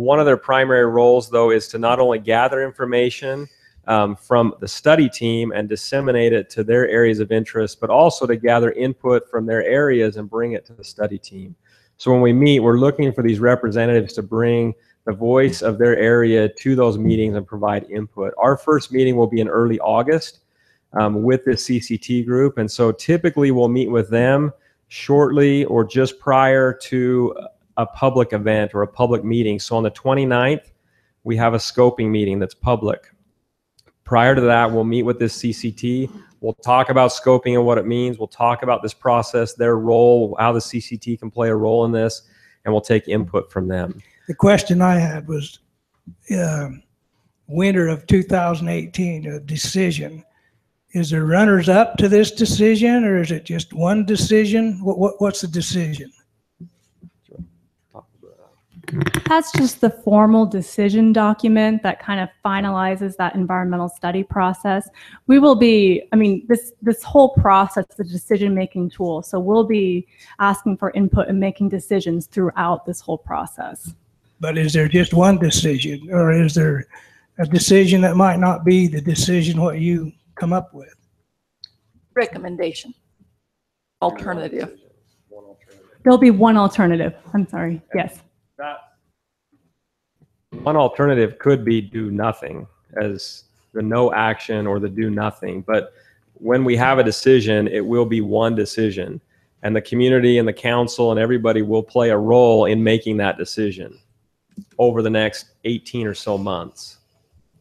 One of their primary roles, though, is to not only gather information from the study team and disseminate it to their areas of interest, but also to gather input from their areas and bring it to the study team. So when we meet, we're looking for these representatives to bring the voice of their area to those meetings and provide input. Our first meeting will be in early August with this CCT group, and so typically we'll meet with them shortly or just prior to a public event or a public meeting. So on the 29th, we have a scoping meeting that's public. Prior to that, we'll meet with this CCT. We'll talk about scoping and what it means. We'll talk about this process, their role, how the CCT can play a role in this, and we'll take input from them. The question I had was winter of 2018, a decision. Is there runners up to this decision, or is it just one decision? What's the decision? That's just the formal decision document that kind of finalizes that environmental study process. We will be, I mean, this whole process is a decision-making tool, so we'll be asking for input and making decisions throughout this whole process. But is there just one decision, or is there a decision that might not be the decision what you come up with? Recommendation. Alternative. There'll be one alternative. I'm sorry. Yes. That one alternative could be do nothing, as the no action or the do nothing. But when we have a decision, it will be one decision, and the community and the council and everybody will play a role in making that decision over the next 18 or so months.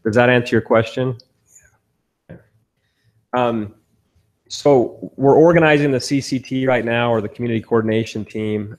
Does that answer your question? So we're organizing the CCT right now, or the community coordination team.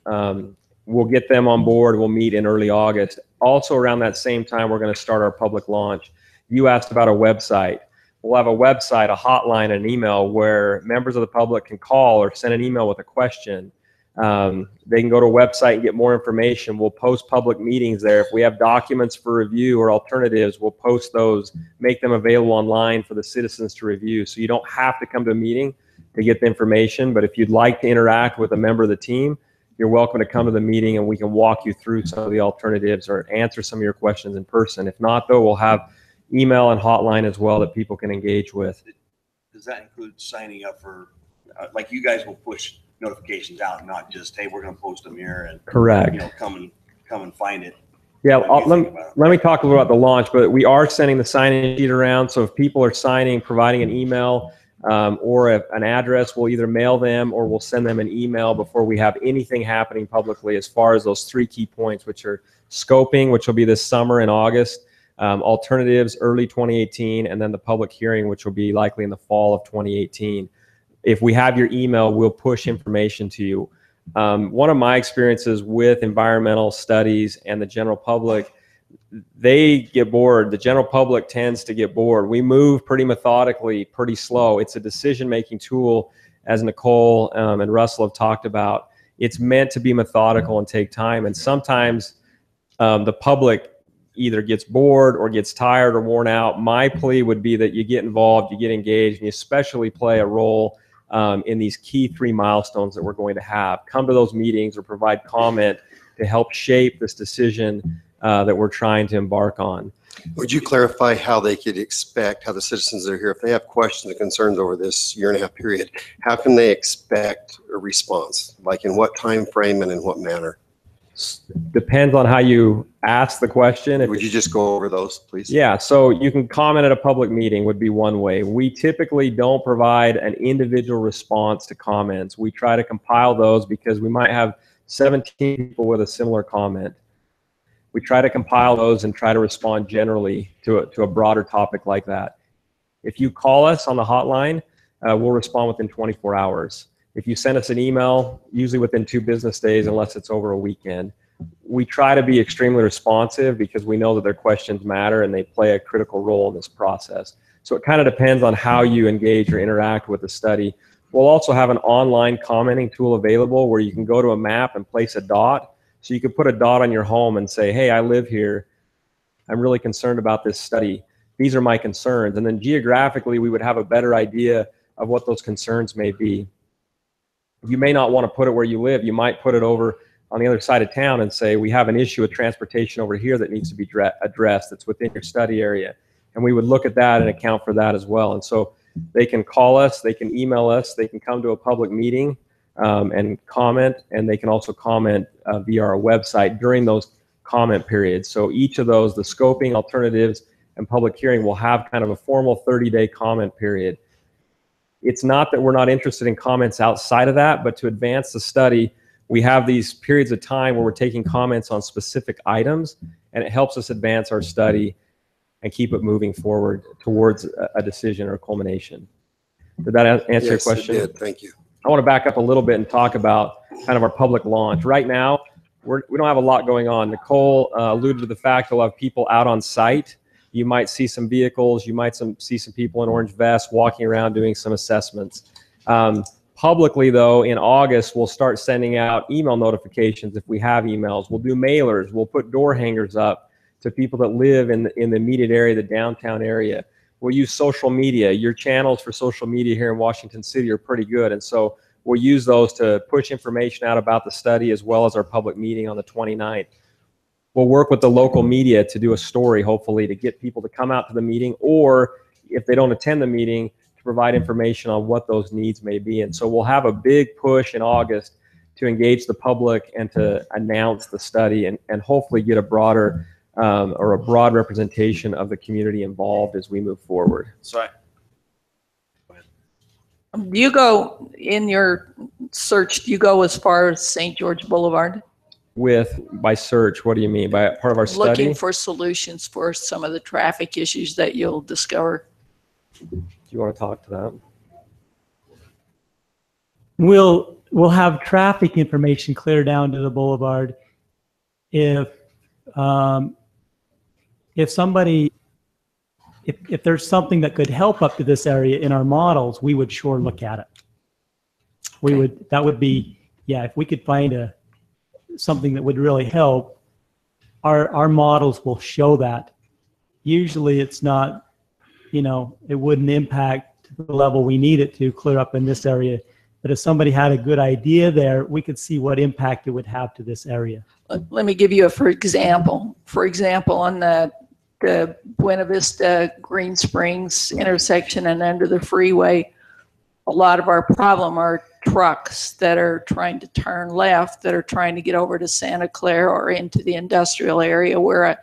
We'll get them on board. We'll meet in early August. Also around that same time, we're going to start our public launch. You asked about a website. We'll have a website, a hotline, and an email where members of the public can call or send an email with a question. They can go to a website and get more information. We'll post public meetings there. If we have documents for review or alternatives, we'll post those, make them available online for the citizens to review. So you don't have to come to a meeting to get the information, but if you'd like to interact with a member of the team, you're welcome to come to the meeting and we can walk you through some of the alternatives or answer some of your questions in person. If not, though, we'll have email and hotline as well that people can engage with. Does that include signing up for, like you guys will push notifications out, not just, hey, we're going to post them here and correct, you know, come and find it. Yeah, let me talk a little about the launch, but we are sending the sign-in sheet around. So if people are signing, providing an email or an address, we'll either mail them or we'll send them an email before we have anything happening publicly as far as those 3 key points, which are scoping, which will be this summer in August, alternatives early 2018, and then the public hearing, which will be likely in the fall of 2018. If we have your email, we'll push information to you. One of my experiences with environmental studies and the general public, they get bored. The general public tends to get bored. We move pretty methodically, pretty slow. It's a decision-making tool, as Nicole and Russell have talked about. It's meant to be methodical and take time. And sometimes the public either gets bored or gets tired or worn out. My plea would be that you get involved, you get engaged, and you especially play a role in these key 3 milestones that we're going to have. Come to those meetings or provide comment to help shape this decision that we're trying to embark on. Would you clarify how they could expect, how the citizens that are here, if they have questions or concerns over this 1.5 year period, how can they expect a response? Like in what time frame and in what manner? Depends on how you ask the question. Would you just go over those, please? Yeah, so you can comment at a public meeting would be one way. We typically don't provide an individual response to comments. We try to compile those because we might have 17 people with a similar comment. We try to compile those and try to respond generally to a broader topic like that. If you call us on the hotline, we'll respond within 24 hours. If you send us an email, usually within 2 business days, unless it's over a weekend. We try to be extremely responsive because we know that their questions matter and they play a critical role in this process. So it kind of depends on how you engage or interact with the study. We'll also have an online commenting tool available where you can go to a map and place a dot. So you could put a dot on your home and say, hey, I live here. I'm really concerned about this study. These are my concerns. And then geographically, we would have a better idea of what those concerns may be. You may not want to put it where you live. You might put it over on the other side of town and say, we have an issue with transportation over here that needs to be addressed that's within your study area. And we would look at that and account for that as well. And so they can call us, they can email us, they can come to a public meeting and comment, and they can also comment via our website during those comment periods. So each of those, the scoping, alternatives, and public hearing, will have kind of a formal 30-day comment period. It's not that we're not interested in comments outside of that, but to advance the study, we have these periods of time where we're taking comments on specific items, and it helps us advance our study and keep it moving forward towards a decision or culmination. Did that answer your question? Yes, it did. Thank you. I want to back up a little bit and talk about kind of our public launch. Right now, we don't have a lot going on. Nicole alluded to the fact that we'll have people out on site. You might see some vehicles. You might see some people in orange vests walking around doing some assessments. Publicly, though, in August, we'll start sending out email notifications if we have emails. We'll do mailers. We'll put door hangers up to people that live in the immediate area, the downtown area. We'll use social media. Your channels for social media here in Washington City are pretty good. And so we'll use those to push information out about the study as well as our public meeting on the 29th. We'll work with the local media to do a story, hopefully, to get people to come out to the meeting, or if they don't attend the meeting, to provide information on what those needs may be. And so we'll have a big push in August to engage the public and to announce the study and hopefully get a broader or a broad representation of the community involved as we move forward. So Do you go, in your search, do you go as far as St. George Boulevard? By search, what do you mean? By part of our study? Looking for solutions for some of the traffic issues that you'll discover. Do you want to talk to that? We'll have traffic information clear down to the boulevard. If there's something that could help up to this area in our models, we would sure look at it. That would be, yeah, if we could find something that would really help, our models will show that. Usually it's not, it wouldn't impact the level we need it to clear up in this area. But if somebody had a good idea there, we could see what impact it would have to this area. Let me give you for example. For example, on the Buena Vista Green Springs intersection and under the freeway, a lot of our problem are trucks that are trying to turn left, that are trying to get over to Santa Clara or into the industrial area, where a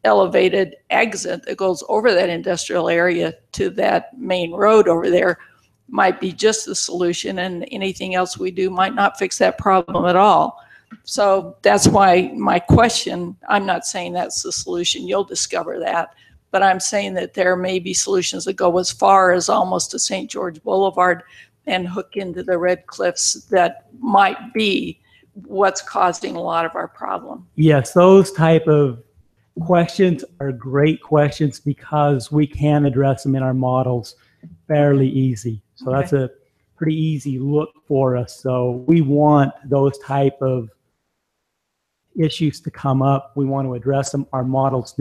elevated exit that goes over that industrial area to that main road over there might be just the solution, and anything else we do might not fix that problem at all. So that's why my question, I'm not saying that's the solution, you'll discover that, but I'm saying that there may be solutions that go as far as almost to St. George Boulevard and hook into the Red Cliffs that might be what's causing a lot of our problem. Yes, those type of questions are great questions because we can address them in our models fairly easy. So okay. That's a pretty easy look for us. So we want those type of issues to come up. We want to address them. Our models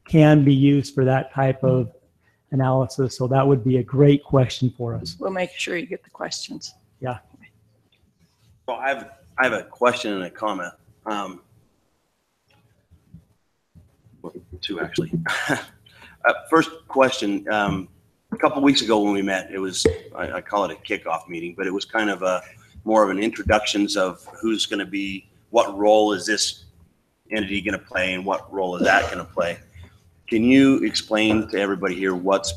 can be used for that type of analysis. So that would be a great question for us. We'll make sure you get the questions. Yeah. So I have a question and a comment. Well, two actually. First question. A couple of weeks ago when we met, it was, I call it a kickoff meeting, but it was kind of more of an introductions of who's going to be, what role is this entity going to play and what role is that going to play. Can you explain to everybody here what's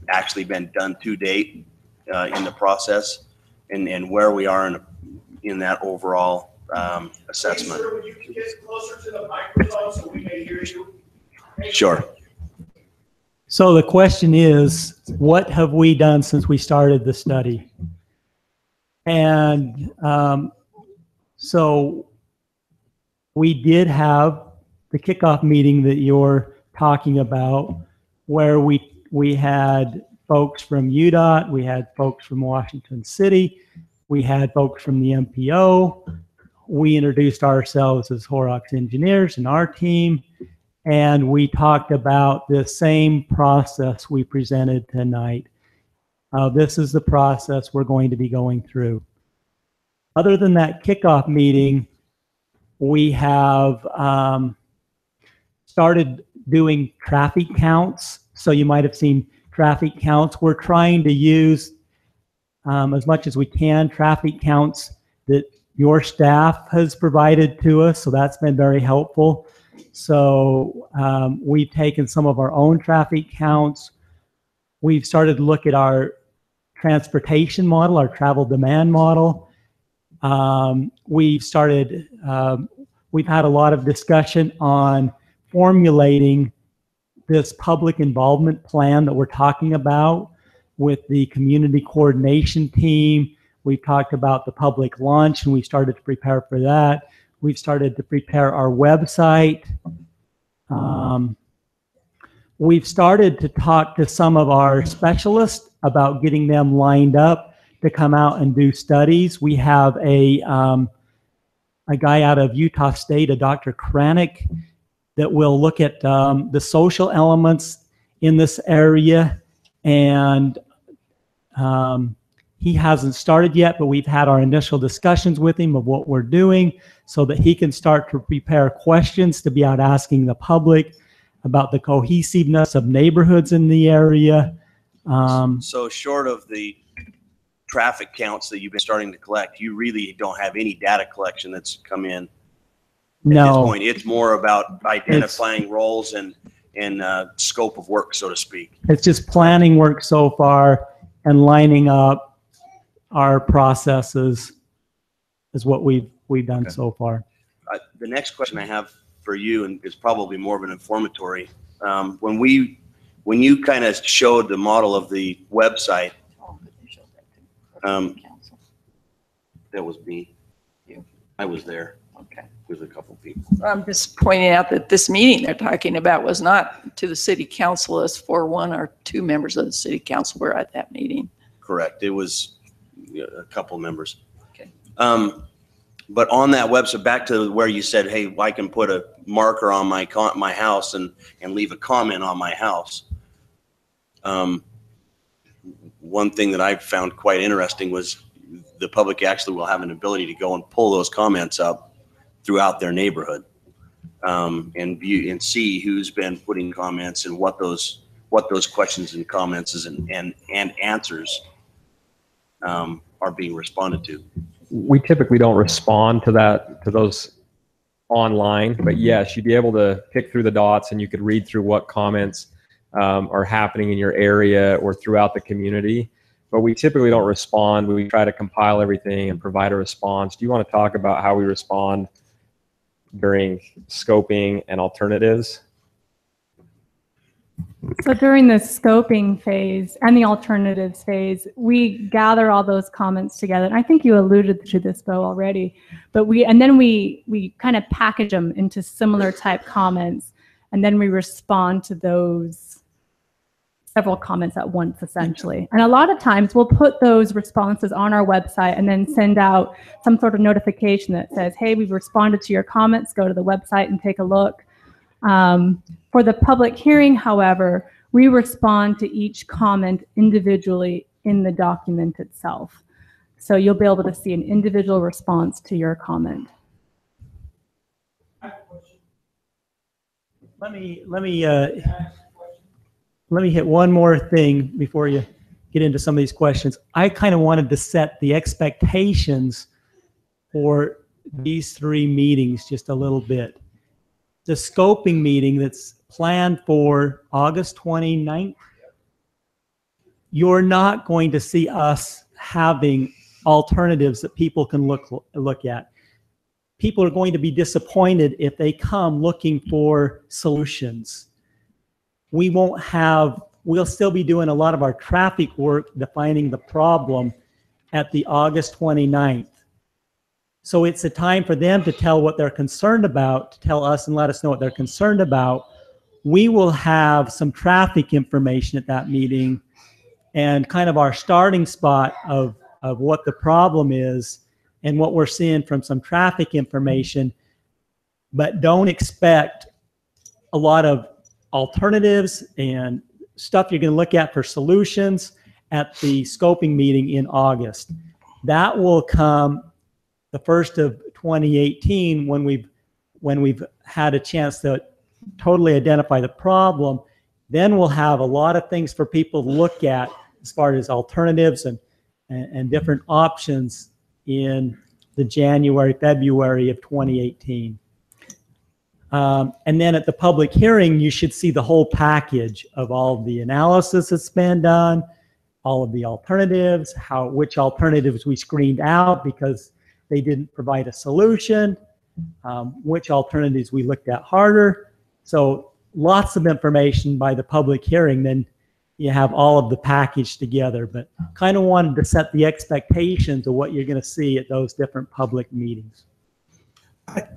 actually been done to date in the process and where we are in that overall assessment? Sir, would you get closer to the microphone so we may hear you? Sure. So the question is, what have we done since we started the study? And so we did have the kickoff meeting that you're talking about, where we had folks from UDOT, we had folks from Washington City, we had folks from the MPO. We introduced ourselves as Horrocks engineers and our team. And we talked about the same process we presented tonight. This is the process we're going to be going through. Other than that kickoff meeting, We have started doing traffic counts. So you might have seen traffic counts. We're trying to use, as much as we can, traffic counts that your staff has provided to us. So that's been very helpful. So we've taken some of our own traffic counts. We've started to look at our transportation model, our travel demand model. We've had a lot of discussion on formulating this public involvement plan that we're talking about with the community coordination team. We've talked about the public launch, and we started to prepare for that. We've started to prepare our website. We've started to talk to some of our specialists about getting them lined up to come out and do studies. We have a guy out of Utah State, a Dr. Kranick, that will look at the social elements in this area. And he hasn't started yet, but we've had our initial discussions with him of what we're doing so that he can start to prepare questions to be out asking the public about the cohesiveness of neighborhoods in the area. So short of the traffic counts that you've been starting to collect, you really don't have any data collection that's come in at this point. It's more about identifying roles and scope of work, so to speak. It's just planning work so far and lining up our processes is what we've done so far. The next question I have for you, and is probably more of an informatory, when you kind of showed the model of the website, that was me. I was there. Okay. With a couple people. I'm just pointing out that this meeting they're talking about was not to the city council, as for one or two members of the city council were at that meeting. Correct. It was a couple members. Okay. But on that website, back to where you said, hey, I can put a marker on my house and leave a comment on my house. One thing that I found quite interesting was the public actually will have an ability to go and pull those comments up throughout their neighborhood, and view and see who's been putting comments and what those questions and comments and answers are being responded to. We typically don't respond to those online, but yes, you'd be able to pick through the dots and you could read through what comments are happening in your area or throughout the community. But we typically don't respond. We try to compile everything and provide a response. Do you want to talk about how we respond during scoping and alternatives? So during the scoping phase and the alternatives phase, we gather all those comments together. And I think you alluded to this, Bo, already. But we kind of package them into similar type comments, and then we respond to those several comments at once, essentially. And a lot of times we'll put those responses on our website and then send out some sort of notification that says, hey, we've responded to your comments, go to the website and take a look. For the public hearing, however, we respond to each comment individually in the document itself. So you'll be able to see an individual response to your comment. Let me hit one more thing before you get into some of these questions. I kind of wanted to set the expectations for these three meetings just a little bit. The scoping meeting that's planned for August 29th, you're not going to see us having alternatives that people can look at. People are going to be disappointed if they come looking for solutions. We'll still be doing a lot of our traffic work defining the problem at the August 29th. So it's a time for them to tell what they're concerned about, to tell us and let us know what they're concerned about. We will have some traffic information at that meeting and kind of our starting spot of what the problem is and what we're seeing from some traffic information. But don't expect a lot of alternatives and stuff you're going to look at for solutions at the scoping meeting in August. That will come the 1st of 2018 when we've when we've had a chance to totally identify the problem, then we'll have a lot of things for people to look at as far as alternatives and different options in the January, February of 2018. And then at the public hearing, you should see the whole package of all of the analysis that's been done, all of the alternatives, which alternatives we screened out because they didn't provide a solution, which alternatives we looked at harder. So lots of information by the public hearing, then you have all of the package together, but kind of wanted to set the expectations of what you're going to see at those different public meetings.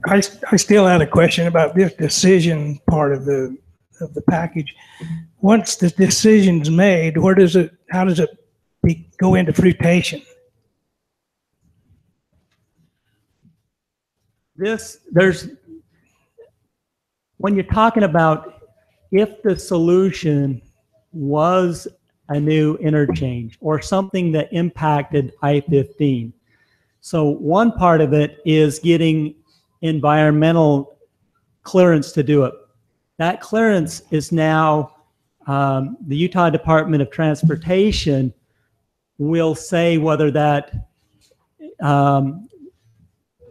I still had a question about this decision part of the package. Once the decision's made, how does it go into fruitation? When you're talking about if the solution was a new interchange or something that impacted I-15. So one part of it is getting environmental clearance to do it. That clearance is now, the Utah Department of Transportation will say whether that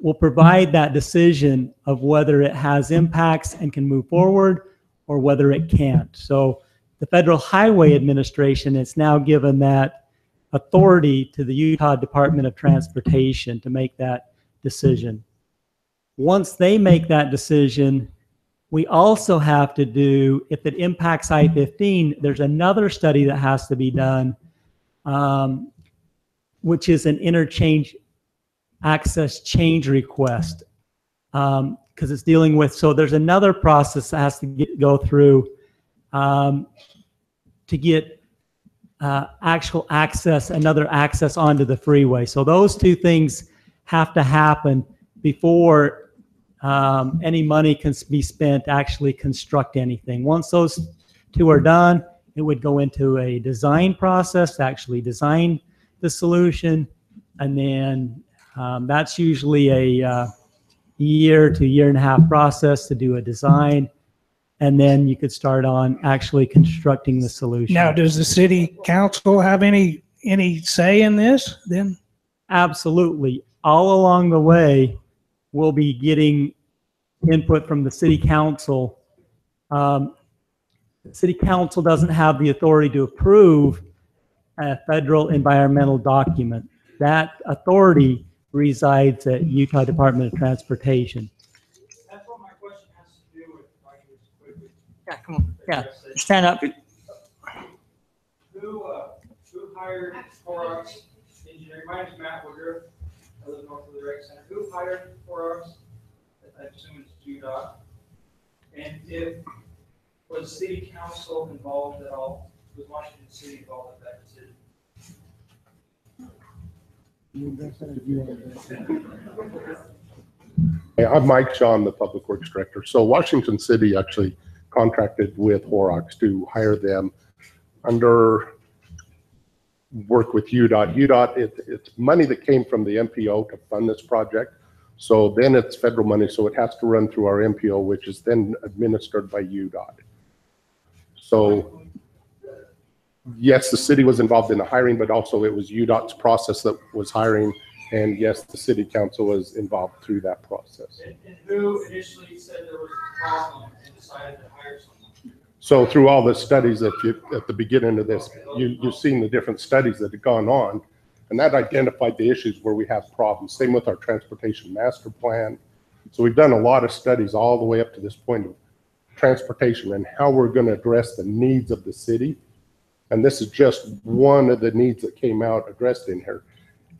will provide that decision of whether it has impacts and can move forward or whether it can't. So the Federal Highway Administration has now given that authority to the Utah Department of Transportation to make that decision. Once they make that decision, we also have to do, if it impacts I-15, there's another study that has to be done, which is an interchange access change request, because it's dealing with, so there's another process that has to go through to get actual access, another access onto the freeway. So those two things have to happen before any money can be spent to actually construct anything. Once those two are done, it would go into a design process to actually design the solution, and then that's usually a year to year and a half process to do a design, and then you could start on actually constructing the solution. Now, does the city council have any say in this then? Absolutely. All along the way, we'll be getting input from the city council. The city council doesn't have the authority to approve a federal environmental document. That authority resides at Utah Department of Transportation. That's what my question has to do with, if I can just quickly. Yeah, come on. Yeah, stand up. Who hired Clorox engineering? My name's Matt Woodruff. I live north of the rec center. Who hired Clorox? I assume it's UDOT. And was city council involved at all? Was Washington City involved in that decision? Hey, I'm Mike Shaw, the Public Works Director. So Washington City actually contracted with Horrocks to hire them under work with UDOT. UDOT, it's money that came from the MPO to fund this project. So then it's federal money, so it has to run through our MPO, which is then administered by UDOT. So yes, the city was involved in the hiring, but also it was UDOT's process that was hiring. And yes, the city council was involved through that process. And who initially said there was a problem and decided to hire someone? So through all the studies that at the beginning of this, you've seen the different studies that have gone on, and that identified the issues where we have problems. Same with our transportation master plan. So we've done a lot of studies all the way up to this point of transportation and how we're going to address the needs of the city. And this is just one of the needs that came out addressed in here.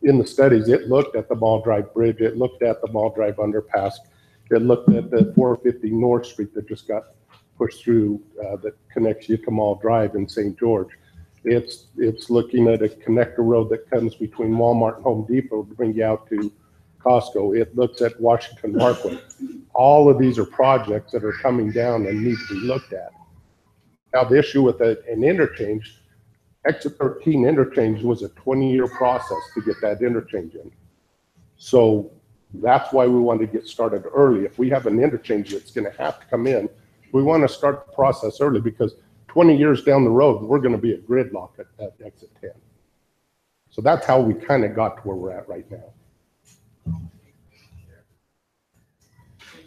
In the studies, it looked at the Mall Drive Bridge, it looked at the Mall Drive Underpass, it looked at the 450 North Street that just got pushed through that connects you to Mall Drive in St. George. It's looking at a connector road that comes between Walmart and Home Depot to bring you out to Costco. It looks at Washington Parkway. All of these are projects that are coming down and need to be looked at. Now, the issue with an interchange, Exit 13 interchange was a 20-year process to get that interchange in. So That's why we want to get started early. If we have an interchange that's going to have to come in, we want to start the process early, because 20 years down the road, we're going to be a gridlock at exit 10. So that's how we kind of got to where we're at right now.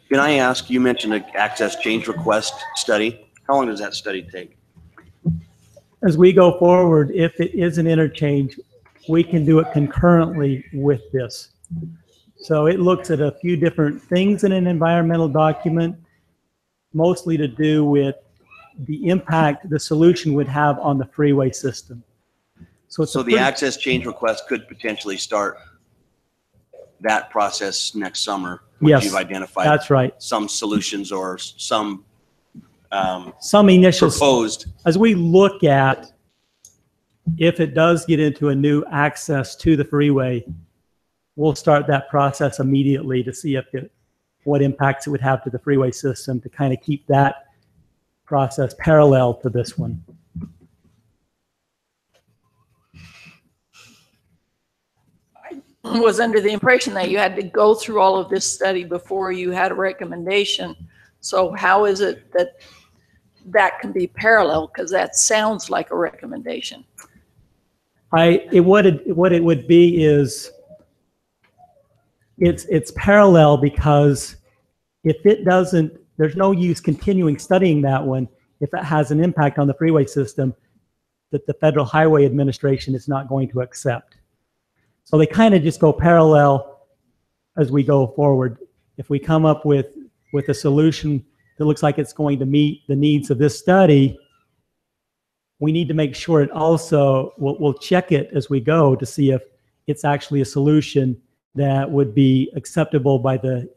Can I ask, you mentioned an access change request study. How long does that study take? As we go forward, if it is an interchange, we can do it concurrently with this. So it looks at a few different things in an environmental document, mostly to do with the impact the solution would have on the freeway system. So the access change request could potentially start that process next summer. Yes, you've identified that's right. Some solutions or some initial proposed. As we look at if it does get into a new access to the freeway, we'll start that process immediately to see what impacts it would have to the freeway system, to kind of keep that process parallel to this one. I was under the impression that you had to go through all of this study before you had a recommendation. So how is it that that can be parallel? Because that sounds like a recommendation. What it would be is it's parallel, because if it doesn't, there's no use continuing studying that one if it has an impact on the freeway system that the Federal Highway Administration is not going to accept. So they kind of just go parallel as we go forward. If we come up with a solution that looks like it's going to meet the needs of this study, we need to make sure it also, we'll check it as we go to see if it's actually a solution that would be acceptable by the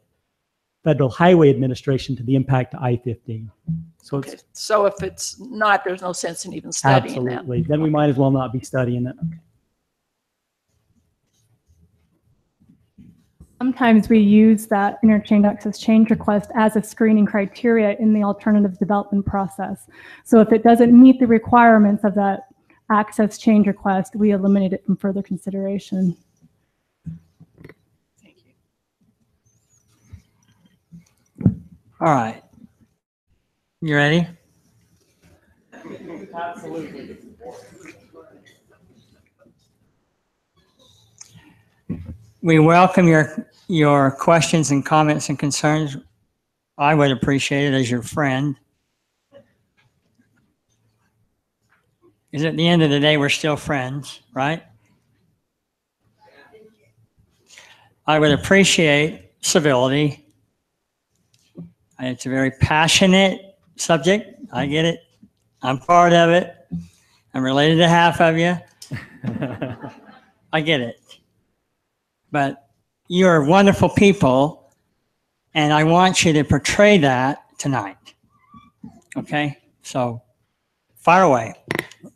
Federal Highway Administration to the impact to I-15. So, okay. So if it's not, there's no sense in even studying that. Absolutely. Then we might as well not be studying it. Okay. Sometimes we use that interchange access change request as a screening criteria in the alternative development process. So if it doesn't meet the requirements of that access change request, we eliminate it from further consideration. Thank you. All right. You ready? Absolutely. We welcome your questions and comments and concerns. I would appreciate it as your friend. Because at the end of the day, we're still friends, right? I would appreciate civility. It's a very passionate subject. I get it. I'm part of it. I'm related to half of you. I get it. But you're wonderful people, and I want you to portray that tonight. Okay? So, fire away.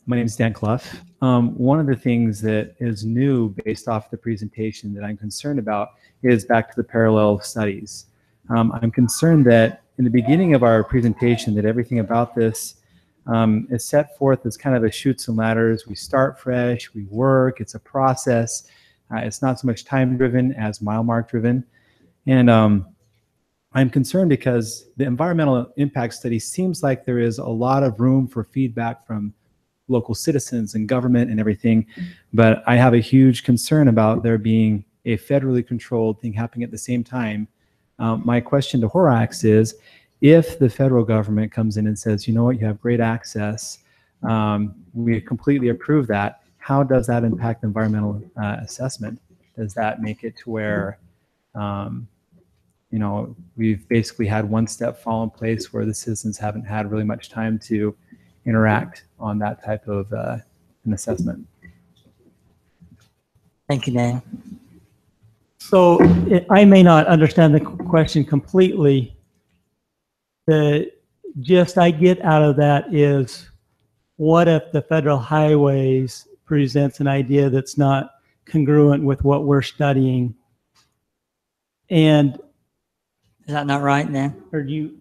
My name is Dan Clough. One of the things that is new based off the presentation that I'm concerned about is back to the parallel studies. I'm concerned that in the beginning of our presentation that everything about this is set forth as kind of a chutes and ladders. We start fresh, we work, it's a process. It's not so much time driven as mile mark driven. And I'm concerned because the environmental impact study seems like there is a lot of room for feedback from local citizens and government and everything. But I have a huge concern about there being a federally controlled thing happening at the same time. My question to Horax is, if the federal government comes in and says, you know what, you have great access, we completely approve that, how does that impact environmental assessment? Does that make it to where, you know, we've basically had one step fall in place where the citizens haven't had really much time to interact on that type of an assessment? Thank you, Dan. So I may not understand the question completely. The gist I get out of that is, what if the Federal Highways presents an idea that's not congruent with what we're studying? And is that not right, Dan? Or do you?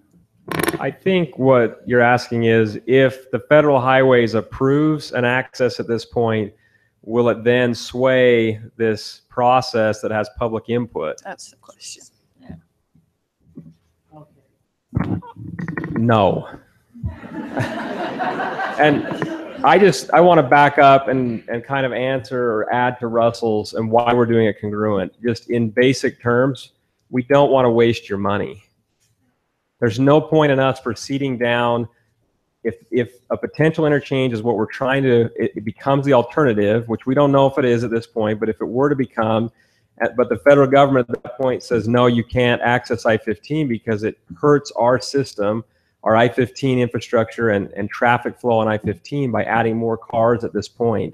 I think what you're asking is, if the Federal Highways approves an access at this point, will it then sway this process that has public input? That's the question. No. And I want to back up and kind of answer or add to Russell's and why we're doing it congruent. Just in basic terms, we don't want to waste your money. There's no point in us proceeding down if a potential interchange is what we're trying to, it becomes the alternative, which we don't know if it is at this point, but if it were to become, but the federal government at that point says, no, you can't access I-15 because it hurts our system, our I-15 infrastructure and traffic flow on I-15 by adding more cars at this point,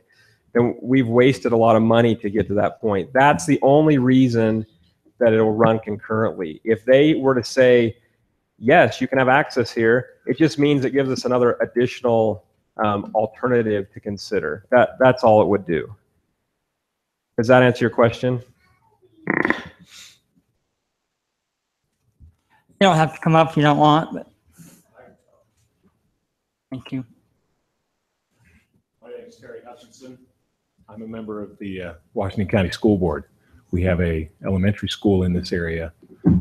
then we've wasted a lot of money to get to that point. That's the only reason that it'll run concurrently. If they were to say, yes, you can have access here, it just means it gives us another additional alternative to consider. That's all it would do. Does that answer your question? You don't have to come up if you don't want, but thank you. My name is Terry Hutchinson. I'm a member of the Washington County School Board. We have a elementary school in this area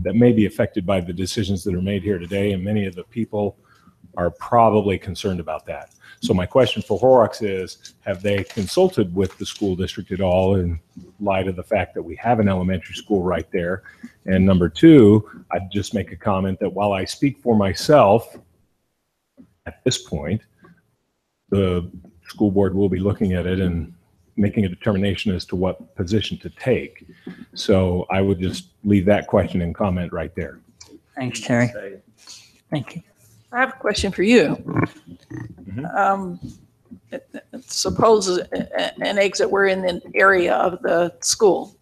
that may be affected by the decisions that are made here today, and many of the people are probably concerned about that. So my question for Horrocks is, have they consulted with the school district at all in light of the fact that we have an elementary school right there? And number two, I'd just make a comment that while I speak for myself at this point, the school board will be looking at it and making a determination as to what position to take. So I would just leave that question and comment right there. Thanks, Terry. Thank you. I have a question for you. Suppose an exit were in the area of the school.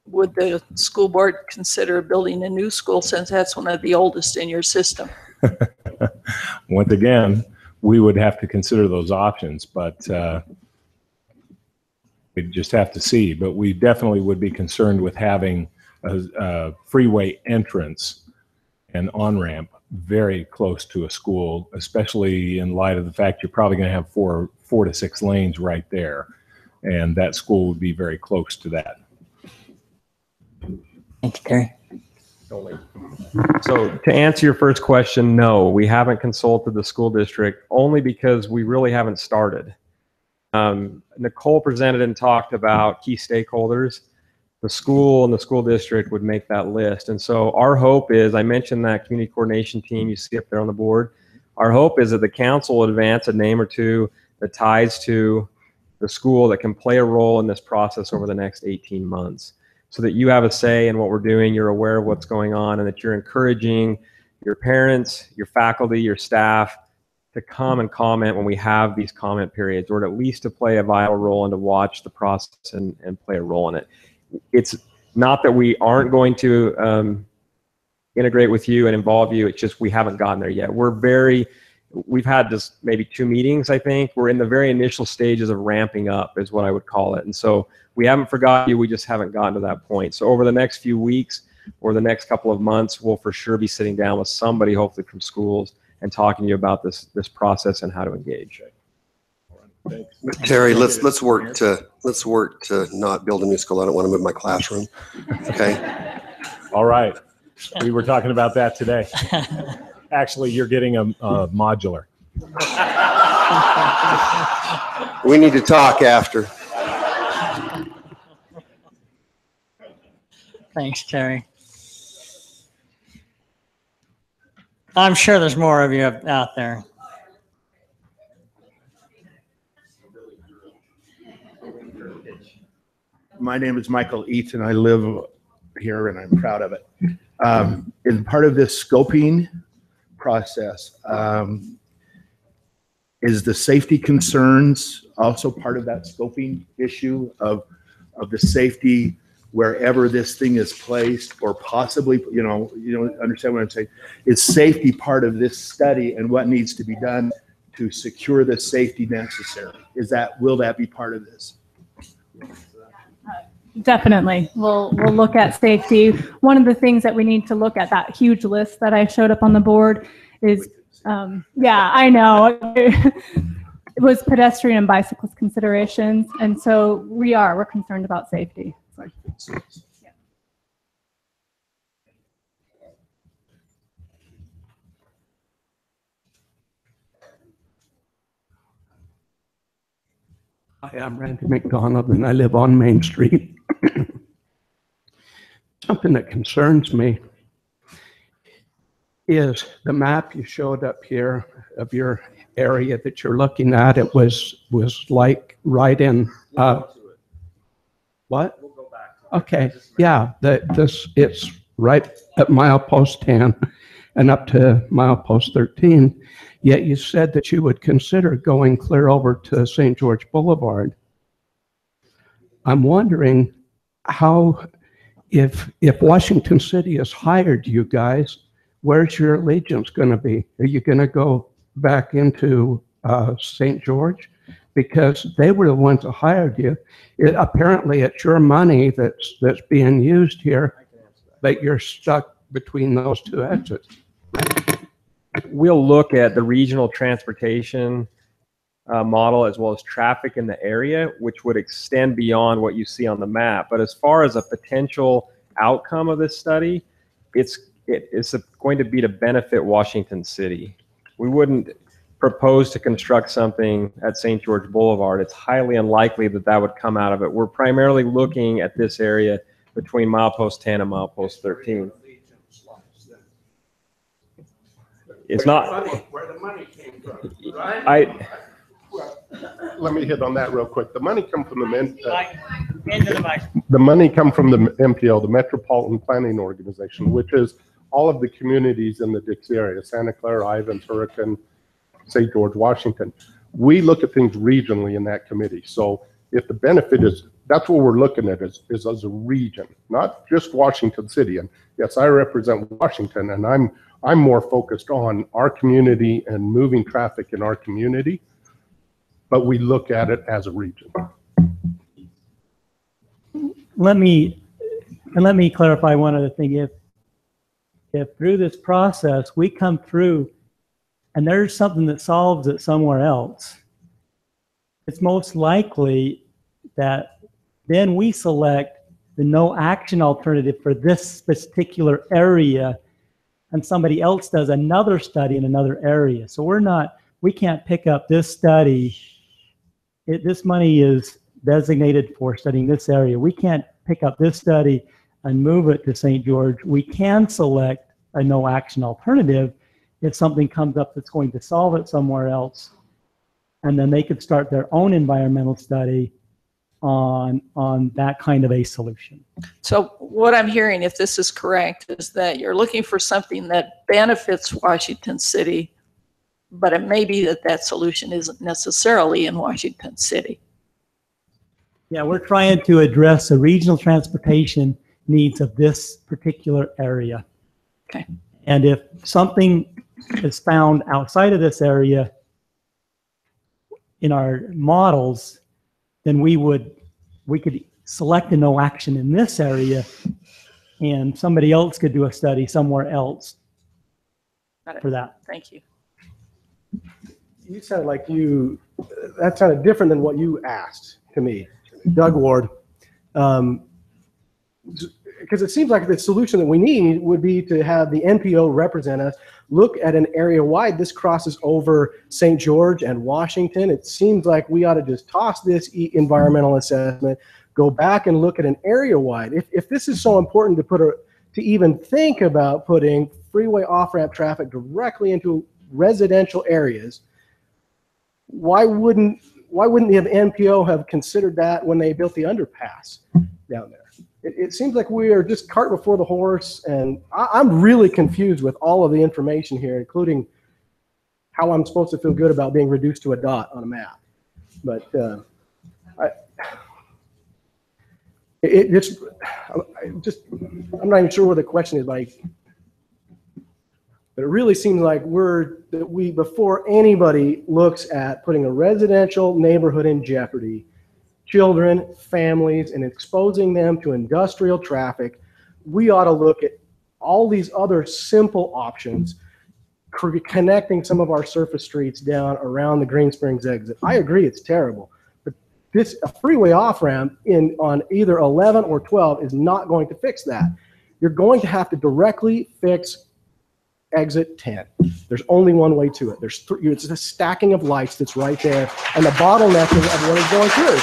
Would the school board consider building a new school since that's one of the oldest in your system? Once again, we would have to consider those options, but we'd just have to see. But we definitely would be concerned with having a freeway entrance and on-ramp very close to a school, especially in light of the fact you're probably going to have four to six lanes right there. And that school would be very close to that. Thank you, Terry. So to answer your first question, no, we haven't consulted the school district only because we really haven't started. Nicole presented and talked about key stakeholders. The school and the school district would make that list. And so our hope is, I mentioned that community coordination team you see up there on the board. Our hope is that the council will advance a name or two that ties to the school that can play a role in this process over the next 18 months so that you have a say in what we're doing, you're aware of what's going on, and that you're encouraging your parents, your faculty, your staff to come and comment when we have these comment periods, or at least to play a vital role and to watch the process and play a role in it. It's not that we aren't going to integrate with you and involve you. It's just we haven't gotten there yet. We've had this maybe 2 meetings, I think. We're in the very initial stages of ramping up is what I would call it. And so we haven't forgotten you. We just haven't gotten to that point. So over the next few weeks or the next couple of months, we'll for sure be sitting down with somebody, hopefully from schools, and talking to you about this process and how to engage. Terry, let's work to not build a new school. I don't want to move my classroom. Okay. All right. We were talking about that today. Actually, you're getting a modular. We need to talk after. Thanks, Terry. I'm sure there's more of you out there. My name is Michael Eaton. I live here and I'm proud of it. In part of this scoping process, is the safety concerns also part of that scoping issue of the safety wherever this thing is placed, or possibly, you know, understand what I'm saying? Is safety part of this study and what needs to be done to secure the safety necessary? Will that be part of this? Definitely. We'll look at safety. One of the things that we need to look at, that huge list that I showed up on the board, is, yeah, I know. was pedestrian and bicyclist considerations, and so we're concerned about safety. Hi, I'm Randy McDonald, and I live on Main Street. Something that concerns me is the map you showed up here of your area that you're looking at. It was like right in. What? Okay, yeah, it's right at milepost 10 and up to milepost 13. Yet you said that you would consider going clear over to St. George Boulevard. I'm wondering how, if Washington City has hired you guys, where's your allegiance going to be? Are you going to go back into St. George? Because they were the ones that hired you. Apparently, it's your money that's being used here, but you're stuck between those two exits. We'll look at the regional transportation model as well as traffic in the area, which would extend beyond what you see on the map. But as far as a potential outcome of this study, it's going to be to benefit Washington City. We wouldn't propose to construct something at St. George Boulevard. It's highly unlikely that that would come out of it. We're primarily looking at this area between milepost 10 and milepost 13. It's not where the money came from. Let me hit on that real quick. The money come from the money come from the MPO, the Metropolitan Planning Organization, which is all of the communities in the Dixie area: Santa Clara, Ivins, Hurricane, St. George, Washington. We look at things regionally in that committee. So if the benefit is, that's what we're looking at is as a region, not just Washington City. And yes, I represent Washington, and I'm more focused on our community and moving traffic in our community, but we look at it as a region. Let me clarify one other thing. If through this process we come through and there's something that solves it somewhere else, it's most likely that then we select the no action alternative for this particular area, and somebody else does another study in another area. So we can't pick up this study. This money is designated for studying this area. We can't pick up this study and move it to St. George. We can select a no action alternative if something comes up that's going to solve it somewhere else. And then they could start their own environmental study on that kind of a solution. So what I'm hearing, if this is correct, is that you're looking for something that benefits Washington City, but it may be that solution isn't necessarily in Washington City. Yeah, we're trying to address the regional transportation needs of this particular area. Okay. And if something is found outside of this area in our models, then we could select a no action in this area, and somebody else could do a study somewhere else for that. Thank you. You sounded like that sounded different than what you asked to me, Doug Ward. Because it seems like the solution that we need would be to have the NPO represent us, look at an area wide. This crosses over St. George and Washington. It seems like we ought to just toss this environmental assessment, go back and look at an area wide. If this is so important to even think about putting freeway off-ramp traffic directly into residential areas, why wouldn't the NPO have considered that when they built the underpass down there? It seems like we are just cart before the horse, and I'm really confused with all of the information here, including how I'm supposed to feel good about being reduced to a dot on a map. But I'm not even sure what the question is, but it really seems like before anybody looks at putting a residential neighborhood in jeopardy, children, families, and exposing them to industrial traffic, we ought to look at all these other simple options, connecting some of our surface streets down around the Green Springs exit. I agree, it's terrible. But a freeway off-ramp on either 11 or 12 is not going to fix that. You're going to have to directly fix exit 10. There's only one way to it. It's a stacking of lights that's right there and the bottlenecking of what is going through.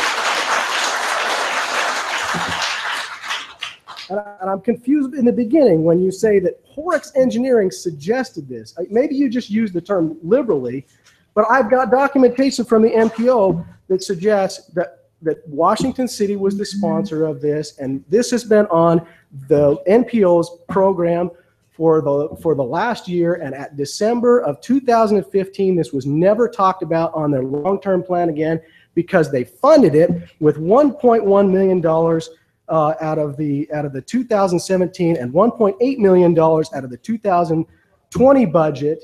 And I'm confused in the beginning when you say that Horrocks Engineering suggested this. Maybe you just used the term liberally, but I've got documentation from the MPO that suggests that Washington City was the sponsor of this, and this has been on the NPO's program for the last year, and at December of 2015, this was never talked about on their long-term plan again because they funded it with $1.1 million out of the 2017 and $1.8 million out of the 2020 budget.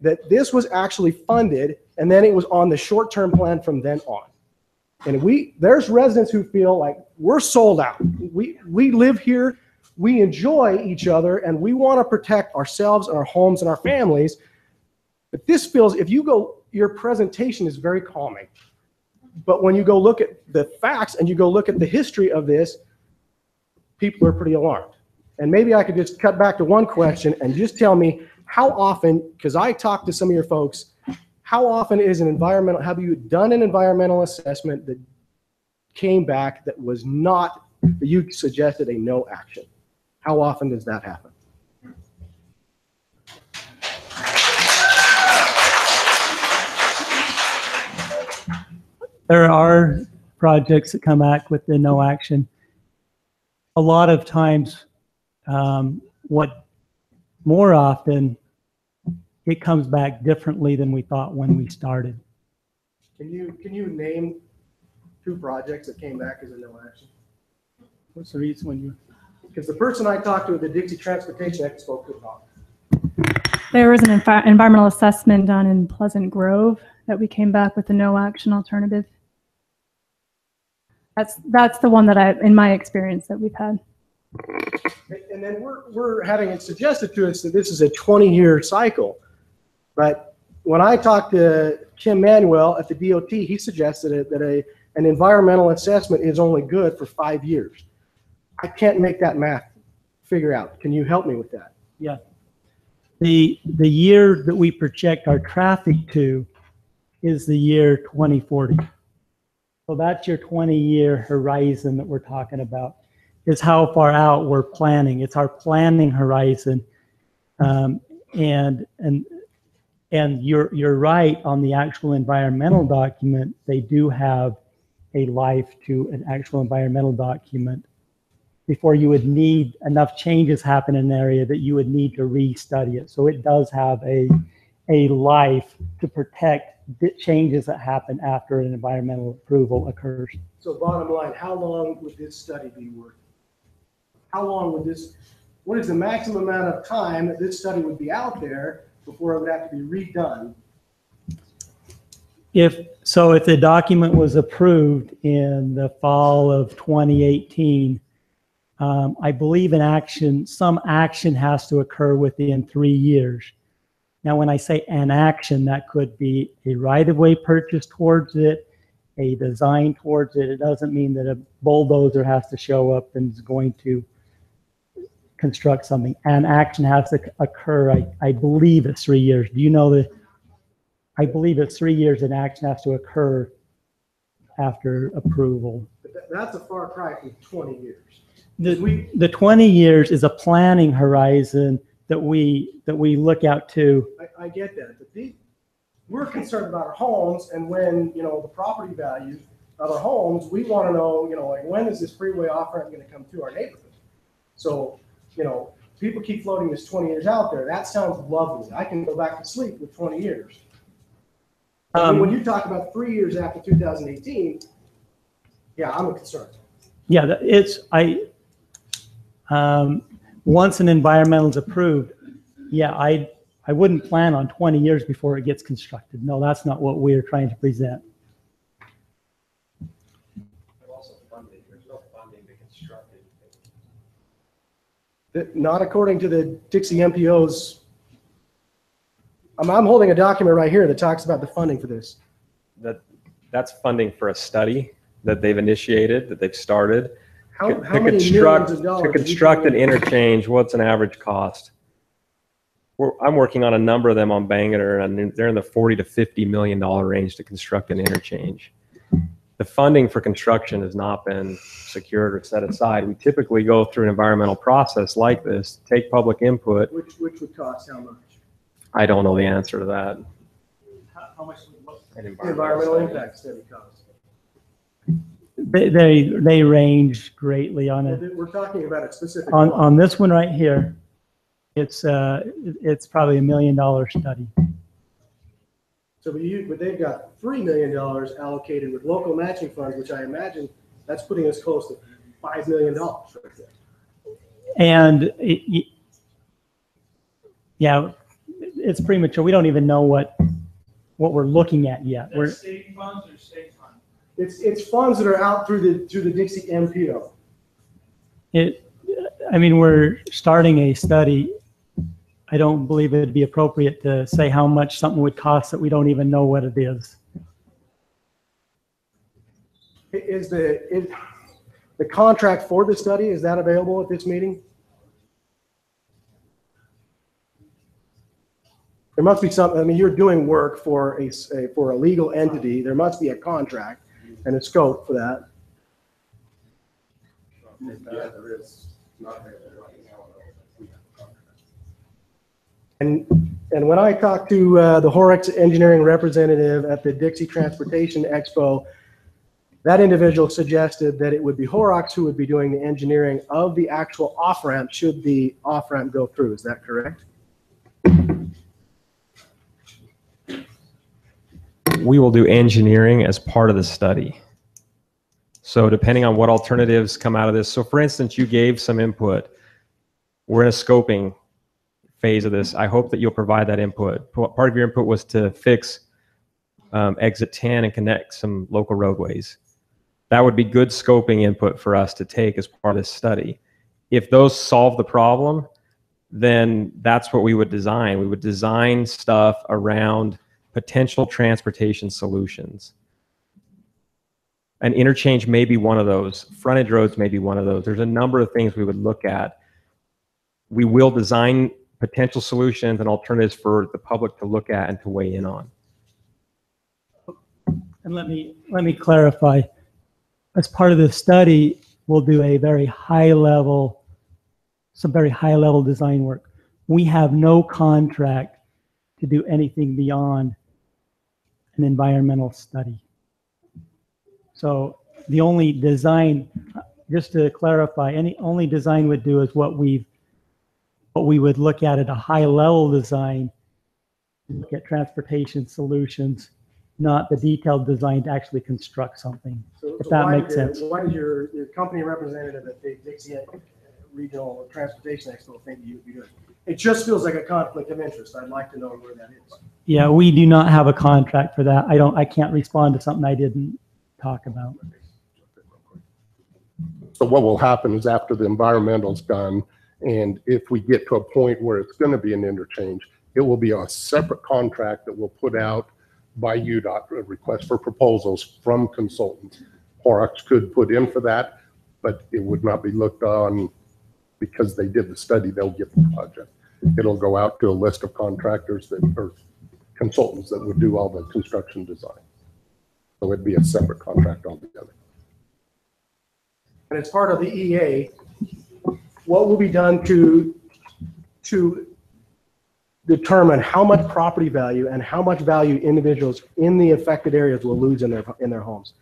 That this was actually funded, and then it was on the short-term plan from then on. And there's residents who feel like we're sold out. We live here, we enjoy each other, and we want to protect ourselves and our homes and our families. But this feels, your presentation is very calming. But when you go look at the facts and you go look at the history of this, people are pretty alarmed. And maybe I could just cut back to one question and just tell me how often, because I talked to some of your folks, how often have you done an environmental assessment that came back that was not, that you suggested a no action? How often does that happen? There are projects that come back with the no action. A lot of times, more often, it comes back differently than we thought when we started. Can you name 2 projects that came back as a no action? What's the reason when you? Because the person I talked to at the Dixie Transportation Expo could not. There was an environmental assessment done in Pleasant Grove that we came back with a no action alternative. That's the one that in my experience that we've had. And then we're having it suggested to us that this is a 20-year cycle. But when I talked to Kim Manuel at the DOT, he suggested that an environmental assessment is only good for 5 years. I can't make that math figure out. Can you help me with that? Yeah. The year that we project our traffic to is the year 2040. So that's your 20-year horizon that we're talking about, is how far out we're planning. It's our planning horizon. And you're right on the actual environmental document. They do have a life to an actual environmental document before you would need enough changes happen in an area that you would need to restudy it. So it does have a life to protect the changes that happen after an environmental approval occurs. So bottom line, how long would this study be worth? How long would what is the maximum amount of time that this study would be out there before it would have to be redone? If the document was approved in the fall of 2018, I believe some action has to occur within 3 years. Now, when I say an action, that could be a right-of-way purchase towards it, a design towards it. It doesn't mean that a bulldozer has to show up and is going to construct something. An action has to occur. I believe it's 3 years. Do you know that? I believe it's 3 years and action has to occur after approval. But that's a far cry from 20 years. The 20 years is a planning horizon that we look out to. I get that, but we're concerned about our homes, and when the property value of our homes, we want to know, like, when is this freeway off-ramp going to come through our neighborhood? So, people keep floating this 20 years out there. That sounds lovely. I can go back to sleep with 20 years. When you talk about 3 years after 2018, yeah, I'm concerned. Yeah, once an environmental is approved, yeah, I wouldn't plan on 20 years before it gets constructed. No, that's not what we're trying to present. Also funding. There's no funding to construct it. Not according to the Dixie MPO's I'm holding a document right here that talks about the funding for this. That's funding for a study that they've initiated, that they've started. How many millions of dollars? To construct an interchange, what's an average cost? I'm working on a number of them on Bangor, and they're in the $40 to $50 million range to construct an interchange. The funding for construction has not been secured or set aside. We typically go through an environmental process like this, take public input. Which would cost how much? I don't know the answer to that. How much would an environmental impact study cost? They range greatly on it. We're talking about a specific on this one right here. It's probably $1 million study. So but they've got $3 million allocated with local matching funds, which I imagine that's putting us close to $5 million right there. And yeah, it's premature. We don't even know what we're looking at yet. We're state funds or state funds? It's funds that are out through the Dixie MPO. I mean, we're starting a study. I don't believe it'd be appropriate to say how much something would cost that we don't even know what it is. Is the contract for the study, is that available at this meeting? There must be something. I mean, you're doing work for a legal entity. There must be a contract and a scope for that. Yeah, there is. Not there right now. And when I talked to the Horrocks engineering representative at the Dixie Transportation Expo, that individual suggested that it would be Horrocks who would be doing the engineering of the actual off-ramp should the off-ramp go through. Is that correct? We will do engineering as part of the study. So depending on what alternatives come out of this. So for instance, you gave some input. We're in a scoping phase of this. I hope that you'll provide that input. Part of your input was to fix exit 10 and connect some local roadways. That would be good scoping input for us to take as part of this study. If those solve the problem, then that's what we would design. We would design stuff around potential transportation solutions. An interchange may be one of those. Frontage roads may be one of those. There's a number of things we would look at. We will design potential solutions and alternatives for the public to look at and to weigh in on. And let me clarify. As part of this study, we'll do a some very high level design work. We have no contract to do anything beyond an environmental study. So the only design, just to clarify, only design would do is what we would look at a high level design, look at transportation solutions, not the detailed design to actually construct something, if that makes sense. Why did your company representative at the Dixie Regional Transportation Expo think you'd be doing? It just feels like a conflict of interest. I'd like to know where that is. Yeah, we do not have a contract for that. I can't respond to something I didn't talk about. So what will happen is after the environmental's done, and if we get to a point where it's going to be an interchange, it will be a separate contract that we'll put out by UDOT, a request for proposals from consultants. Horrocks could put in for that, but it would not be looked on because they did the study, they'll get the project. It'll go out to a list of contractors or consultants that would do all the construction design. So it'd be a separate contract altogether. And as part of the EA, what will be done to determine how much property value and how much value individuals in the affected areas will lose in their homes?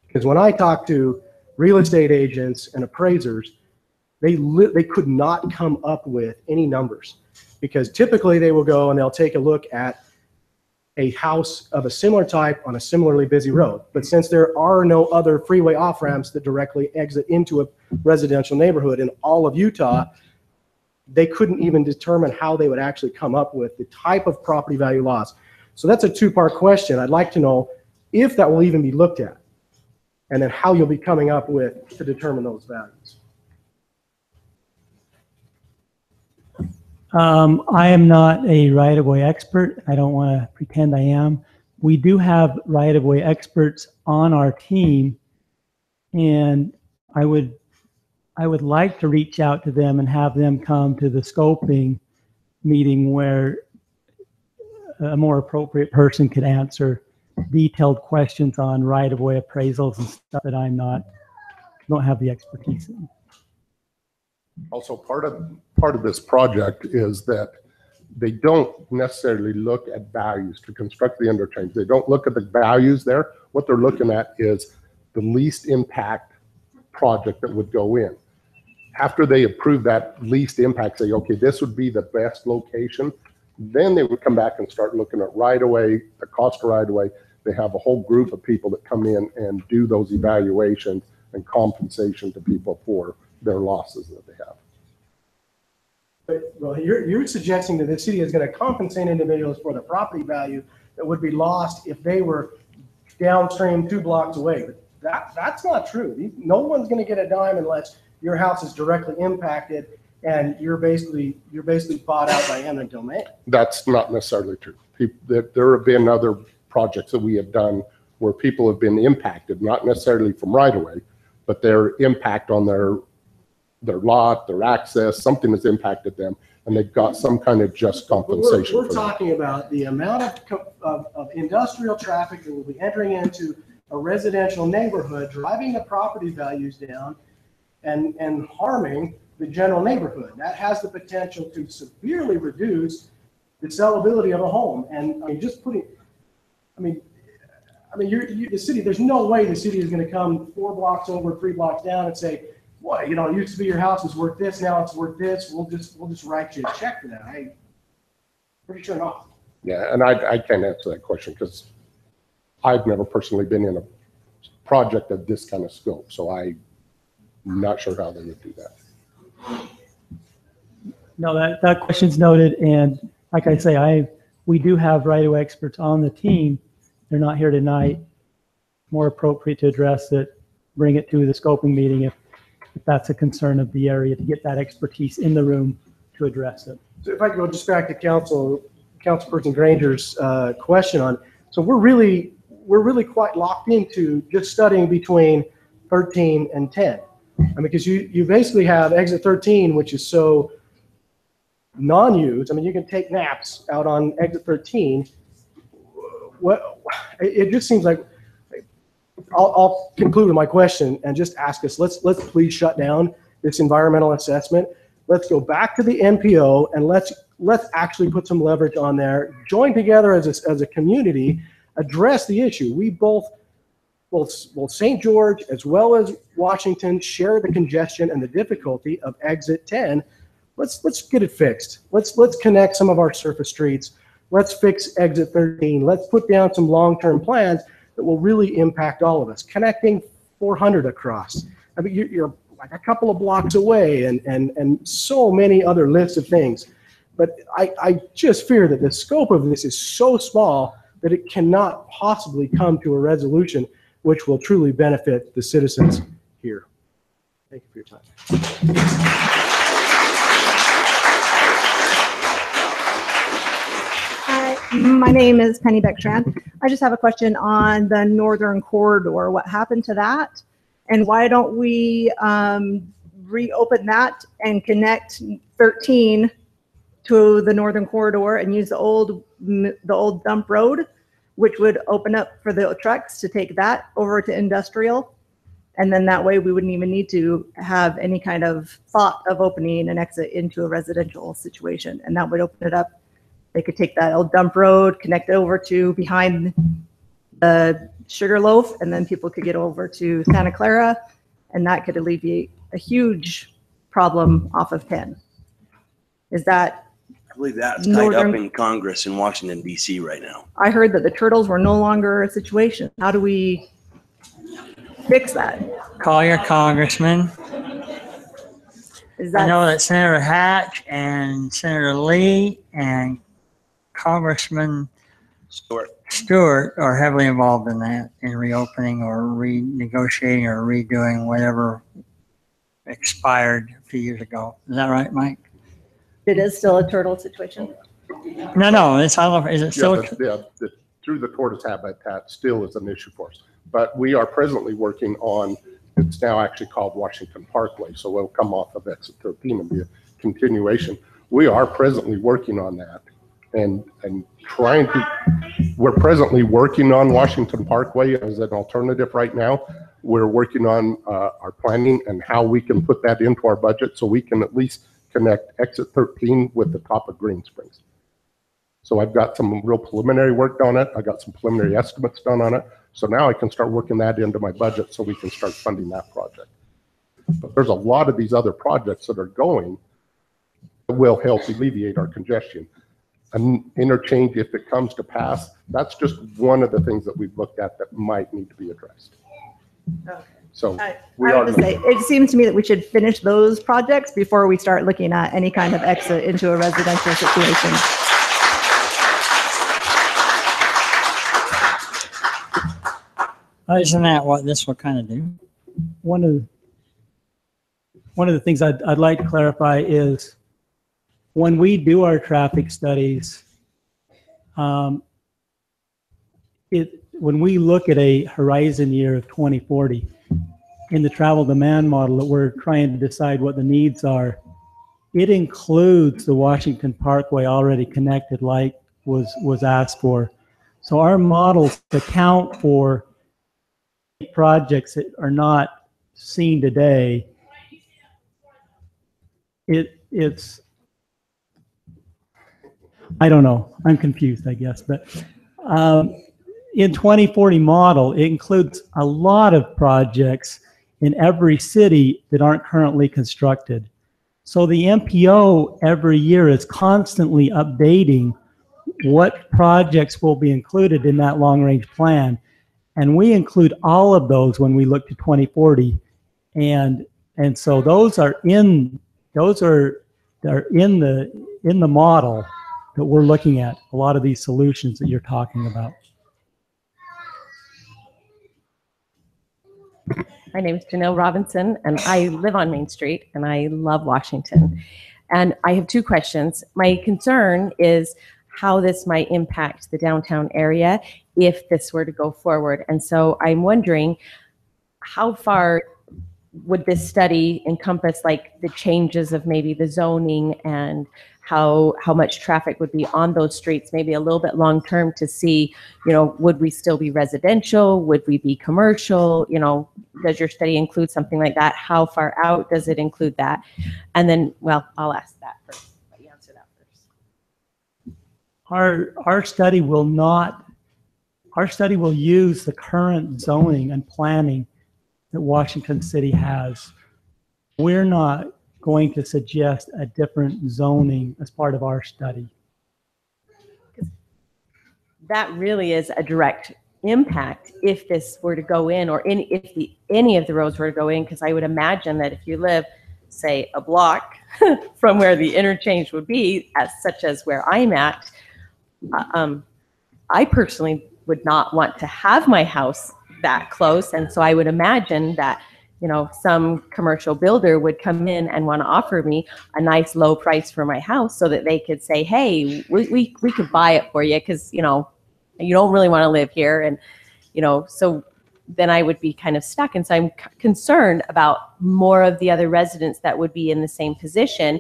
Because when I talk to real estate agents and appraisers, they could not come up with any numbers, because typically they will go and they'll take a look at a house of a similar type on a similarly busy road. But since there are no other freeway off-ramps that directly exit into a residential neighborhood in all of Utah, they couldn't even determine how they would actually come up with the type of property value loss. So that's a two-part question. I'd like to know if that will even be looked at, and then how you'll be coming up with to determine those values. I am not a right-of-way expert. I don't want to pretend I am. We do have right-of-way experts on our team, and I would like to reach out to them and have them come to the scoping meeting where a more appropriate person could answer detailed questions on right-of-way appraisals and stuff that don't have the expertise in. Also, part of this project is that they don't necessarily look at values to construct the interchange. They don't look at the values there. What they're looking at is the least impact project that would go in. After they approve that least impact, say, okay, this would be the best location, then they would come back and start looking at right-of-way, the cost of right-of-way. They have a whole group of people that come in and do those evaluations and compensation to people for their losses that they have. But, well, you're suggesting that the city is going to compensate individuals for the property value that would be lost if they were downstream 2 blocks away. But that's not true. No one's going to get a dime unless your house is directly impacted and you're basically bought out by eminent domain. That's not necessarily true. There have been other projects that we have done where people have been impacted, not necessarily from right-of-way, but their impact on their lot, their access, something has impacted them, and they've got some kind of just compensation. We're talking about the amount of industrial traffic that will be entering into a residential neighborhood, driving the property values down and harming the general neighborhood. That has the potential to severely reduce the sellability of a home. And I mean, the city, there's no way the city is going to come 4 blocks over, 3 blocks down and say, boy, you know, it used to be your house was worth this, now it's worth this. We'll just write you a check for that. I'm pretty sure not. Yeah, and I can't answer that question because I've never personally been in a project of this kind of scope, so I'm not sure how they would do that. No, that question's noted, and like I say, we do have right-of-way experts on the team. They're not here tonight. More appropriate to address it, bring it to the scoping meeting if that's a concern of the area, to get that expertise in the room to address it. So if I could go just back to Councilperson Granger's question on, so we're really quite locked into just studying between 13 and 10. I mean, because you basically have exit 13, which is so non-used. I mean, you can take naps out on exit 13. It just seems like, I'll conclude with my question and just ask us, let's please shut down this environmental assessment. Let's go back to the NPO and let's actually put some leverage on there, join together as a community, address the issue. We both St. George as well as Washington share the congestion and the difficulty of exit 10. Let's get it fixed. Let's connect some of our surface streets. Let's fix exit 13. Let's put down some long-term plans that will really impact all of us. Connecting 400 across. I mean, you're like a couple of blocks away and so many other lists of things. But I just fear that the scope of this is so small that it cannot possibly come to a resolution which will truly benefit the citizens here. Thank you for your time. Hi, my name is Penny Beckstrand. I just have a question on the Northern Corridor. What happened to that? And why don't we reopen that and connect 13 to the Northern Corridor and use the old dump road, which would open up for the trucks to take that over to industrial. And then that way we wouldn't even need to have any kind of thought of opening an exit into a residential situation. And that would open it up. They could take that old dump road, connect it over to behind the Sugarloaf, and then people could get over to Santa Clara, and that could alleviate a huge problem off of 10. Is that? I believe that's tied up in Congress in Washington, D.C. right now. I heard that the turtles were no longer a situation. How do we fix that? Call your congressman. I know that Senator Hatch and Senator Lee and Congressman Stewart are heavily involved in that, in reopening or renegotiating or redoing whatever expired a few years ago. Is that right, Mike? It is still a turtle situation? No, it's all over. Is it still? Through the tortoise habitat still is an issue for us. But we are presently working on, it's now actually called Washington Parkway, so it'll come off of exit 13 and be a continuation. We are presently working on that and we're presently working on Washington Parkway as an alternative right now. We're working on our planning and how we can put that into our budget so we can at least connect exit 13 with the top of Green Springs. So I've got some real preliminary work on it. I got some preliminary estimates done on it. So now I can start working that into my budget so we can start funding that project. But there's a lot of these other projects that are going that will help alleviate our congestion. An interchange, if it comes to pass, that's just one of the things that we've looked at that might need to be addressed. Okay. So I would just say, it seems to me that we should finish those projects before we start looking at any kind of exit into a residential situation. Isn't that what this will kind of do? One of the things I'd like to clarify is when we do our traffic studies, when we look at a horizon year of 2040 in the travel demand model that we're trying to decide what the needs are, it includes the Washington Parkway already connected like was asked for. So our models account for projects that are not seen today. It's I don't know. I'm confused, I guess. But in 2040 model, it includes a lot of projects in every city that aren't currently constructed. So the MPO every year is constantly updating what projects will be included in that long-range plan. And we include all of those when we look to 2040. And so those are in the model that we're looking at, a lot of these solutions that you're talking about. My name is Janelle Robinson, and I live on Main Street, and I love Washington. And I have two questions. My concern is how this might impact the downtown area if this were to go forward. And so I'm wondering, how far would this study encompass, like the changes of maybe the zoning and how much traffic would be on those streets, maybe a little bit long term, to see, would we still be residential? Would we be commercial? Does your study include something like that? How far out does it include that? And then, well, I'll ask that first. Let you answer that first. Our study will not. Our study will use the current zoning and planning that Washington City has. We're not going to suggest a different zoning as part of our study. That really is a direct impact if this were to go in, or if any of the roads were to go in, because I would imagine that if you live, say, a block from where the interchange would be, such as where I'm at, I personally would not want to have my house that close. And so I would imagine that some commercial builder would come in and want to offer me a nice low price for my house so that they could say, hey, we could buy it for you because, you don't really want to live here. And, so then I would be kind of stuck. And so I'm concerned about more of the other residents that would be in the same position.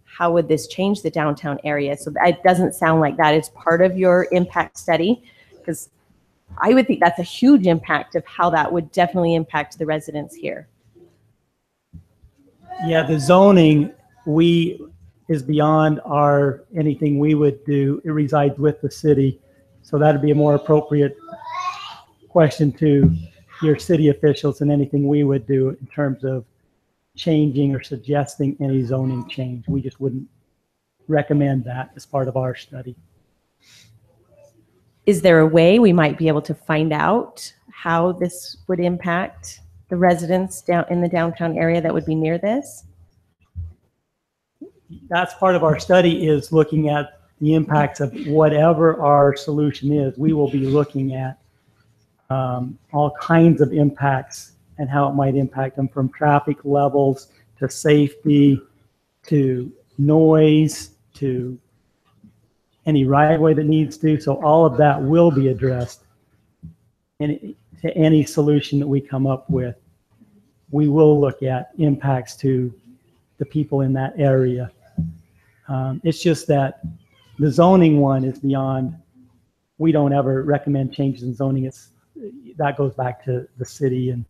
How would this change the downtown area? So it doesn't sound like that is part of your impact study, because I would think that's a huge impact of how that would definitely impact the residents here. Yeah, the zoning is beyond anything we would do. It resides with the city. So that'd be a more appropriate question to your city officials than anything we would do in terms of changing or suggesting any zoning change. We just wouldn't recommend that as part of our study. Is there a way we might be able to find out how this would impact the residents down in the downtown area that would be near this? That's part of our study, is looking at the impacts of whatever our solution is. We will be looking at all kinds of impacts and how it might impact them, from traffic levels to safety to noise to any right of way that needs to. So all of that will be addressed. And to any solution that we come up with, we will look at impacts to the people in that area. It's just that the zoning one is beyond, we don't ever recommend changes in zoning. That goes back to the city and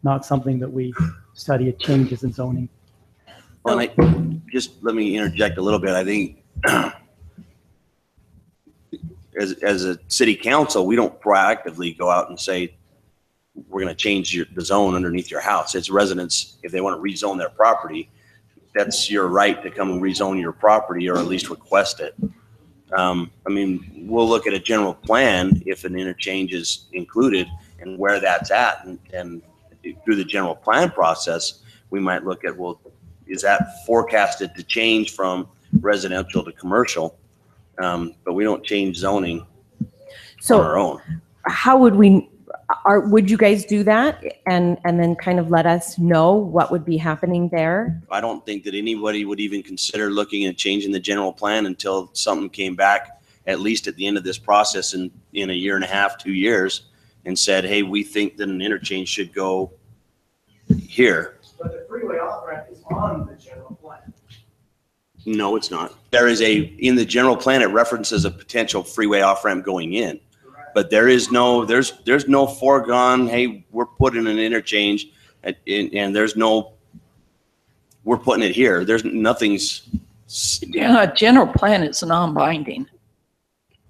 not something that we study at changes in zoning. Well, just let me interject a little bit. I think as a city council, we don't proactively go out and say, we're going to change the zone underneath your house. It's residents, if they want to rezone their property, that's your right to come and rezone your property or at least request it. I mean, we'll look at a general plan if an interchange is included and where that's at. And through the general plan process, we might look at, well, is that forecasted to change from residential to commercial? But we don't change zoning on our own. How would would you guys do that and then kind of let us know what would be happening there? I don't think that anybody would even consider looking at changing the general plan until something came back, at least at the end of this process in a year and a half, 2 years, and said, hey, we think that an interchange should go here. But the freeway off-ramp is on the general plan. No, it's not. There is in the general plan, it references a potential freeway off-ramp going in. But there's no foregone, hey, we're putting an interchange and there's no, we're putting it here. There's nothing's. Yeah, general plan is non-binding.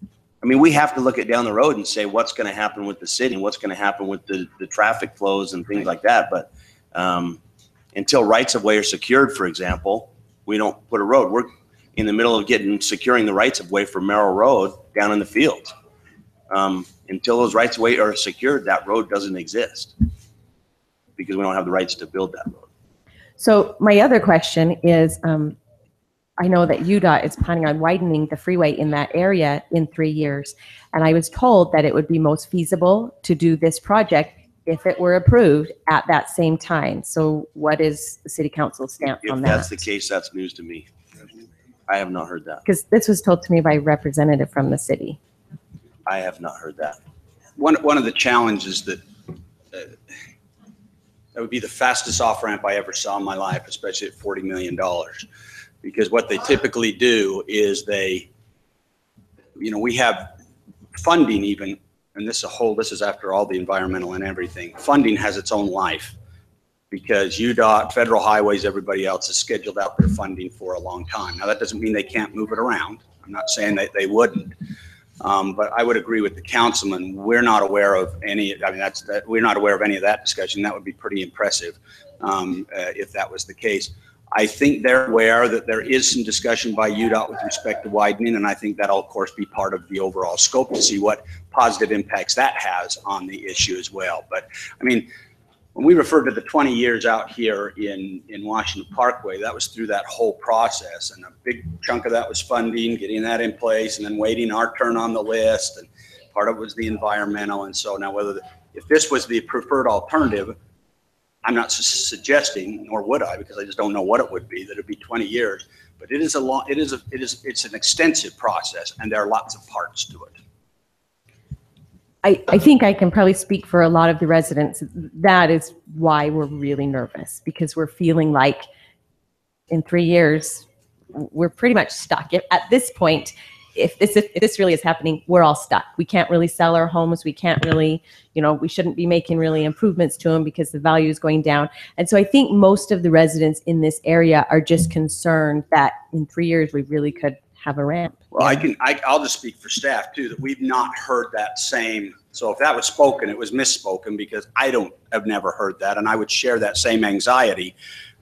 I mean, we have to look at down the road and say what's going to happen with the city and what's going to happen with the traffic flows and things like that. But until rights of way are secured, for example, we don't put a road. We're in the middle of securing the rights of way for Merrill Road down in the field. Until those rights of way are secured, that road doesn't exist because we don't have the rights to build that road. So my other question is, I know that UDOT is planning on widening the freeway in that area in 3 years. And I was told that it would be most feasible to do this project if it were approved at that same time. So what is the city council's stance on that? If that's the case, that's news to me. I have not heard that. Because this was told to me by a representative from the city. I have not heard that. One of the challenges that would be the fastest off ramp I ever saw in my life, especially at $40 million, because what they typically do is we have funding even, and this is after all the environmental and everything. Funding has its own life because UDOT, federal highways, everybody else has scheduled out their funding for a long time. Now that doesn't mean they can't move it around. I'm not saying that they wouldn't. But I would agree with the councilman. We're not aware of any. I mean, we're not aware of any of that discussion. That would be pretty impressive if that was the case. I think they're aware that there is some discussion by UDOT with respect to widening, and I think that'll of course be part of the overall scope to see what positive impacts that has on the issue as well. But I mean, when we referred to the 20 years out here in Washington Parkway, that was through that whole process. And a big chunk of that was funding, getting that in place, and then waiting our turn on the list. And part of it was the environmental. And so now if this was the preferred alternative, I'm not suggesting, nor would I, because I just don't know what it would be, that it'd be 20 years. But it's an extensive process, and there are lots of parts to it. I think I can probably speak for a lot of the residents. That is why we're really nervous, because we're feeling like in 3 years, we're pretty much stuck. At this point, if this really is happening, we're all stuck. We can't really sell our homes. We can't really, we shouldn't be making really improvements to them because the value is going down. And so I think most of the residents in this area are just concerned that in 3 years, we really could have a ramp. Well, I'll just speak for staff too, that we've not heard that same. So if that was spoken, it was misspoken, because I've never heard that. And I would share that same anxiety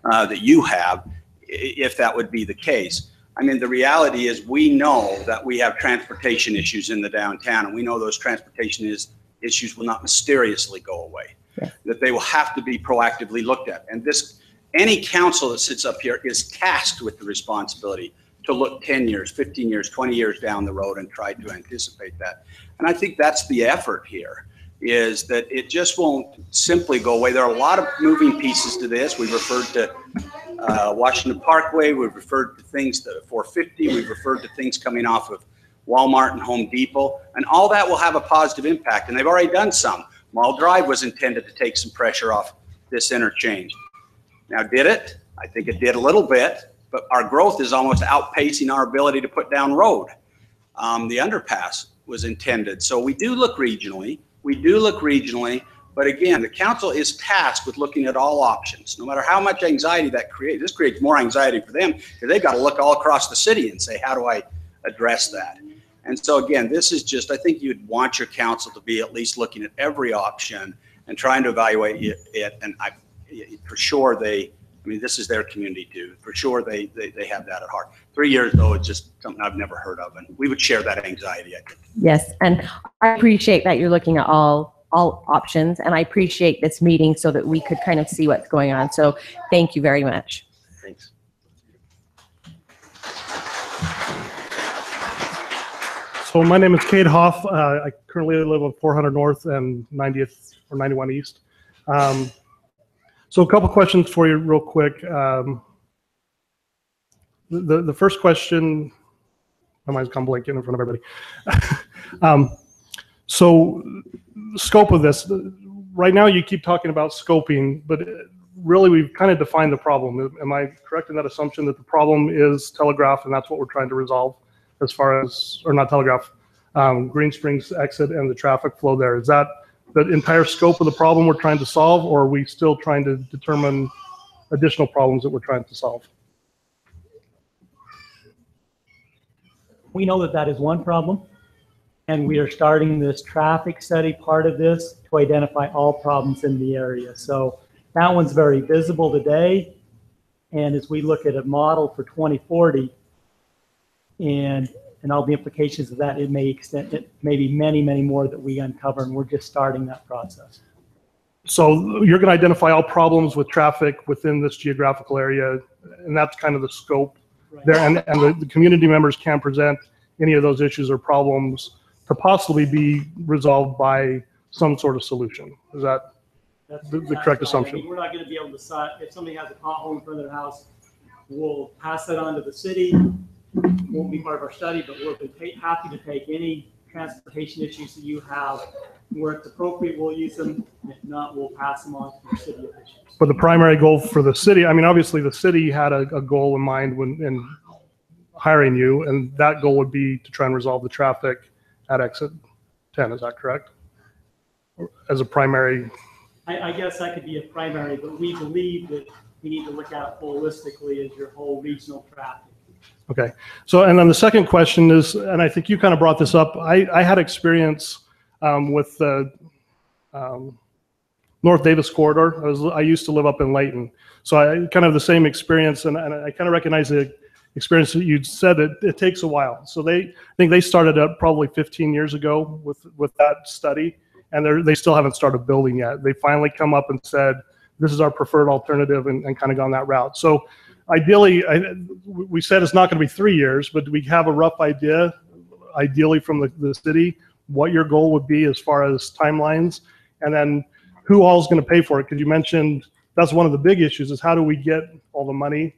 that you have if that would be the case. I mean, the reality is we know that we have transportation issues in the downtown, and we know those transportation issues will not mysteriously go away, that they will have to be proactively looked at. And any council that sits up here is tasked with the responsibility to look 10 years, 15 years, 20 years down the road and try to anticipate that. And I think that's the effort here, is that it just won't simply go away. There are a lot of moving pieces to this. We referred to Washington Parkway. We've referred to things that are 450. We've referred to things coming off of Walmart and Home Depot, and all that will have a positive impact, and they've already done some. Mall Drive was intended to take some pressure off this interchange. Now, did it? I think it did a little bit, but our growth is almost outpacing our ability to put down road. The underpass was intended. So we do look regionally. But again, the council is tasked with looking at all options, no matter how much anxiety that creates. This creates more anxiety for them because they've got to look all across the city and say, how do I address that? And so again, this is just, I think you'd want your council to be at least looking at every option and trying to evaluate it. And for sure this is their community too. For sure they have that at heart. 3 years though, it's just something I've never heard of, and we would share that anxiety, I think. Yes, and I appreciate that you're looking at all options, and I appreciate this meeting so that we could kind of see what's going on. So thank you very much. Thanks. So my name is Cade Hoff. I currently live on 400 North and 90th or 91 East. So a couple questions for you real quick. The first question, my mind's gone blank in front of everybody. So scope of this, right now you keep talking about scoping, but really we've kind of defined the problem. Am I correct in that assumption that the problem is Telegraph and that's what we're trying to resolve as far as, or not Telegraph, Green Springs exit and the traffic flow there? Is that the entire scope of the problem we're trying to solve, or are we still trying to determine additional problems that we're trying to solve? We know that that is one problem, and we are starting this traffic study part of this to identify all problems in the area. So that one's very visible today, and as we look at a model for 2040 and all the implications of that, it may extend, it may be many, many more that we uncover, and we're just starting that process. So you're going to identify all problems with traffic within this geographical area, and that's kind of the scope there, and the community members can present any of those issues or problems to possibly be resolved by some sort of solution. Is that the correct assumption? I mean, we're not going to be able to decide if somebody has a pothole in front of their house, we'll pass that on to the city. Won't be part of our study, but we're happy to take any transportation issues that you have. Where it's appropriate, we'll use them. If not, we'll pass them on to the city officials. But the primary goal for the city, I mean, obviously the city had a goal in mind when hiring you, and that goal would be to try and resolve the traffic at exit 10. Is that correct? As a primary? I guess that could be a primary, but we believe that we need to look at it holistically as your whole regional traffic. Okay. So, and then the second question is, and I think you kind of brought this up, I had experience with the North Davis corridor. I used to live up in Layton. So I kind of have the same experience, and I kind of recognize the experience that you said that it takes a while. So I think they started up probably 15 years ago with that study, and they still haven't started building yet. They finally come up and said, this is our preferred alternative, and kind of gone that route. So ideally, we said it's not going to be 3 years, but do we have a rough idea, ideally from the city, what your goal would be as far as timelines, and then who all is going to pay for it? Because you mentioned that's one of the big issues is how do we get all the money?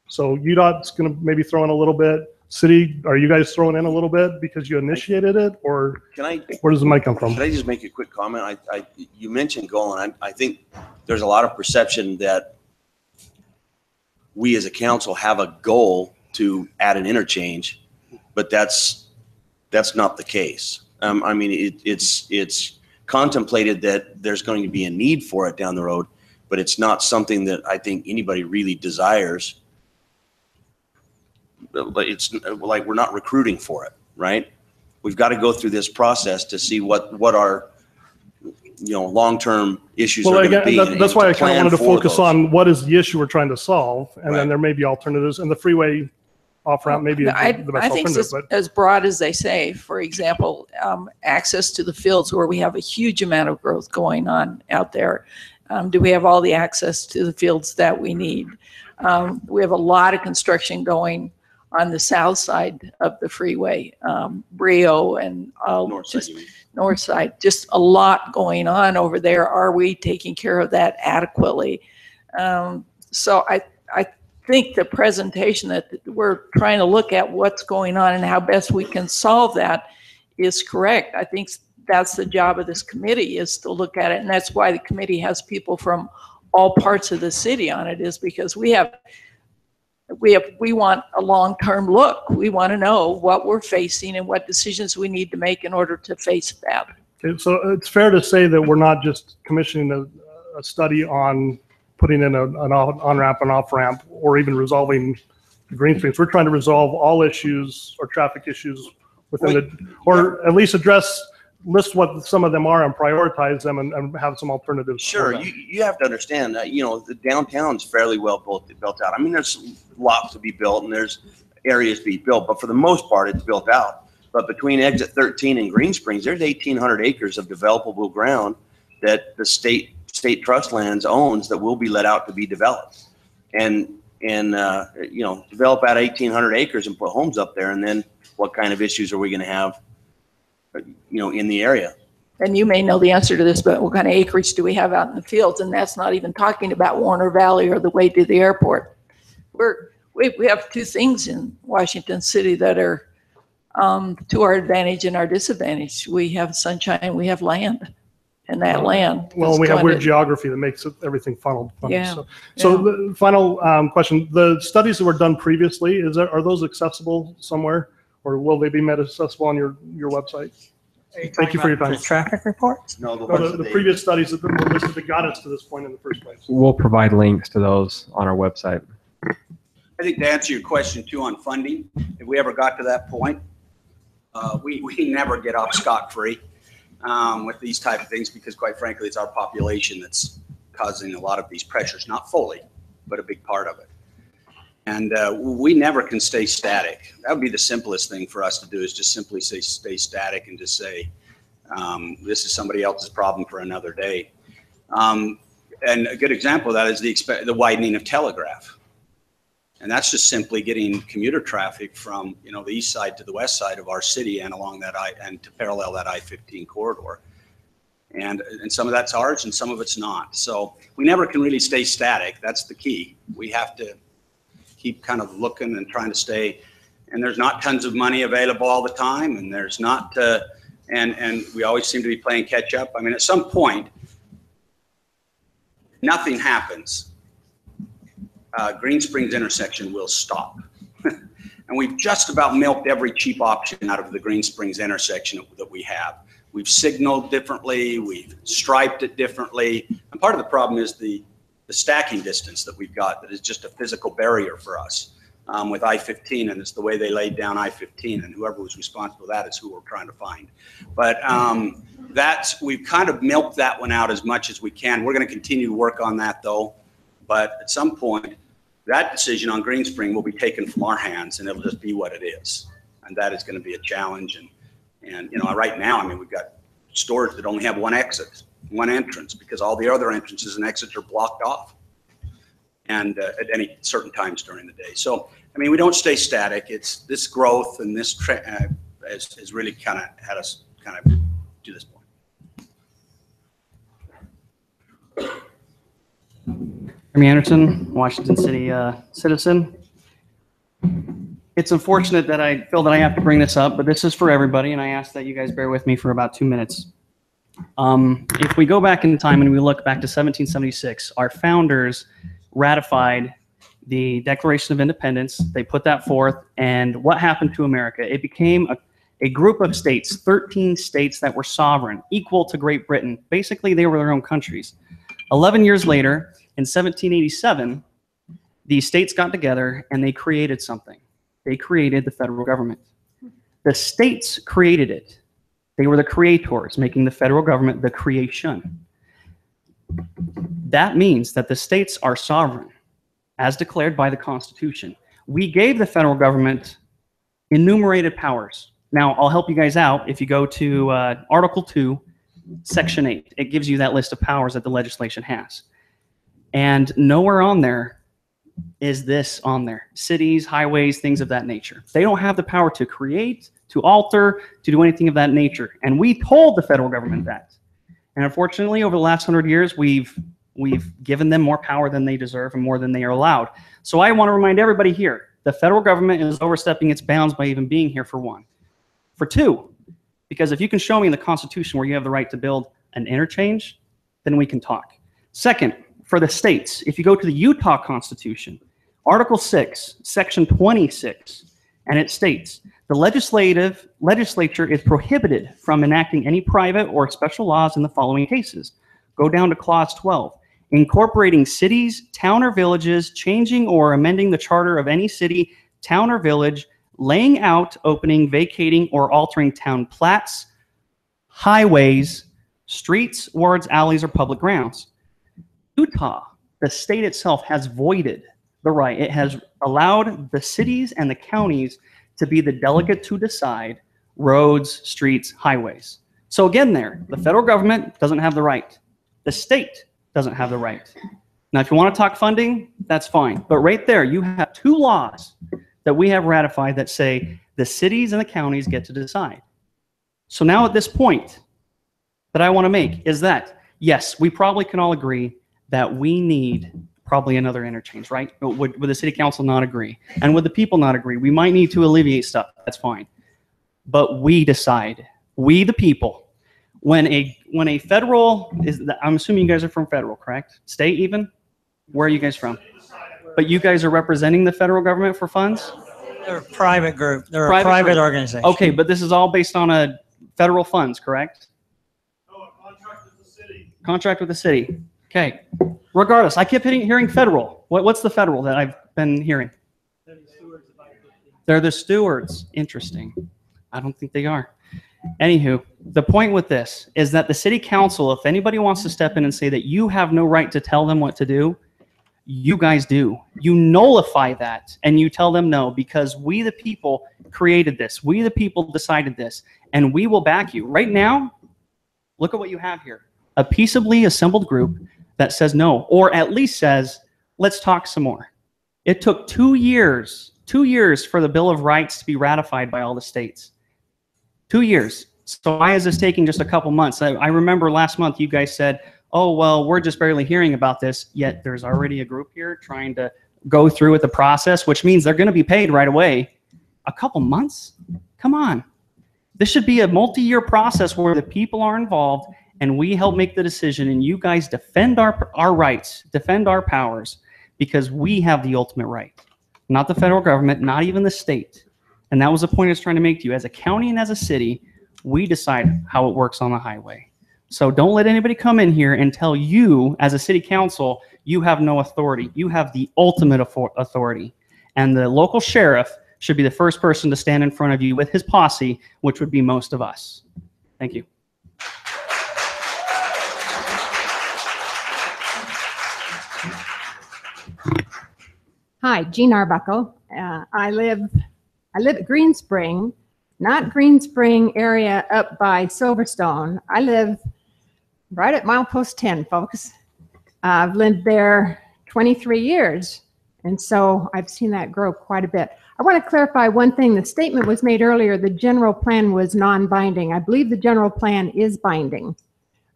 So UDOT's going to maybe throw in a little bit. City, are you guys throwing in a little bit because you initiated it, or where does the money come from? Can I just make a quick comment? You mentioned goal, and I think there's a lot of perception that we as a council have a goal to add an interchange, but that's not the case. I mean, it's contemplated that there's going to be a need for it down the road, but it's not something that I think anybody really desires. It's like we're not recruiting for it, right? We've got to go through this process to see what our long-term issues are going to be. That's why I kind of wanted to focus on what is the issue we're trying to solve, and then there may be alternatives, and the freeway off-ramp may be the best alternative. I think it's as broad as they say. For example, access to the fields where we have a huge amount of growth going on out there. Do we have all the access to the fields that we need? We have a lot of construction going on the south side of the freeway, Brio and north side, just a lot going on over there. Are we taking care of that adequately? So I think the presentation that we're trying to look at what's going on and how best we can solve that is correct. I think that's the job of this committee, is to look at it. And that's why the committee has people from all parts of the city on it, is because we want a long-term look. We want to know what we're facing and what decisions we need to make in order to face that. Okay, so it's fair to say that we're not just commissioning a study on putting in an on-ramp and off-ramp, or even resolving the green springs. We're trying to resolve all issues or traffic issues within or at least list what some of them are and prioritize them and have some alternatives. Sure, you have to understand that, the downtown's fairly well built out. I mean, there's lots to be built and there's areas to be built, but for the most part, it's built out. But between exit 13 and Green Springs, there's 1,800 acres of developable ground that the state trust lands owns that will be let out to be developed, and develop that 1,800 acres and put homes up there. And then what kind of issues are we going to have, in the area? And you may know the answer to this, but what kind of acreage do we have out in the fields? And that's not even talking about Warner Valley or the way to the airport. We have two things in Washington City that are to our advantage and our disadvantage. We have sunshine, we have land. And that land. Well, we have weird geography that makes everything funneled. Yeah. So the final question: the studies that were done previously, are those accessible somewhere, or will they be made accessible on your website? Thank you for your time. The traffic reports? No, the previous studies that were listed that got us to this point in the first place. We'll provide links to those on our website. I think to answer your question too on funding, if we ever got to that point, we never get off scot-free with these type of things, because quite frankly, it's our population that's causing a lot of these pressures, not fully, but a big part of it. And we never can stay static. That would be the simplest thing for us to do, is just simply say, stay static, and just say, this is somebody else's problem for another day. And a good example of that is the widening of Telegraph. And that's just simply getting commuter traffic from, the east side to the west side of our city and along that and to parallel that I-15 corridor. And some of that's ours and some of it's not. So we never can really stay static. That's the key. We have to keep kind of looking and trying to stay. And there's not tons of money available all the time. And there's not, and we always seem to be playing catch up. I mean, at some point, nothing happens. Green Springs intersection will stop. And we've just about milked every cheap option out of the Green Springs intersection that we have. We've signaled differently, we've striped it differently. And part of the problem is the stacking distance that we've got that is just a physical barrier for us with I-15, and it's the way they laid down I-15, and whoever was responsible for that is who we're trying to find. But we've kind of milked that one out as much as we can. We're gonna continue to work on that though. But at some point, that decision on Green Spring will be taken from our hands, and it'll just be what it is. And that is going to be a challenge. And right now, I mean, we've got stores that only have one exit, one entrance, because all the other entrances and exits are blocked off, and at any certain times during the day. So, I mean, we don't stay static. It's this growth and this has really kind of had us kind of to this point. Jeremy Anderson, Washington City citizen. It's unfortunate that I feel that I have to bring this up, but this is for everybody, and I ask that you guys bear with me for about 2 minutes. If we go back in time and we look back to 1776, our founders ratified the Declaration of Independence. They put that forth, and what happened to America? It became a group of states, 13 states that were sovereign, equal to Great Britain. Basically, they were their own countries. 11 years later, in 1787, the states got together and they created something. They created the federal government. The states created it. They were the creators, making the federal government the creation. That means that the states are sovereign, as declared by the Constitution. We gave the federal government enumerated powers. Now, I'll help you guys out. If you go to Article 2, Section 8, it gives you that list of powers that the legislation has. And nowhere on there is this on there. Cities, highways, things of that nature. They don't have the power to create, to alter, to do anything of that nature. And we told the federal government that. And unfortunately, over the last 100 years, we've We've given them more power than they deserve and more than they are allowed. So I want to remind everybody here, the federal government is overstepping its bounds by even being here, for one. For two, because if you can show me in the Constitution where you have the right to build an interchange, then we can talk. Second, for the states, if you go to the Utah Constitution, Article 6, Section 26, and it states, the legislature is prohibited from enacting any private or special laws in the following cases. Go down to Clause 12. Incorporating cities, town, or villages, changing or amending the charter of any city, town, or village, laying out, opening, vacating, or altering town plats, highways, streets, wards, alleys, or public grounds. Utah, the state itself, has voided the right. It has allowed the cities and the counties to be the delegate to decide roads, streets, highways. So again there, the federal government doesn't have the right. The state doesn't have the right. Now, if you want to talk funding, that's fine. But right there, you have two laws that we have ratified that say the cities and the counties get to decide. So now at this point that I want to make is that, yes, we probably can all agree that we need probably another interchange, right? Would the city council not agree? And would the people not agree? We might need to alleviate stuff. That's fine. But we decide, we the people. When a federal is, I'm assuming you guys are from federal, correct? State even? Where are you guys from? But you guys are representing the federal government for funds? They're a private group. They're a private organization. Okay, but this is all based on a federal funds, correct? No, a contract with the city. Contract with the city. Okay. Regardless, I kept hearing federal. What's the federal that I've been hearing? They're the stewards. Interesting. I don't think they are. Anywho, the point with this is that the city council, if anybody wants to step in and say that you have no right to tell them what to do, you guys do. You nullify that and you tell them no, because we the people created this. We the people decided this, and we will back you. Right now, look at what you have here. A peaceably assembled group that says no, or at least says, let's talk some more. It took 2 years for the Bill of Rights to be ratified by all the states. 2 years. So why is this taking just a couple months? I remember last month you guys said, oh, well, we're just barely hearing about this, yet there's already a group here trying to go through with the process, which means they're going to be paid right away. A couple months? Come on. This should be a multi-year process where the people are involved and we help make the decision, and you guys defend our rights, defend our powers, because we have the ultimate right. Not the federal government, not even the state. And that was the point I was trying to make to you. As a county and as a city, we decide how it works on the highway. So don't let anybody come in here and tell you, as a city council, you have no authority. You have the ultimate authority. And the local sheriff should be the first person to stand in front of you with his posse, which would be most of us. Thank you. Hi, Jean Arbuckle. I live at Green Spring, not Green Spring area up by Silverstone. I live right at milepost 10, folks. I've lived there 23 years, and so I've seen that grow quite a bit. I want to clarify one thing. The statement was made earlier, the general plan was non-binding. I believe the general plan is binding.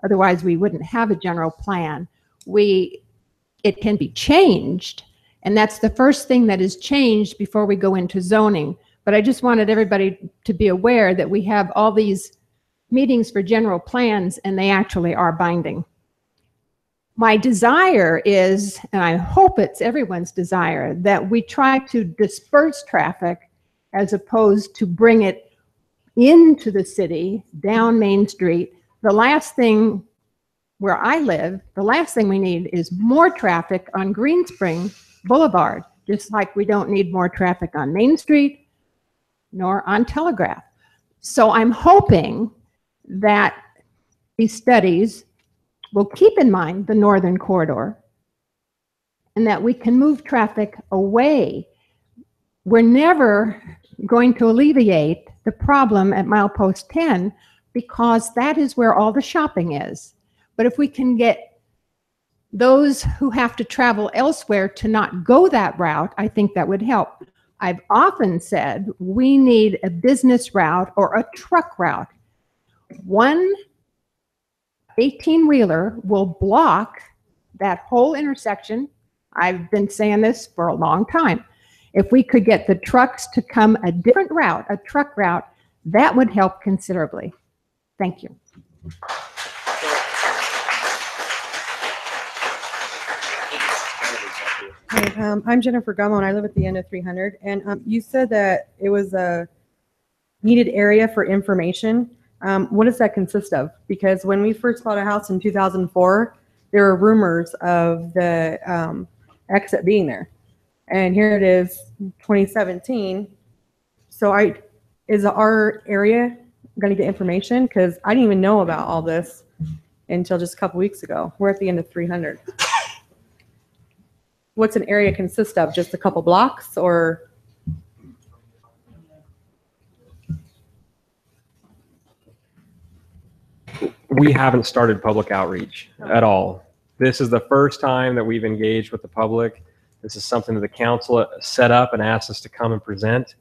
Otherwise, we wouldn't have a general plan. It can be changed, and that's the first thing that is changed before we go into zoning. But I just wanted everybody to be aware that we have all these meetings for general plans, and they actually are binding. My desire is, and I hope it's everyone's desire, that we try to disperse traffic as opposed to bring it into the city, down Main Street. The last thing where I live, the last thing we need is more traffic on Green Spring Boulevard, just like we don't need more traffic on Main Street nor on Telegraph. So I'm hoping that these studies will keep in mind the northern corridor and that we can move traffic away. We're never going to alleviate the problem at milepost 10 because that is where all the shopping is. But if we can get those who have to travel elsewhere to not go that route, I think that would help. I've often said we need a business route or a truck route. One 18-wheeler will block that whole intersection, I've been saying this for a long time. If we could get the trucks to come a different route, a truck route, that would help considerably. Thank you. Hi, I'm Jennifer Gummo, and I live at the end of 300. And you said that it was a needed area for information. What does that consist of? Because when we first bought a house in 2004, there were rumors of the exit being there. And here it is, 2017. So is our area going to get information? Because I didn't even know about all this until just a couple weeks ago. We're at the end of 300. What's an area consist of? Just a couple blocks, or? We haven't started public outreach at all. This is the first time that we've engaged with the public. This is something that the council set up and asked us to come and present.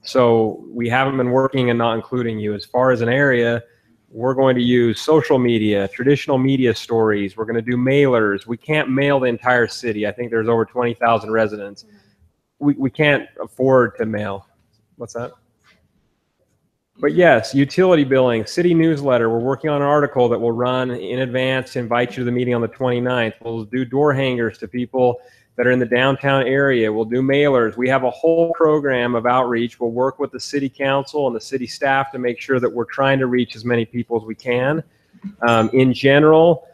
So we haven't been working and not including you. As far as an area, we're going to use social media, traditional media stories. We're going to do mailers. We can't mail the entire city. I think there's over 20,000 residents. We can't afford to mail. What's that? But yes, utility billing, city newsletter. We're working on an article that will run in advance to invite you to the meeting on the 29th. We'll do door hangers to people that are in the downtown area. We'll do mailers. We have a whole program of outreach. We'll work with the city council and the city staff to make sure that we're trying to reach as many people as we can. In general,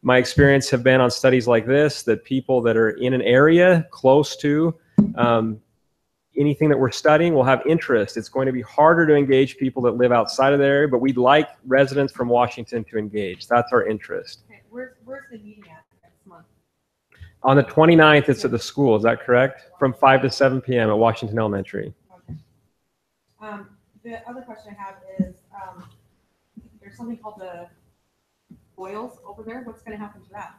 my experience have been on studies like this, that people that are in an area close to anything that we're studying will have interest. It's going to be harder to engage people that live outside of the area, but we'd like residents from Washington to engage. That's our interest. Okay, where's the meeting at next month? On the 29th, it's at the school. Is that correct? From 5 to 7 p.m. at Washington Elementary. Okay. The other question I have is, there's something called the boils over there. What's going to happen to that?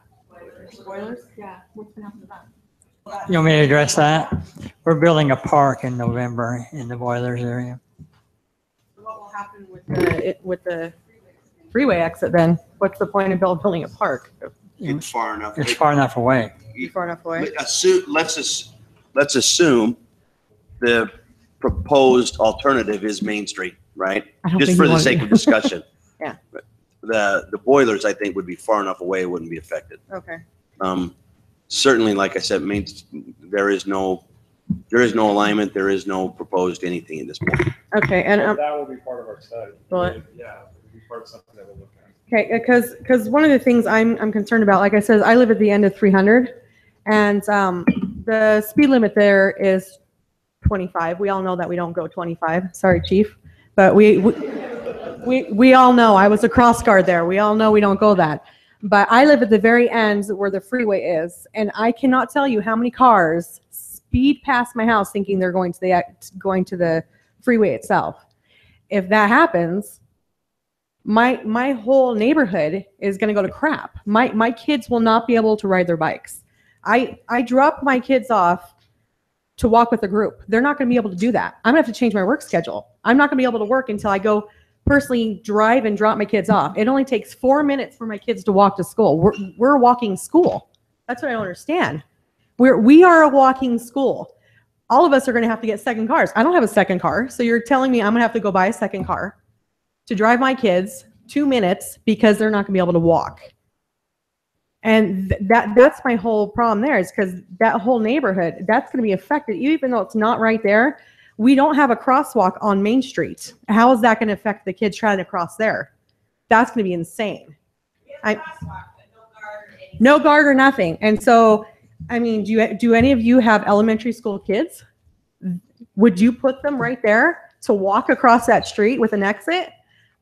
Boilers? Yeah. What's going to happen to that? You want me to address that? We're building a park in November in the boilers area. What will happen with the freeway exit then? What's the point of building a park? It's far enough. It's far enough away. Far enough away. Let's assume the proposed alternative is Main Street, right? Just for the sake of discussion. Yeah. The boilers, I think, would be far enough away; it wouldn't be affected. Okay. Certainly, like I said, there is no alignment. There is no proposed anything at this point. Okay, and that will be part of our study. What? Yeah, it will be part of something that we'll look at. Okay, because one of the things I'm concerned about, like I said, I live at the end of 300, and the speed limit there is 25. We all know that we don't go 25. Sorry, Chief, but we all know. I was a cross guard there. We all know we don't go that. But I live at the very end where the freeway is, and I cannot tell you how many cars speed past my house thinking they're going to the freeway itself. If that happens, my whole neighborhood is going to go to crap. My kids will not be able to ride their bikes. I drop my kids off to walk with a group. They're not going to be able to do that. I'm going to have to change my work schedule. I'm not going to be able to work until I go personally drive and drop my kids off. It only takes 4 minutes for my kids to walk to school. We're walking school. That's what I don't understand. We are a walking school. All of us are going to have to get second cars. I don't have a second car, so you're telling me I'm going to have to go buy a second car to drive my kids 2 minutes because they're not going to be able to walk. And that's my whole problem there, is because that whole neighborhood, that's going to be affected, even though it's not right there. We don't have a crosswalk on Main Street. How is that going to affect the kids trying to cross there? That's going to be insane. No guard or nothing. And so, I mean, do any of you have elementary school kids? Would you put them right there to walk across that street with an exit?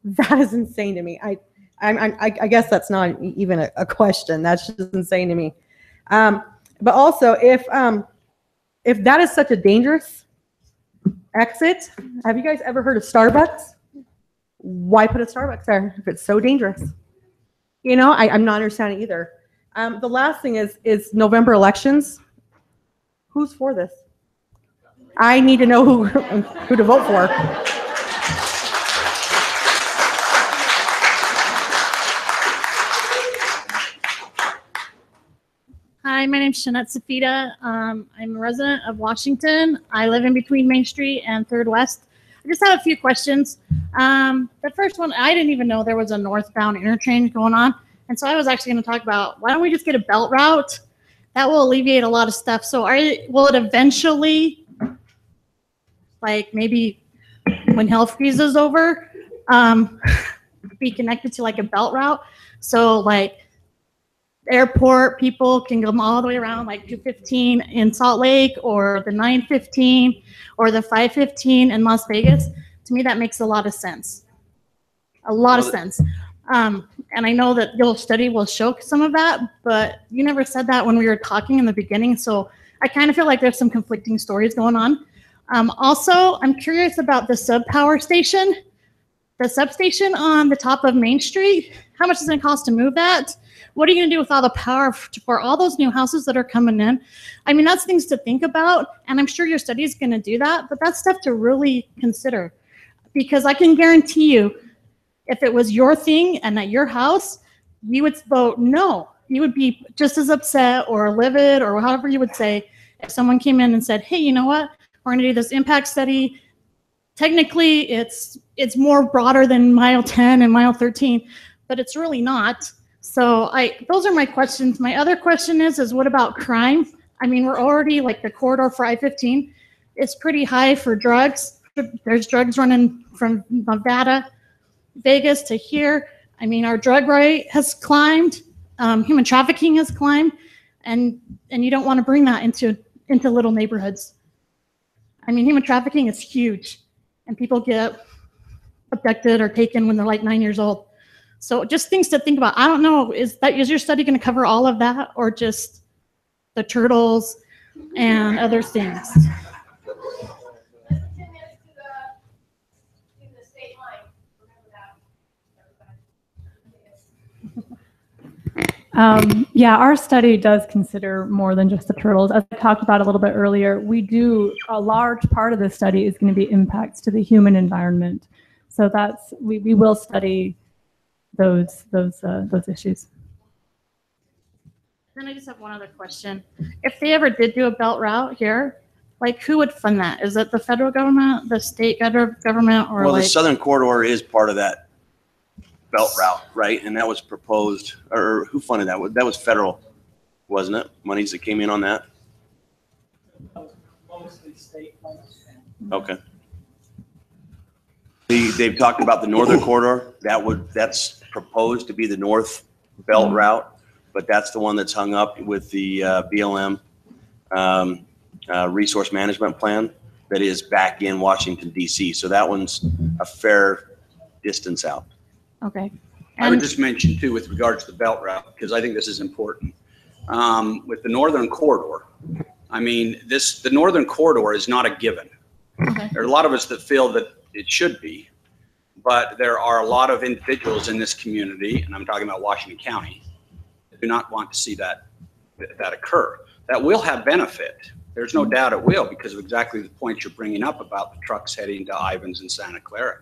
That is insane to me. I guess that's not even a question. That's just insane to me. But also, if that is such a dangerous exit, have you guys ever heard of Starbucks? Why put a Starbucks there if it's so dangerous? You know, I'm not understanding either. The last thing is November elections. Who's for this? I need to know who to vote for. Hi, my name's Shanette Safita. I'm a resident of Washington. I live in between Main Street and 3rd West. I just have a few questions. The first one, I didn't even know there was a northbound interchange going on. And so I was actually going to talk about, why don't we just get a belt route? That will alleviate a lot of stuff. So will it eventually, like maybe when hell freezes over, be connected to like a belt route? So like airport people can come all the way around like 215 in Salt Lake, or the 915 or the 515 in Las Vegas. To me, that makes a lot of sense. A lot of sense. And I know that your study will show some of that, but you never said that when we were talking in the beginning. So I kind of feel like there's some conflicting stories going on. Also, I'm curious about the sub-power station, the substation on the top of Main Street. How much is it going to cost to move that? What are you going to do with all the power for all those new houses that are coming in? I mean, that's things to think about, and I'm sure your study is going to do that, but that's stuff to really consider. Because I can guarantee you, if it was your thing and at your house, you would vote no. You would be just as upset or livid or however you would say if someone came in and said, hey, you know what? We're going to do this impact study. Technically, it's more broader than mile 10 and mile 13, but it's really not. So those are my questions. My other question is what about crime? I mean, we're already like the corridor for I-15 is pretty high for drugs. There's drugs running from Nevada, Vegas to here. I mean, our drug rate has climbed, human trafficking has climbed, and you don't want to bring that into little neighborhoods. I mean, human trafficking is huge, and people get abducted or taken when they're like 9 years old. So just things to think about. I don't know, is your study going to cover all of that, or just the turtles and other things? Yeah, our study does consider more than just the turtles. As I talked about a little bit earlier, a large part of the study is going to be impacts to the human environment. So we will study those issues. Then I just have one other question. If they ever did do a belt route here, like who would fund that? Is it the federal government, the state government, or well, like? The Southern Corridor is part of that belt route, right? And that was proposed, or who funded that? That was federal, wasn't it? Monies that came in on that? Mostly state funds. Okay. They've talked about the Northern Corridor. That's proposed to be the North Belt route, but that's the one that's hung up with the BLM resource management plan that is back in Washington, D.C. So that one's a fair distance out. Okay. I would just mention too, with regards to the belt route, because I think this is important. With the Northern Corridor, I mean, the Northern Corridor is not a given. Okay. There are a lot of us that feel that it should be, but there are a lot of individuals in this community, and I'm talking about Washington County, that do not want to see that occur. That will have benefit. There's no doubt it will, because of exactly the points you're bringing up about the trucks heading to Ivins and Santa Clara.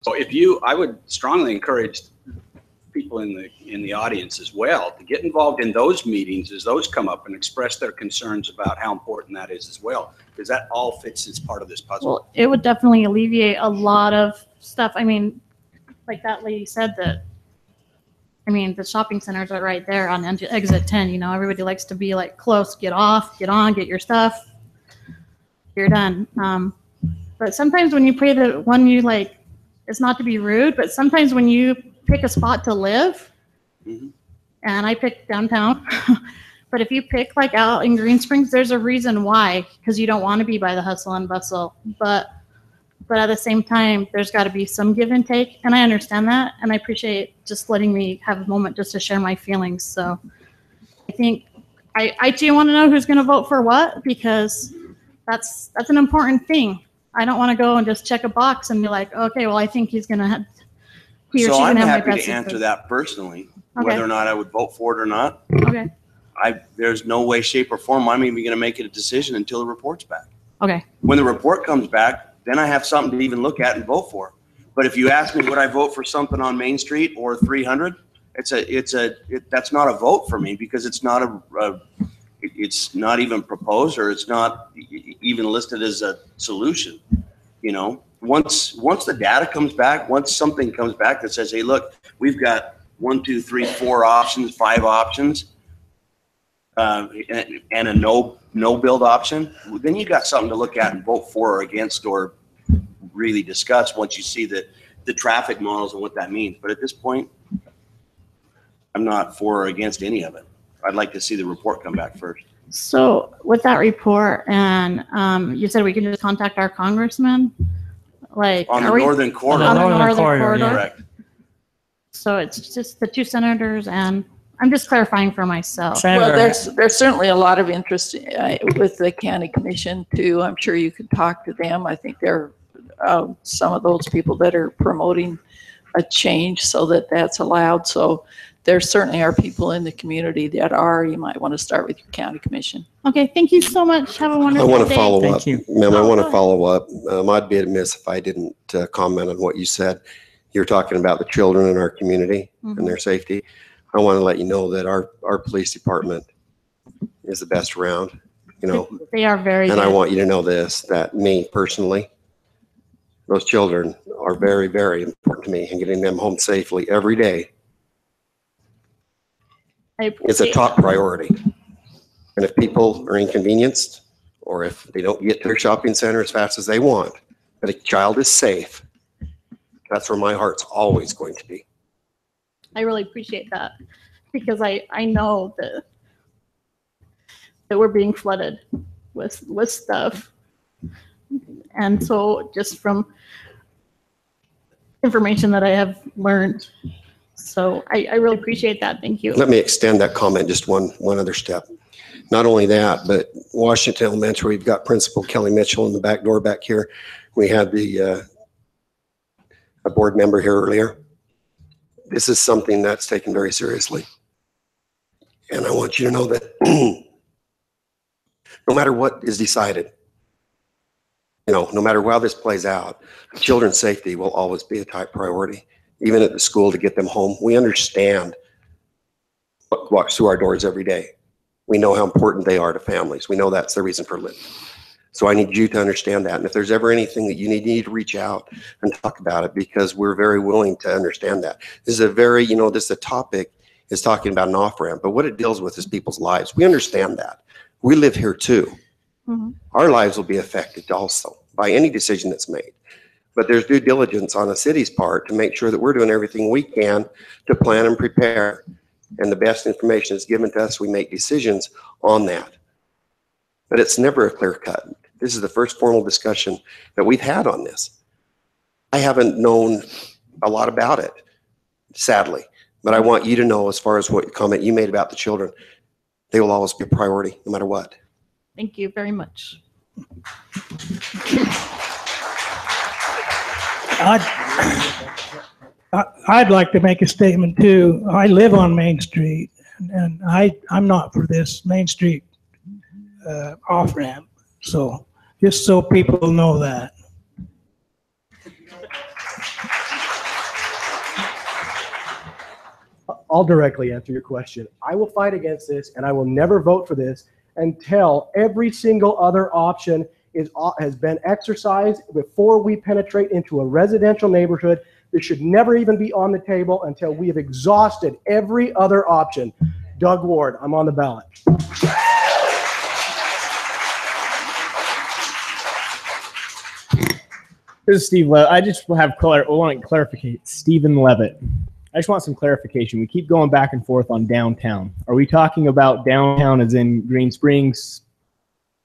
So I would strongly encourage people in the audience as well to get involved in those meetings as those come up and express their concerns about how important that is as well, because that all fits as part of this puzzle. Well, it would definitely alleviate a lot of stuff. I mean, like that lady said that, I mean, the shopping centers are right there on exit 10, you know, everybody likes to be like close, get off, get on, get your stuff, you're done. But sometimes when you pay the one you like, it's not to be rude, but sometimes when you pick a spot to live, and I picked downtown, but if you pick like out in Green Springs, there's a reason why, because you don't want to be by the hustle and bustle. But at the same time, there's got to be some give and take, and I understand that, and I appreciate just letting me have a moment just to share my feelings. So I think I too want to know who's going to vote for what, because that's an important thing. I don't want to go and just check a box and be like, okay, well, I think he's going to have. So I'm happy to answer that personally, whether or not I would vote for it or not. Okay. There's no way, shape, or form I'm even going to make it a decision until the report's back. Okay. When the report comes back, then I have something to even look at and vote for. But if you ask me, would I vote for something on Main Street or 300? That's not a vote for me, because it's not it's not even proposed, or it's not even listed as a solution. You know, once the data comes back, once something comes back that says, hey, look, we've got 1, 2, 3, 4 options, 5 options, and a no build option, then you got something to look at and vote for or against, or really discuss once you see the traffic models and what that means. But at this point, I'm not for or against any of it. I'd like to see the report come back first. So with that report, and you said we can just contact our congressman, like On the northern corridor. On the northern corridor. Correct. So it's just the 2 senators, and I'm just clarifying for myself. Well, there's certainly a lot of interest with the county commission too. I'm sure you could talk to them. I think they're some of those people that are promoting a change so that that's allowed. So there certainly are people in the community that are. You might want to start with your county commission. Okay, thank you so much. Have a wonderful day. I want to follow up. Thank you. Ma'am, I want to follow up. I'd be amiss if I didn't comment on what you said. You're talking about the children in our community and their safety. I want to let you know that our police department is the best around. You know, they are very and good. I want you to know this, that me personally, those children are very, very important to me, and getting them home safely every day is a top priority. And if people are inconvenienced, or if they don't get to their shopping center as fast as they want, but a child is safe, that's where my heart's always going to be. I really appreciate that, because I know that we're being flooded with stuff. And so just from information that I have learned, so I really appreciate that. Thank you. Let me extend that comment just one other step. Not only that, but Washington Elementary, we've got Principal Kelly Mitchell in the back door back here. We had a board member here earlier. This is something that's taken very seriously. And I want you to know that no matter what is decided, you know, no matter how this plays out, children's safety will always be a top priority, even at the school, to get them home. We understand what walks through our doors every day. We know how important they are to families. We know that's the reason for living. So I need you to understand that. And if there's ever anything that you need to reach out and talk about it, because we're very willing to understand that. This is a very, you know, the topic is talking about an off-ramp, but what it deals with is people's lives. We understand that. We live here too. Our lives will be affected also by any decision that's made. But there's due diligence on the city's part to make sure that we're doing everything we can to plan and prepare. And the best information is given to us. We make decisions on that. But it's never a clear cut. This is the first formal discussion that we've had on this. I haven't known a lot about it, sadly. But I want you to know, as far as what comment you made about the children, they will always be a priority no matter what. Thank you very much. I'd like to make a statement too. I live on Main Street, and I'm not for this Main Street off-ramp. So just so people know that. I'll directly answer your question. I will fight against this, and I will never vote for this until every single other option has been exercised before we penetrate into a residential neighborhood. This should never even be on the table until we have exhausted every other option. Doug Ward, I'm on the ballot. This is Steve Levitt. I just want clarification. Stephen Levitt. I just want some clarification. We keep going back and forth on downtown. Are we talking about downtown as in Green Springs,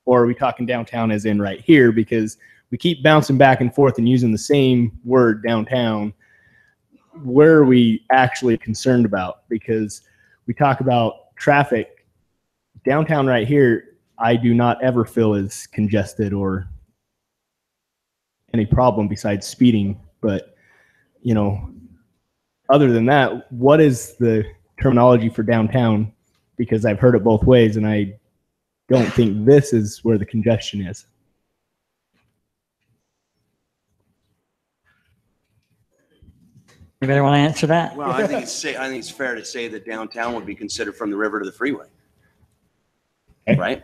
or are we talking downtown as in right here? Because we keep bouncing back and forth and using the same word, downtown. Where are we actually concerned about? Because we talk about traffic. Downtown right here, I do not ever feel is congested or any problem besides speeding. But, you know, other than that, what is the terminology for downtown? Because I've heard it both ways, and I don't think this is where the congestion is. Anybody want to answer that? Well, I think it's fair to say that downtown would be considered from the river to the freeway. right?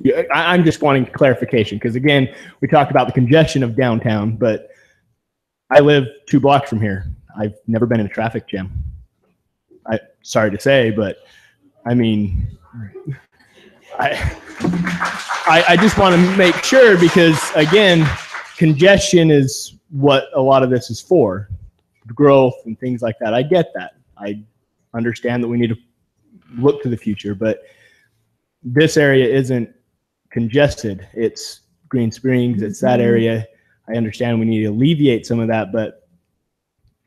Yeah, I'm just wanting clarification because again, we talked about the congestion of downtown, but I live 2 blocks from here. I've never been in a traffic jam. Sorry to say, but I mean, I just want to make sure because again, congestion is what a lot of this is for, growth and things like that. I get that. I understand that we need to look to the future, but this area isn't congested. It's Green Springs, it's that area. I understand we need to alleviate some of that, but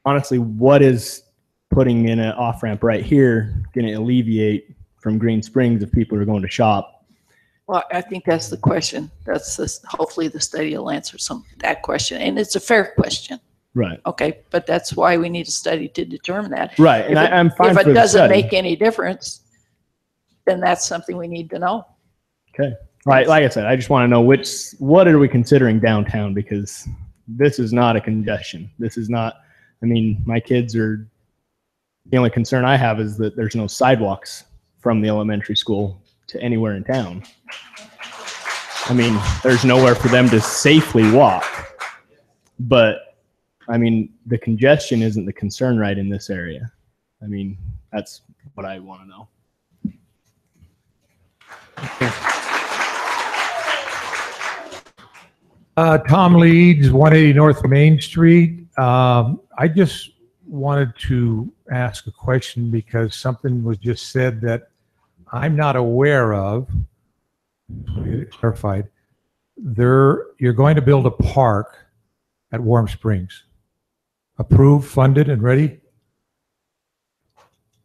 honestly, what is putting in an off-ramp right here going to alleviate from Green Springs if people are going to shop? Well, I think that's the question. Hopefully the study will answer that question. And it's a fair question. Right. Okay. But that's why we need a study to determine that. Right. And I'm fine if for it the doesn't study. make any difference, then that's something we need to know. Okay. Right. Like I said, I just want to know what are we considering downtown, because this is not a congestion. This is not, I mean, my kids are, the only concern I have is that there's no sidewalks from the elementary school to anywhere in town. I mean, there's nowhere for them to safely walk. But I mean, the congestion isn't the concern right in this area. I mean, that's what I want to know. Tom Leeds, 180 North Main Street. I just wanted to ask a question because something was just said that I'm not aware of. Clarified. You're going to build a park at Warm Springs. Approved, funded, and ready?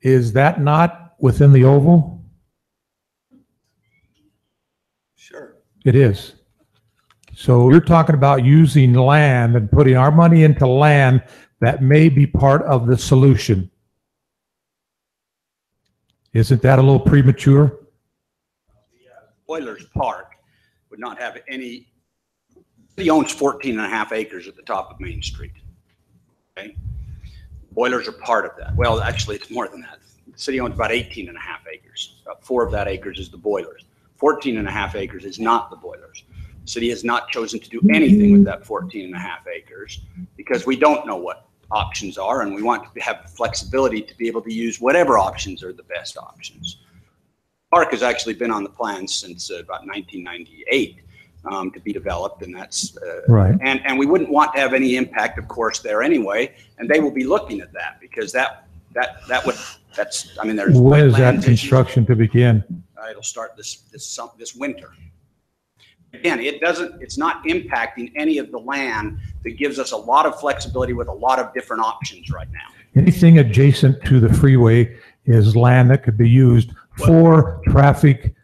Is that not within the oval? Sure. It is. So you're talking about using land and putting our money into land that may be part of the solution. Isn't that a little premature? Boilers Park would not have any, he owns 14 and a half acres at the top of Main Street. Okay. Boilers are part of that. Well, actually it's more than that. The city owns about 18 and a half acres. About 4 of that acres is the boilers. 14 and a half acres is not the boilers. The city has not chosen to do anything with that 14 and a half acres because we don't know what options are, and we want to have flexibility to be able to use whatever options are the best options. Park has actually been on the plan since about 1998 to be developed, and that's right. And we wouldn't want to have any impact, of course, there anyway. And they will be looking at that because that's I mean, there's when is that construction to begin? It'll start this winter. Again, it's not impacting any of the land that gives us a lot of flexibility with a lot of different options right now. Anything adjacent to the freeway is land that could be used for traffic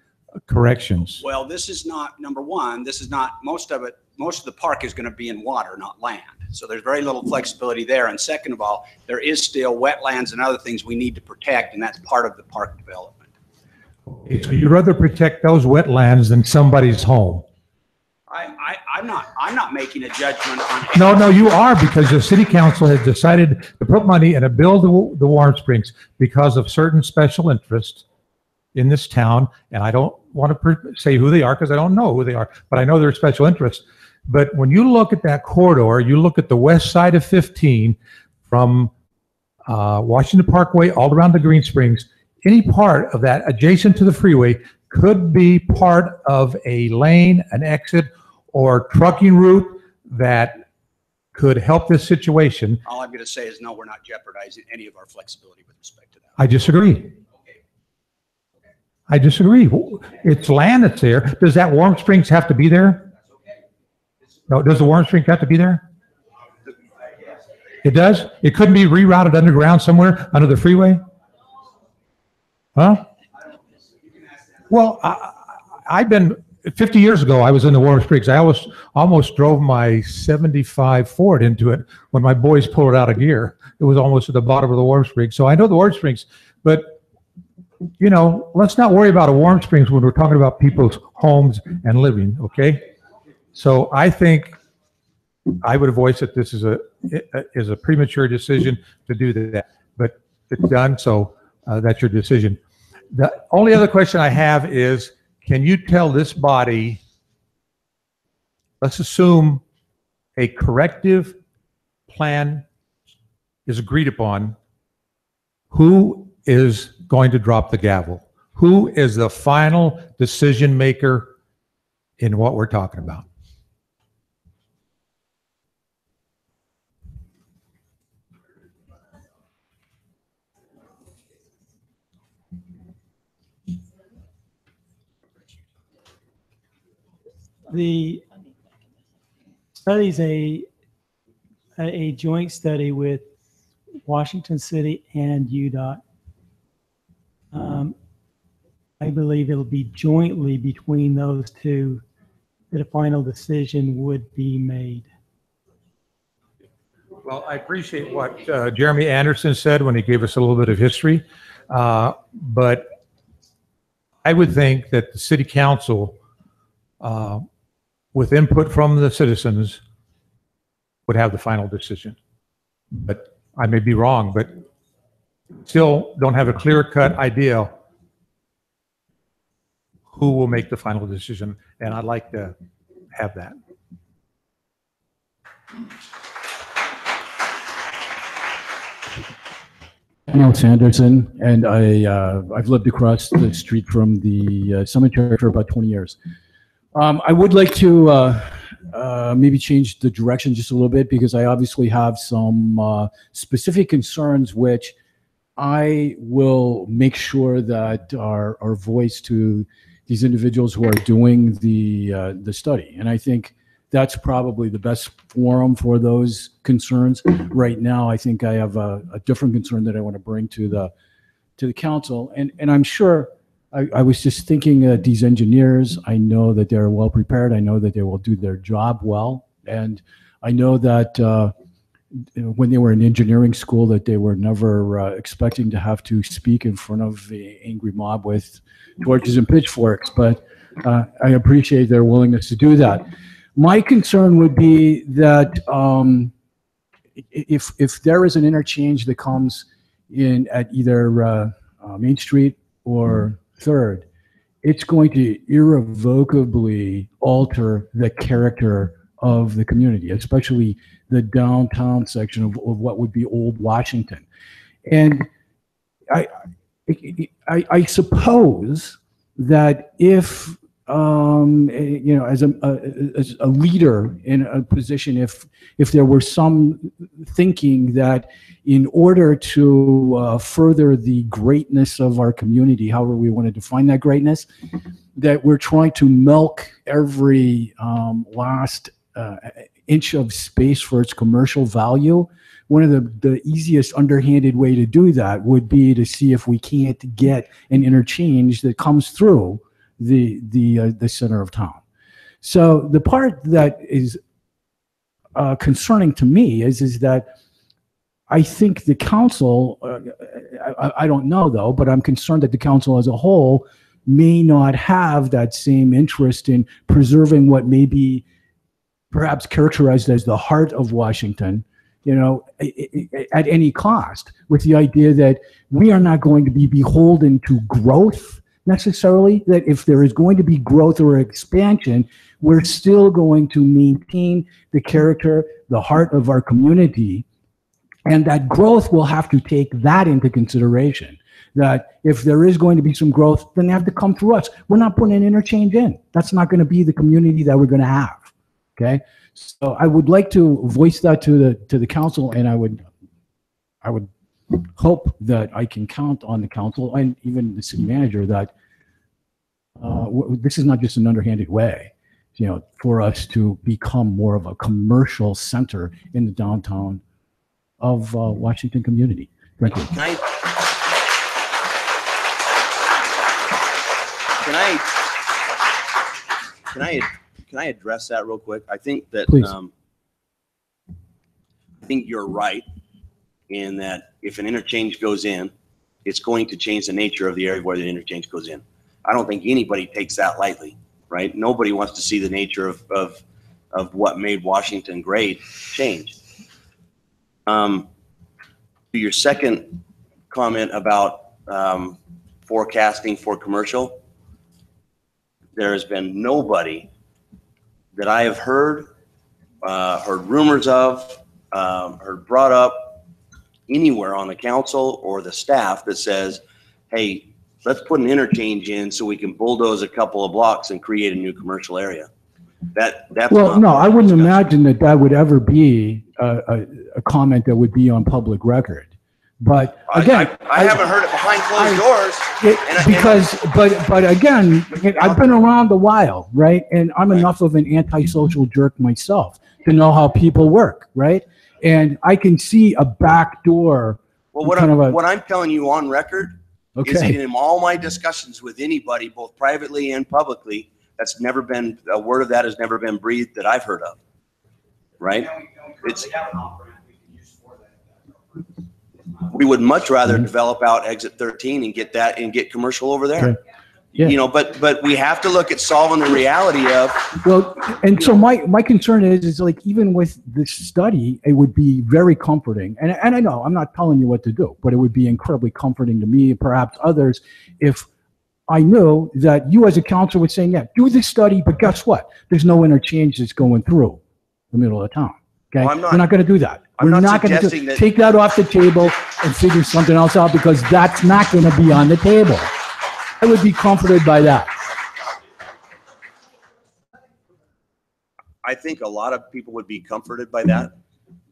corrections. Well, this is not, number one, this is not, most of the park is going to be in water, not land. So there's very little flexibility there. And second of all, there is still wetlands and other things we need to protect, and that's part of the park development. Okay, so you'd rather protect those wetlands than somebody's home? I'm not making a judgment on. No, you are, because the city council has decided to put money and to build the Warm Springs because of certain special interests in this town. And I don't want to say who they are because I don't know who they are, but I know they're special interests. But when you look at that corridor, you look at the west side of 15 from Washington Parkway all around the Green Springs, any part of that adjacent to the freeway could be part of a lane, an exit, or trucking route that could help this situation. All I'm going to say is no, we're not jeopardizing any of our flexibility with respect to that. I disagree. I disagree. It's land that's there. Does that Warm Springs have to be there? No, does the Warm Springs have to be there? It does? It couldn't be rerouted underground somewhere under the freeway? Huh? Well, I've been, 50 years ago, I was in the Warm Springs. I almost drove my 75 Ford into it when my boys pulled it out of gear. It was almost at the bottom of the Warm Springs. So I know the Warm Springs, but you know, let's not worry about a Warm Springs when we're talking about people's homes and living, okay? So I think I would voice that this is a premature decision to do that, but it's done, so that's your decision. The only other question I have is, can you tell this body, let's assume a corrective plan is agreed upon, who is going to drop the gavel? Who is the final decision maker in what we're talking about? The study's a joint study with Washington City and UDOT. I believe it'll be jointly between those two that a final decision would be made. Well, I appreciate what Jeremy Anderson said when he gave us a little bit of history, but I would think that the city council, with input from the citizens, would have the final decision. But I may be wrong, but still don't have a clear-cut idea who will make the final decision, and I'd like to have that. Alex Anderson, and I've lived across the street from the cemetery for about 20 years. I would like to maybe change the direction just a little bit, because I obviously have some specific concerns which I will make sure that are voiced to these individuals who are doing the study. And I think that's probably the best forum for those concerns. Right now, I think I have a different concern that I want to bring to the council. And I'm sure, I was just thinking these engineers, I know that they're well prepared. I know that they will do their job well. And I know that when they were in engineering school, that they were never expecting to have to speak in front of the angry mob with torches and pitchforks. But I appreciate their willingness to do that. My concern would be that if there is an interchange that comes in at either Main Street or 3rd, it's going to irrevocably alter the character of the community, especially the downtown section of what would be Old Washington. And I suppose that if as a leader in a position, if there were some thinking that in order to further the greatness of our community, however we want to define that greatness, that we're trying to milk every last inch of space for its commercial value, one of the easiest underhanded way to do that would be to see if we can't get an interchange that comes through the center of town. So the part that is concerning to me is that I think the council, I don't know though, but I'm concerned that the council as a whole may not have that same interest in preserving what may be perhaps characterized as the heart of Washington, at any cost, with the idea that we are not going to be beholden to growth necessarily, that if there is going to be growth or expansion, we're still going to maintain the character, the heart of our community, and that growth will have to take that into consideration. That if there is going to be some growth, then they have to come through us. We're not putting an interchange in. That's not going to be the community that we're going to have. Okay, so I would like to voice that to the council, and I would hope that I can count on the council and even the city manager that this is not just an underhanded way, for us to become more of a commercial center in the downtown of Washington community. Thank you. Can I address that real quick? I think that I think you're right in that if an interchange goes in, it's going to change the nature of the area where the interchange goes in. I don't think anybody takes that lightly, right? Nobody wants to see the nature of what made Washington great change. To your second comment about forecasting for commercial, there has been nobody that I have heard rumors of, heard brought up anywhere on the council or the staff that says, hey, let's put an interchange in so we can bulldoze a couple of blocks and create a new commercial area. That's well, no, I wouldn't imagine that that would ever be a comment that would be on public record. But again, I haven't heard it behind closed doors. But again, I've been around a while, right? And I'm enough of an antisocial jerk myself to know how people work, right? And I can see a back door. Well, what I'm telling you on record is in all my discussions with anybody, both privately and publicly, that's never been, a word of that has never been breathed that I've heard of, right? We would much rather develop out exit 13 and get that and get commercial over there. Okay. Yeah. You know, but we have to look at solving the reality of. Well, and so my concern is like, even with this study, it would be very comforting. And I know I'm not telling you what to do, but it would be incredibly comforting to me, perhaps others, if I knew that you as a council was saying, yeah, do this study, but guess what? There's no interchange that's going through the middle of town. Okay, well, we're not going to do that. We're not going to take that off the table and figure something else out, because that's not going to be on the table. I would be comforted by that. I think a lot of people would be comforted by that,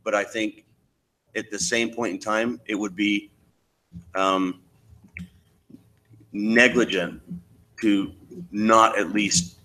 but I think at the same point in time, it would be negligent to not at least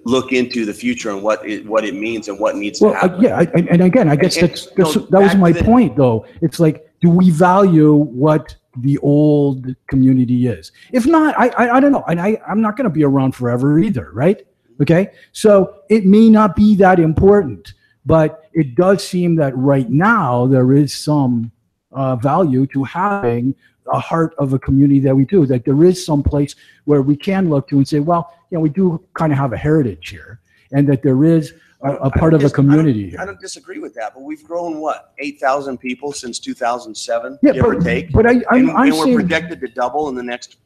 look into the future and what it means and what needs to happen. Yeah, and again, I guess that was my point, though. It's like, do we value what the old community is? If not, I don't know, and I'm not going to be around forever either, right? Okay, so it may not be that important, but it does seem that right now there is some value to having a heart of a community that we do, that there is some place where we can look to and say, well, you know, we do kind of have a heritage here, and that there is a part of a community here. I don't disagree with that, but we've grown, what, 8,000 people since 2007, Yeah, give or take? but I'm and we're saying, projected to double in the next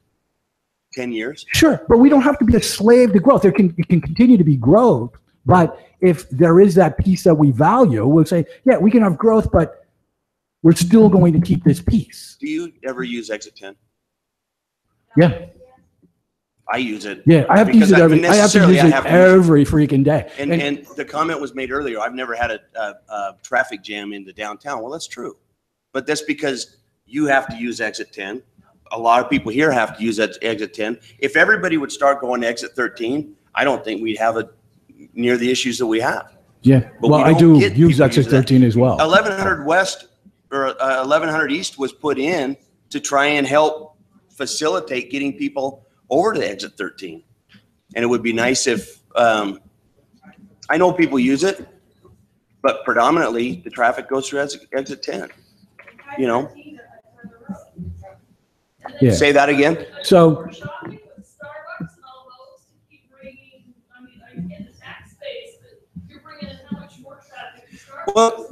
10 years? Sure, but we don't have to be a slave to growth. It can continue to be growth, but if there is that piece that we value, we'll say, yeah, we can have growth, but we're still going to keep this piece. Do you ever use Exit 10? Yeah. I use it. Yeah, I have to use it every freaking day. And the comment was made earlier, I've never had a traffic jam into downtown. Well, that's true. But that's because you have to use Exit 10. A lot of people here have to use Exit 10. If everybody would start going to Exit 13, I don't think we'd have near the issues that we have. Yeah, But well, I do use Exit 13 as well. 1100 West or 1100 East was put in to try and help facilitate getting people over to Exit 13. And it would be nice if, I know people use it, but predominantly the traffic goes through Exit 10, you know? Yeah. Say that again? So, well,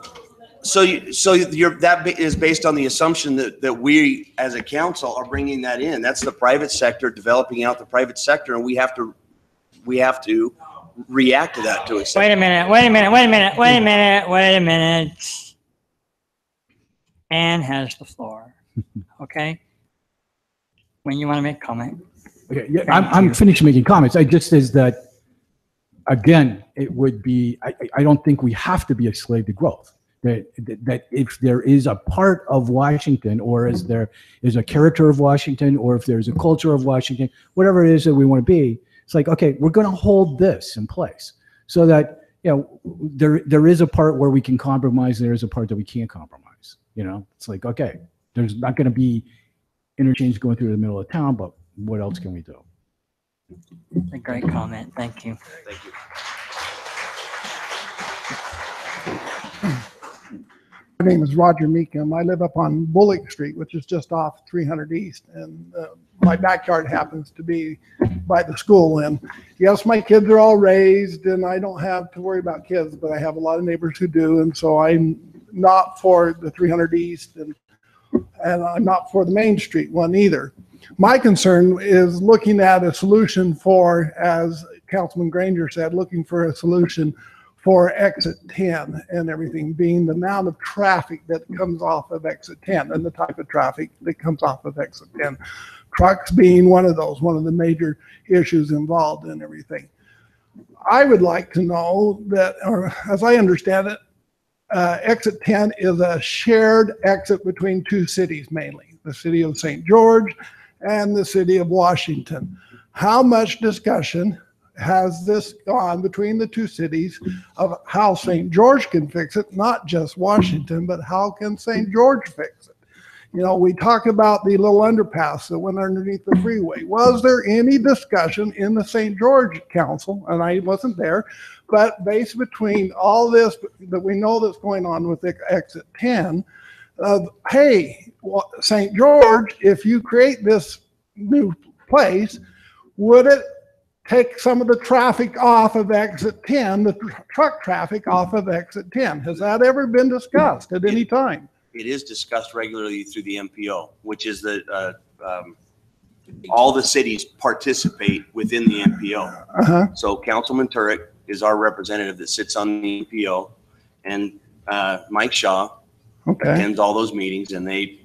that is based on the assumption that we as a council are bringing that in. That's the private sector developing out the private sector, and we have to react to that to a Wait a minute. Ann has the floor. Okay. When you want to make a comment. Okay, yeah, I'm finished making comments. I just says that, again, it would be, I don't think we have to be a slave to growth. That if there is a part of Washington, or is there is a character of Washington, or if there's a culture of Washington, whatever it is that we want to be, it's like, okay, we're going to hold this in place so that, you know, there is a part where we can compromise, there is a part that we can't compromise. You know, it's like, okay, there's not going to be interchange going through the middle of town, but what else can we do? A great comment. Thank you. Thank you. My name is Roger Meekum. I live up on Bullock Street, which is just off 300 East, and my backyard happens to be by the school. And yes, my kids are all raised, and I don't have to worry about kids, but I have a lot of neighbors who do, and so I'm not for the 300 East and And I'm not for the Main Street one either. My concern is looking at a solution for, as Councilman Granger said, looking for a solution for exit 10 and everything, being the amount of traffic that comes off of exit 10 and the type of traffic that comes off of exit 10. Trucks being one of those, one of the major issues involved in everything. I would like to know that, or as I understand it, exit 10 is a shared exit between two cities mainly, the city of St. George and the city of Washington. How much discussion has this gone between the two cities of how St. George can fix it, not just Washington, but how can St. George fix it? You know, we talk about the little underpass that went underneath the freeway. Was there any discussion in the St. George Council, and I wasn't there, but based between all this that we know that's going on with exit 10, hey, St. George, if you create this new place, would it take some of the traffic off of exit 10, the truck traffic off of exit 10? Has that ever been discussed at any time? It is discussed regularly through the MPO, which is the all the cities participate within the MPO. So Councilman Turek is our representative that sits on the MPO, and Mike Shaw attends all those meetings, and they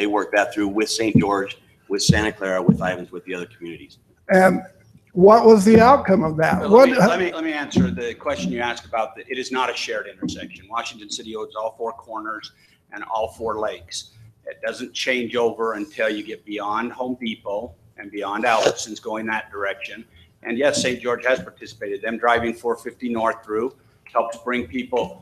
work that through with St. George, with Santa Clara, with Ivans, with the other communities. And what was the outcome of that? Let me answer the question you asked about it is not a shared intersection. Washington City owns all four corners and all four lakes. It doesn't change over until you get beyond Home Depot and beyond Albertsons going that direction. And yes, St. George has participated. Them driving 450 north through helps bring people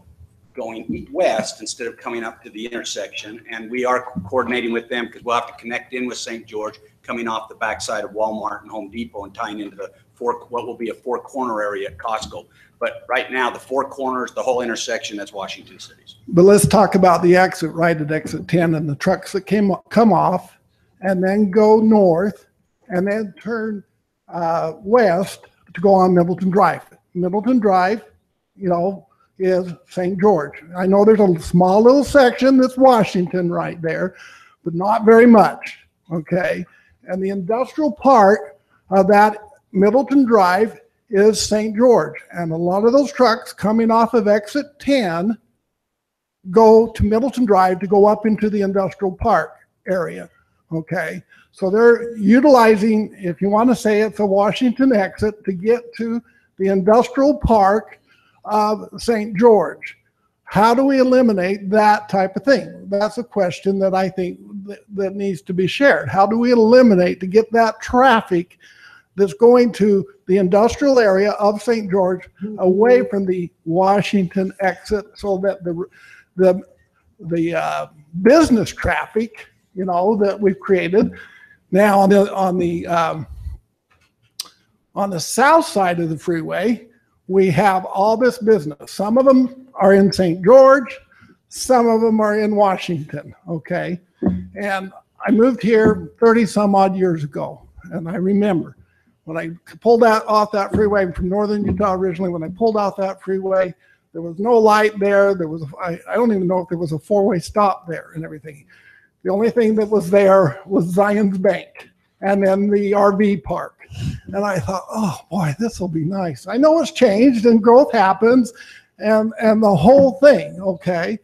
going west instead of coming up to the intersection. And we are coordinating with them because we'll have to connect in with St. George coming off the backside of Walmart and Home Depot and tying into the what will be a four corner area at Costco. But right now, the four corners, the whole intersection, that's Washington City's. But let's talk about the exit right at exit 10 and the trucks that come off and then go north and then turn west to go on Middleton Drive. Middleton Drive, you know, is St. George. I know there's a small little section that's Washington right there, but not very much, okay? And the industrial part of that Middleton Drive is St. George. And a lot of those trucks coming off of exit 10 go to Middleton Drive to go up into the industrial park area, okay? So they're utilizing, if you want to say it's a Washington exit, to get to the industrial park of St. George. How do we eliminate that type of thing? That's a question that I think that needs to be shared. How do we eliminate to get that traffic that's going to the industrial area of St. George away from the Washington exit, so that the business traffic, you know, that we've created now on the south side of the freeway, we have all this business. Some of them are in St. George, some of them are in Washington, okay? And I moved here 30 some odd years ago, and I remember when I pulled out off that freeway from northern Utah originally, when I pulled off that freeway, there was no light there. There was, I don't even know if there was a four-way stop there and everything. The only thing that was there was Zion's Bank and then the RV park. And I thought, oh boy, this will be nice. I know it's changed and growth happens and the whole thing, okay?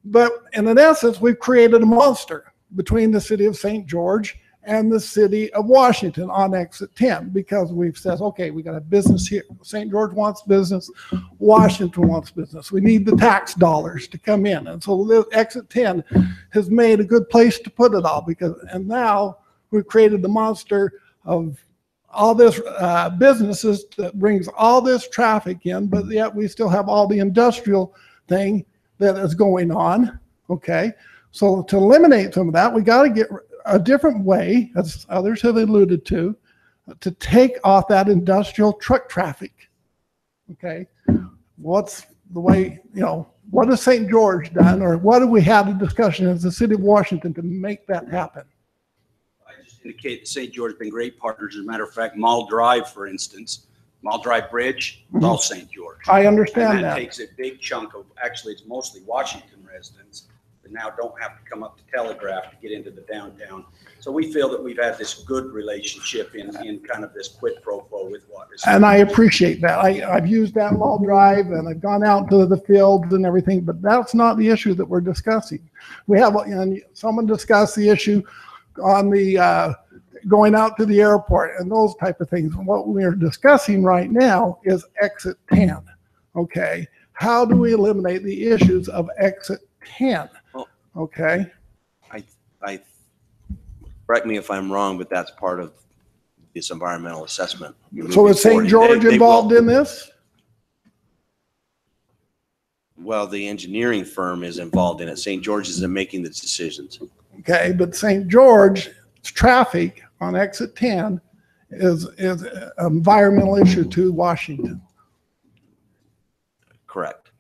But in essence, we've created a monster between the city of St. George and the city of Washington on exit 10, because we've said, okay, we got a business here. St. George wants business, Washington wants business. We need the tax dollars to come in. And so exit 10 has made a good place to put it all, and now we've created the monster of all this businesses that brings all this traffic in, but yet we still have all the industrial thing that is going on, okay? So to eliminate some of that, we got to get a different way, as others have alluded to take off that industrial truck traffic, okay? What's the way, you know, what has St. George done, or what have we had a discussion as the city of Washington to make that happen? Indicate that St. George has been great partners. As a matter of fact, Mall Drive, for instance, Mall Drive Bridge, all St. George. I understand and that. Takes a big chunk of, actually, it's mostly Washington residents and now don't have to come up to Telegraph to get into the downtown. So we feel that we've had this good relationship in kind of this quid pro quo with water. And I appreciate that. I've used that law drive and I've gone out to the fields and everything, but that's not the issue that we're discussing. We have, and someone discussed the issue on the going out to the airport and those type of things. What we're discussing right now is exit 10. Okay. How do we eliminate the issues of exit 10? Okay. I correct me if I'm wrong, but that's part of this environmental assessment. So is St. George involved in this? Well, the engineering firm is involved in it. St. George isn't making the decisions. Okay, but St. George traffic on exit 10 is an environmental issue to Washington. Correct.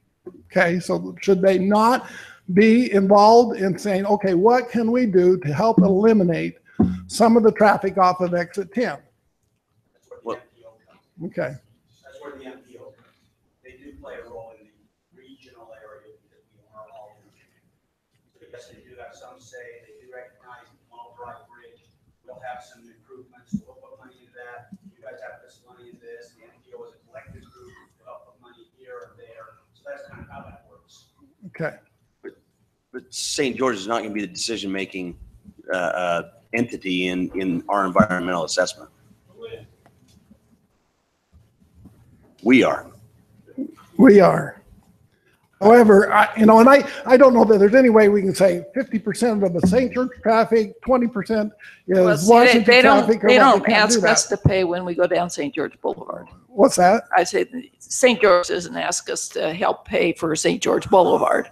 Okay, so should they not be involved in saying, okay, what can we do to help eliminate some of the traffic off of exit 10? Well, okay. That's where the MPO, they do play a role in the regional area that we are all in. So yes, they do have some say, they do recognize the Mall Drive Bridge will have some improvements, we'll put money into that. You guys have this money in this, the MPO is a collective group to help put money here or there. So that's kind of how that works. Okay. But St. George is not going to be the decision-making entity in our environmental assessment. We are. We are. However, and I don't know that there's any way we can say 50% of the St. George traffic, 20% is Washington they traffic. They don't ask us to pay when we go down St. George Boulevard. What's that? I say St. George doesn't ask us to help pay for St. George Boulevard.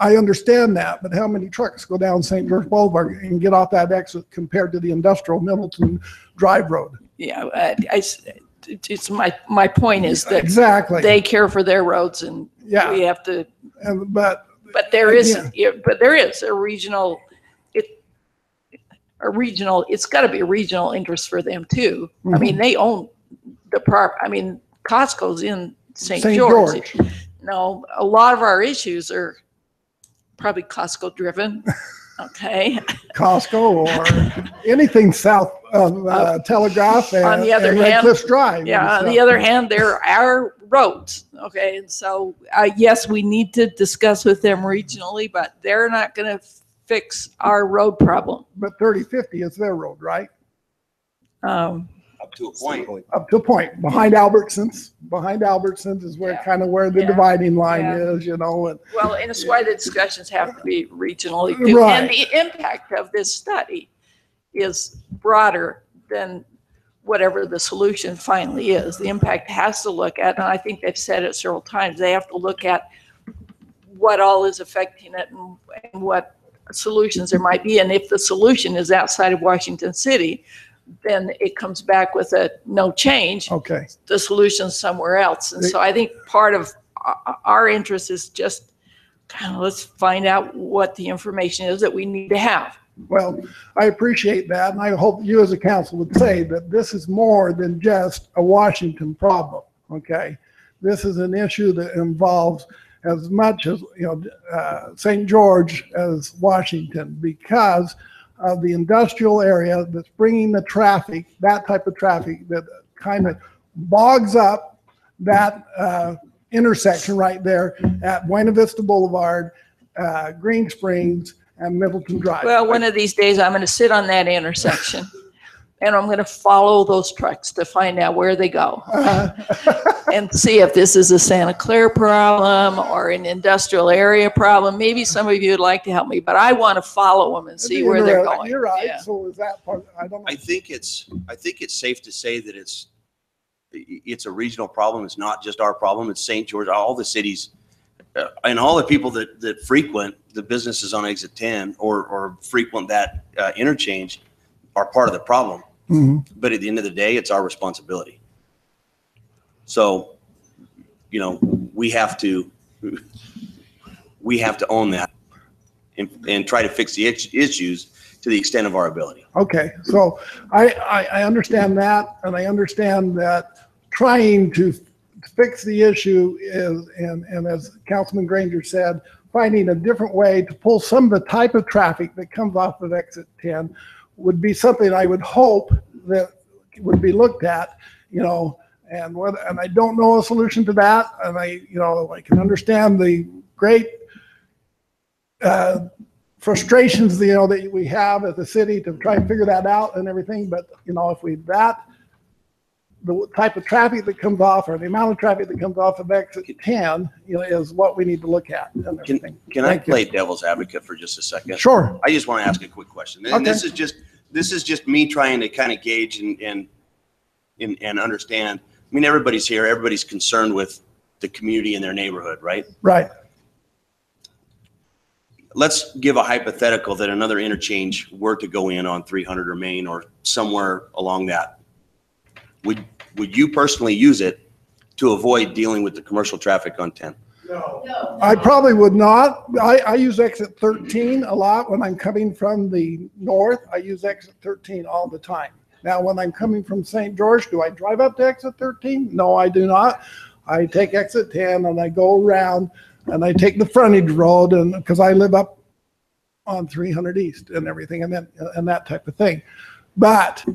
I understand that, but how many trucks go down St. George Boulevard and get off that exit compared to the industrial Middleton Drive Road? Yeah, it's my point is that exactly they care for their roads, and yeah, we have to. But there is a regional. It's got to be a regional interest for them too. Mm-hmm. I mean, they own the I mean, Costco's in St. George. No, a lot of our issues are probably Costco driven. Okay. Costco or anything south of Telegraph and, on the other hand, Redcliffe Drive. Yeah, on the other hand, there are roads. Okay. And so, yes, we need to discuss with them regionally, but they're not going to fix our road problem. But 3050 is their road, right? Up to a point. Up to a point. Behind Albertsons. Behind Albertsons is where kind of where the dividing line is, you know. And, well, and it's why the discussions have to be regionally too. Right. And the impact of this study is broader than whatever the solution finally is. The impact has to look at, and I think they've said it several times, they have to look at what all is affecting it and what solutions there might be. And if the solution is outside of Washington City, then it comes back with a no change. Okay. The solution's somewhere else. And so I think part of our interest is just kind of let's find out what the information is that we need to have. Well, I appreciate that. And I hope you as a council would say that this is more than just a Washington problem. Okay. This is an issue that involves as much as, St. George as Washington, because of the industrial area that's bringing the traffic, that type of traffic that kind of bogs up that intersection right there at Buena Vista Boulevard, Green Springs, and Middleton Drive. Well, one of these days I'm going to sit on that intersection and I'm going to follow those trucks to find out where they go and see if this is a Santa Clara problem or an industrial area problem. Maybe some of you would like to help me, but I want to follow them and see where they're going. You're right. Yeah. So is that part? I don't know. I think it's safe to say that it's a regional problem. It's not just our problem. It's St. George, all the cities, and all the people that frequent the businesses on exit 10 or frequent that interchange are part of the problem. Mm-hmm. But at the end of the day, it's our responsibility. So, we have to own that and try to fix the issues to the extent of our ability. Okay, so I understand that, and I understand that trying to fix the issue is, and as Councilman Granger said, finding a different way to pull some of the type of traffic that comes off of exit 10 would be something I would hope that would be looked at, you know, and I don't know a solution to that. And I can understand the great frustrations, you know, that we have as a city to try and figure that out and everything. But, you know, if the type of traffic that comes off or the amount of traffic that comes off of exit 10, you know, is what we need to look at. And Can I play devil's advocate for just a second? Sure. I just want to ask a quick question. And this is just me trying to kind of gauge and understand. I mean, everybody's here. Everybody's concerned with the community and their neighborhood, right? Right. Let's give a hypothetical that another interchange were to go in on 300 or Main or somewhere along that. Would you personally use it to avoid dealing with the commercial traffic on 10? No. I probably would not. I use exit 13 a lot when I'm coming from the north. I use exit 13 all the time. Now, when I'm coming from St. George, do I drive up to exit 13? No, I do not. I take exit 10 and I go around and I take the frontage road, and because I live up on 300 East and everything, and that type of thing. But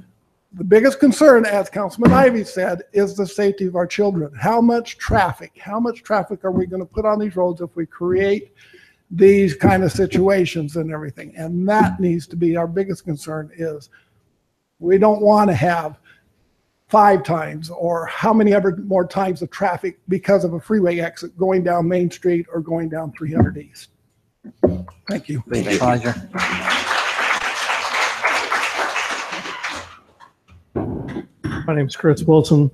the biggest concern, as Councilman Ivey said, is the safety of our children. How much traffic are we going to put on these roads if we create these kind of situations and everything? And that needs to be our biggest concern. Is we don't want to have 5 times or how many ever more times of traffic because of a freeway exit going down Main Street or going down 300 East. Thank you. Thank you. Roger. My name's Chris Wilson,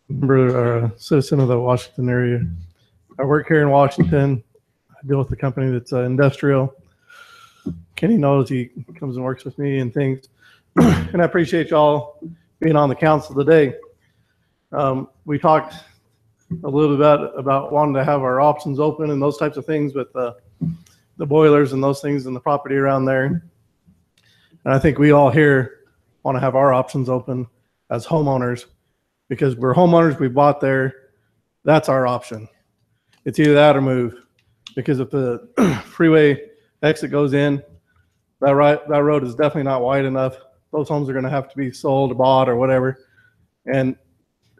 member, citizen of the Washington area. I work here in Washington. I deal with a company that's industrial. Kenny knows, he comes and works with me and things. And I appreciate y'all being on the council today. We talked a little bit about wanting to have our options open and those types of things with the boilers and those things and the property around there. And I think we all here want to have our options open as homeowners, because we're homeowners, we bought there. That's our option. It's either that or move, because if the freeway exit goes in, that road is definitely not wide enough. Those homes are going to have to be sold or bought or whatever. And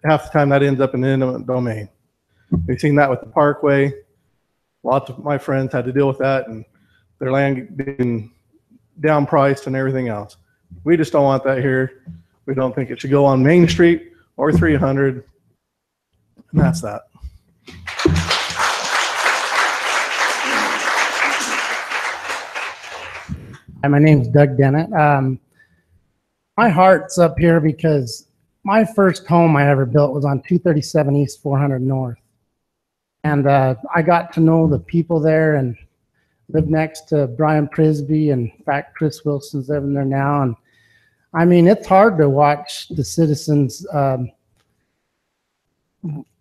half the time that ends up in the eminent domain. We've seen that with the Parkway. Lots of my friends had to deal with that and their land being down priced and everything else. We just don't want that here. We don't think it should go on Main Street or 300. And that's that. Hi, my name's Doug Dennett. My heart's up here because my first home I ever built was on 237 East 400 North. And I got to know the people there and lived next to Brian Prisby, and in fact, Chris Wilson's living there now. And I mean, it's hard to watch the citizens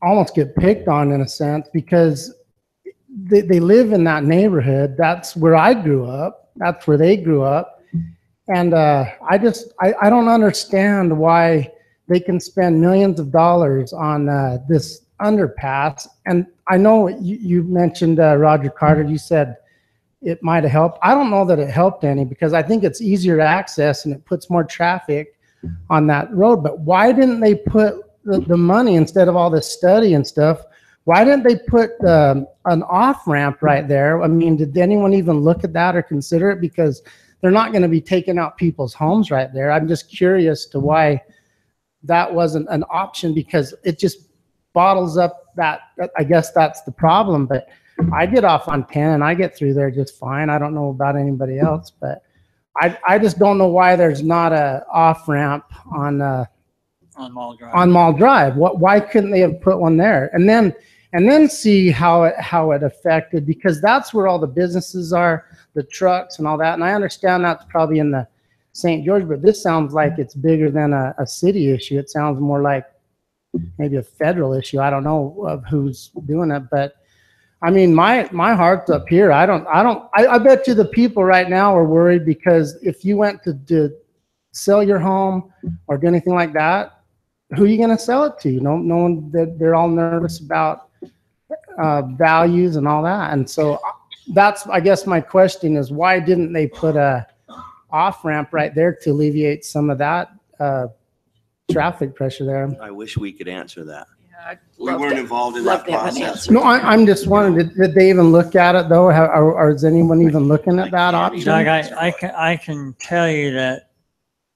almost get picked on in a sense, because they live in that neighborhood. That's where I grew up. That's where they grew up. And I don't understand why they can spend millions of dollars on this underpass. And I know you mentioned Roger Carter. You said it might have helped. I don't know that it helped any, because I think it's easier to access and it puts more traffic on that road. But why didn't they put the money, instead of all this study and stuff, why didn't they put an off-ramp right there? I mean, did anyone even look at that or consider it? Because they're not going to be taking out people's homes right there. I'm just curious to why that wasn't an option, because it just bottles up that. I guess that's the problem. But I get off on 10 and I get through there just fine. I don't know about anybody else, but I just don't know why there's not a off-ramp on Mall Drive. On Mall Drive. Why couldn't they have put one there? And then see how it affected, because that's where all the businesses are, the trucks and all that. And I understand that's probably in the St. George, but this sounds like it's bigger than a city issue. It sounds more like maybe a federal issue. I don't know of who's doing it, but I mean, my heart's up here. I bet you the people right now are worried, because if you went to sell your home or do anything like that, who are you going to sell it to? No one. They're all nervous about values and all that. And so that's, I guess my question is, why didn't they put a off-ramp right there to alleviate some of that traffic pressure there? I wish we could answer that. I'd We love weren't to- involved in love that to have an process. answer. No, I'm just wondering, did they even look at it though? Or is anyone even looking at that option? Doug, I can tell you that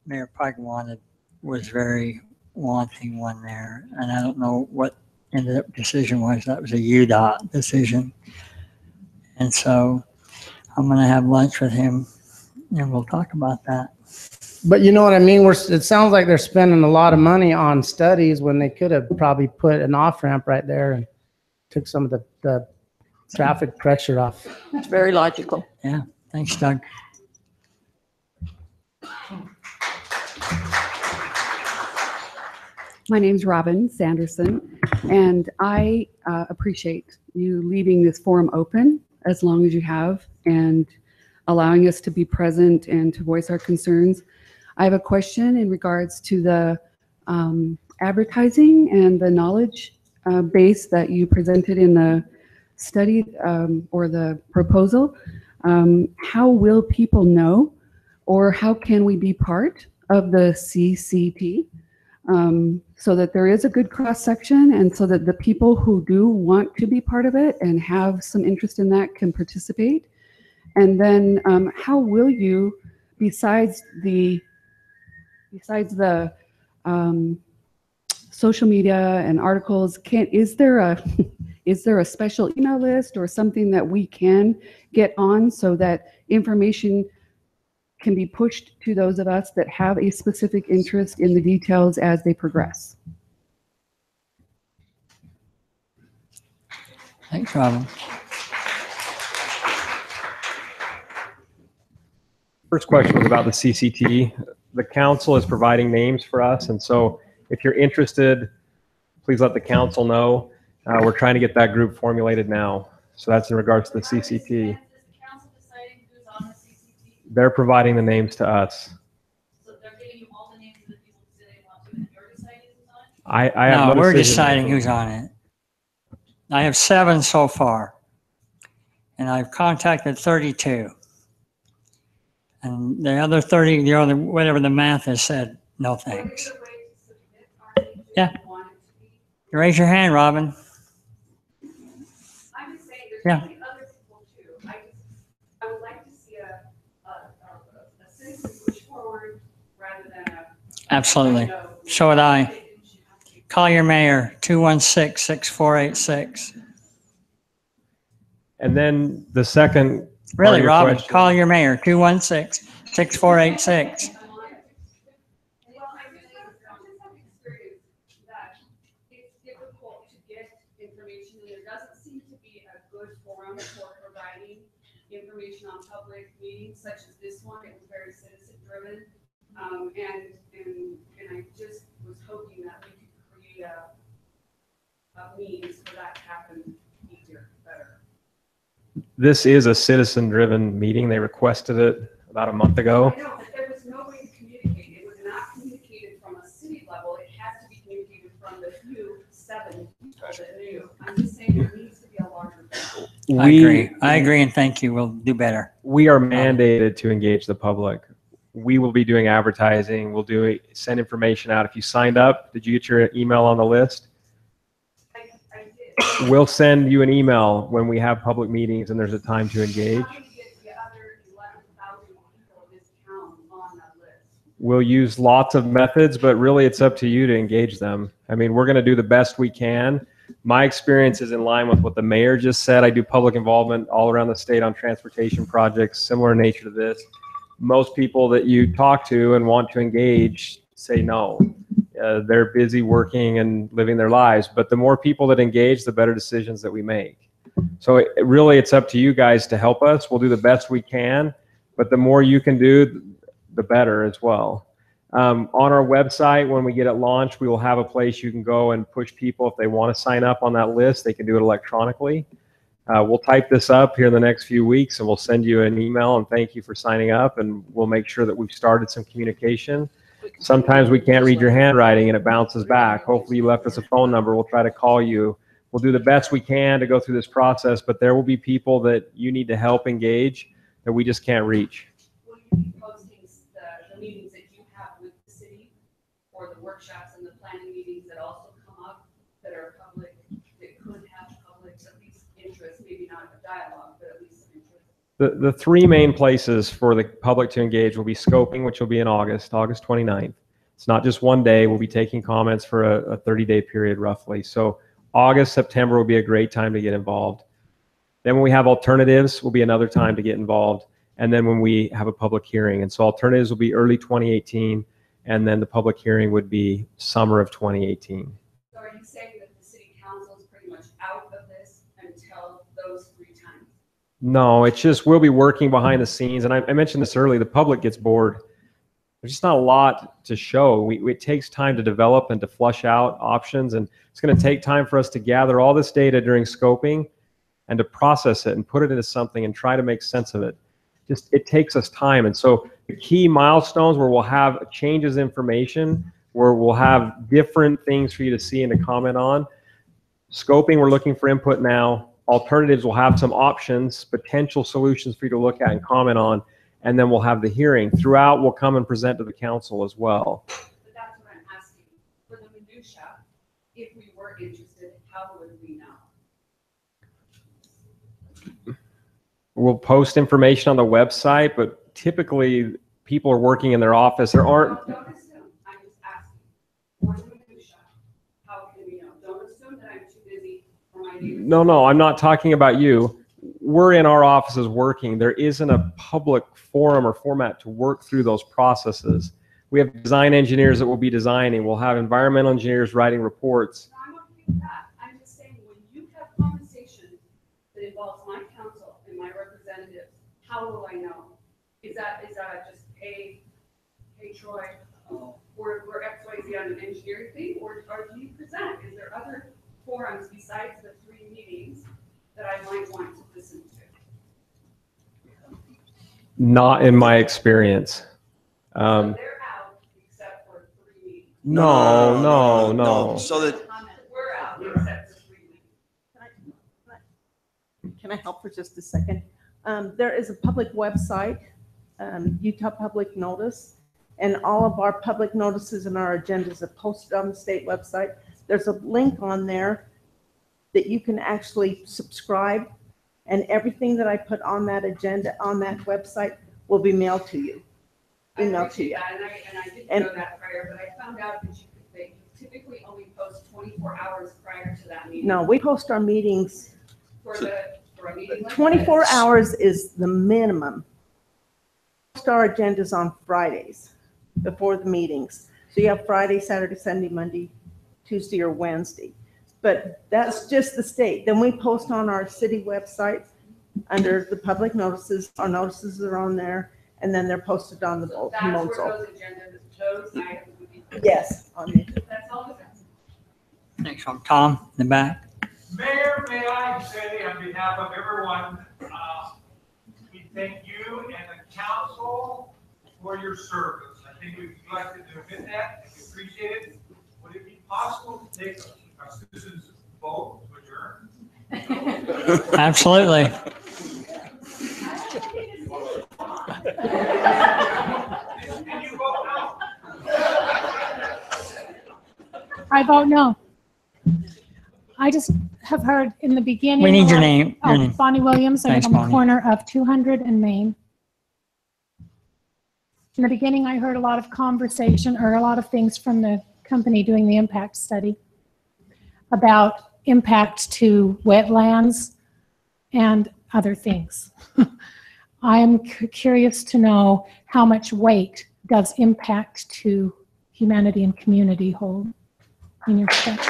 Mayor Pike was very wanting one there, and I don't know what ended up decision was. That was a UDOT decision. And so I'm going to have lunch with him and we'll talk about that. But you know what I mean? It sounds like they're spending a lot of money on studies when they could have probably put an off-ramp right there and took some of the traffic pressure off. It's very logical. Yeah, thanks, Doug. My name's Robin Sanderson, and I appreciate you leaving this forum open as long as you have and allowing us to be present and to voice our concerns. I have a question in regards to the advertising and the knowledge base that you presented in the study or the proposal. How will people know, or how can we be part of the CCT so that there is a good cross-section and so that the people who do want to be part of it and have some interest in that can participate? And then how will you, besides the social media and articles, is there a special email list or something that we can get on so that information can be pushed to those of us that have a specific interest in the details as they progress? Thanks, Robin. First question was about the CCT. The council is providing names for us, and so if you're interested, please let the council know. We're trying to get that group formulated now. So that's in regards to the CCT. They're providing the names to us. So they're giving you all the names of the people who say they want to, and you're deciding who's on it? I have No, we're decision deciding making. who's on it. I have 7 so far, and I've contacted 32. And the other 30, whatever the math has said, no thanks. Yeah. Raise your hand, Robin. I'm just saying, there's Yeah. probably other people too. I would like to see a citizen push forward rather than a. Absolutely. So would I. Call your mayor, 216-6486. And then the second. part Really, of your Robin, question- call your mayor, 216-6486. Well, I just have experience that it's difficult to get information, and there doesn't seem to be a good forum for providing information on public meetings such as this one. It was very citizen driven. And I just was hoping that we could create a means for that to happen easier, better. This is a citizen-driven meeting. They requested it about a month ago. I know, but there was no way to communicate. It was not communicated from a city level. It has to be communicated from the few 7 people that knew. I'm just saying there needs to be a larger group. I agree, and thank you. We'll do better. We are mandated to engage the public. We will be doing advertising. We'll send information out. If you signed up, did you get your email on the list? I did. We'll send you an email when we have public meetings and there's a time to engage. How do you get the other 11,000 people in this town on that list? We'll use lots of methods, but really it's up to you to engage them. I mean, we're going to do the best we can. My experience is in line with what the mayor just said. I do public involvement all around the state on transportation projects, similar in nature to this. Most people that you talk to and want to engage say no. They're busy working and living their lives, but the more people that engage, the better decisions that we make. So it's up to you guys to help us. We'll do the best we can, but the more you can do, the better as well. On our website, when we get it launched, we will have a place you can go and push people. If they want to sign up on that list, they can do it electronically. We'll type this up here in the next few weeks and we'll send you an email and thank you for signing up, and we'll make sure that we've started some communication. Sometimes we can't read your handwriting and it bounces back. Hopefully you left us a phone number. We'll try to call you we'll do the best we can to go through this process, but there will be people that you need to help engage that we just can't reach. Will you be posting the meetings that you have with the city, or the workshops and the planning meetings that also come up that are public, that could have public at least interest, maybe not a dialogue, but at least some interest? The three main places for the public to engage will be scoping, which will be in August 29th. It's not just one day. We'll be taking comments for a 30-day period roughly. So August, September will be a great time to get involved. Then when we have alternatives, will be another time to get involved. And then when we have a public hearing. And so alternatives will be early 2018, and then the public hearing would be summer of 2018. So are you saying that the city council is pretty much out of this until those 3 times? No, it's just we'll be working behind the scenes. And I mentioned this earlier, the public gets bored. There's just not a lot to show. It takes time to develop and to flush out options. And it's going to take time for us to gather all this data during scoping and to process it and put it into something and try to make sense of it. It takes us time. And so the key milestones where we'll have changes information, where we'll have different things for you to see and to comment on. Scoping, we're looking for input now. Alternatives, will have some options, potential solutions for you to look at and comment on. And then we'll have the hearing. Throughout, we'll come and present to the council as well. But that's what I'm asking. For the minutia, if we were interested, how would we know? We'll post information on the website, but typically people are working in their office. There aren't. Don't assume. I'm just asking. For the minutia, how can we know? Don't assume that I'm too busy for my neighbors. No, I'm not talking about you. We're in our offices working. There isn't a public forum or format to work through those processes. We have design engineers that will be designing. We'll have environmental engineers writing reports. No, I'm okay with that. I'm just saying when you have conversations that involves my council and my representatives, how will I know? Is that just hey Troy, we're XYZ on an engineering thing, or do you present? Is there other forums besides the 3 meetings that I might want to listen to? Not in my experience. They're out except for 3 meetings. No. So that We're out except for 3 meetings. Can I help for just a second? There is a public website, Utah Public Notice, and all of our public notices and our agendas are posted on the state website. There's a link on there that you can actually subscribe, and everything that I put on that agenda, on that website, will be mailed to you. Emailed to you. And I didn't know that prior, but I found out that you typically only post 24 hours prior to that meeting. No, we post our meetings, For a meeting like 24 this. hours is the minimum. Post our agendas on Fridays before the meetings. So you have Friday, Saturday, Sunday, Monday, Tuesday, or Wednesday. But that's just the state. Then we post on our city website under the public notices. Our notices are on there, and then they're posted on the So that's where Mozil. those agendas, those items would be. Yes, on the That's all of it. Next one, Tom, in the back. Mayor, may I say on behalf of everyone, we thank you and the council for your service. I think we'd like to admit that, and we appreciate it. Would it be possible to take a citizens vote to adjourn? Absolutely. Can you vote no? I vote no. I just have heard in the beginning. We need your name. Your name. Bonnie Williams. I live Thanks, on the Bonnie. corner of 200 and Main. In the beginning, I heard a lot of conversation or a lot of things from the company doing the impact study about impacts to wetlands and other things. I am curious to know how much weight does impact to humanity and community hold in your study?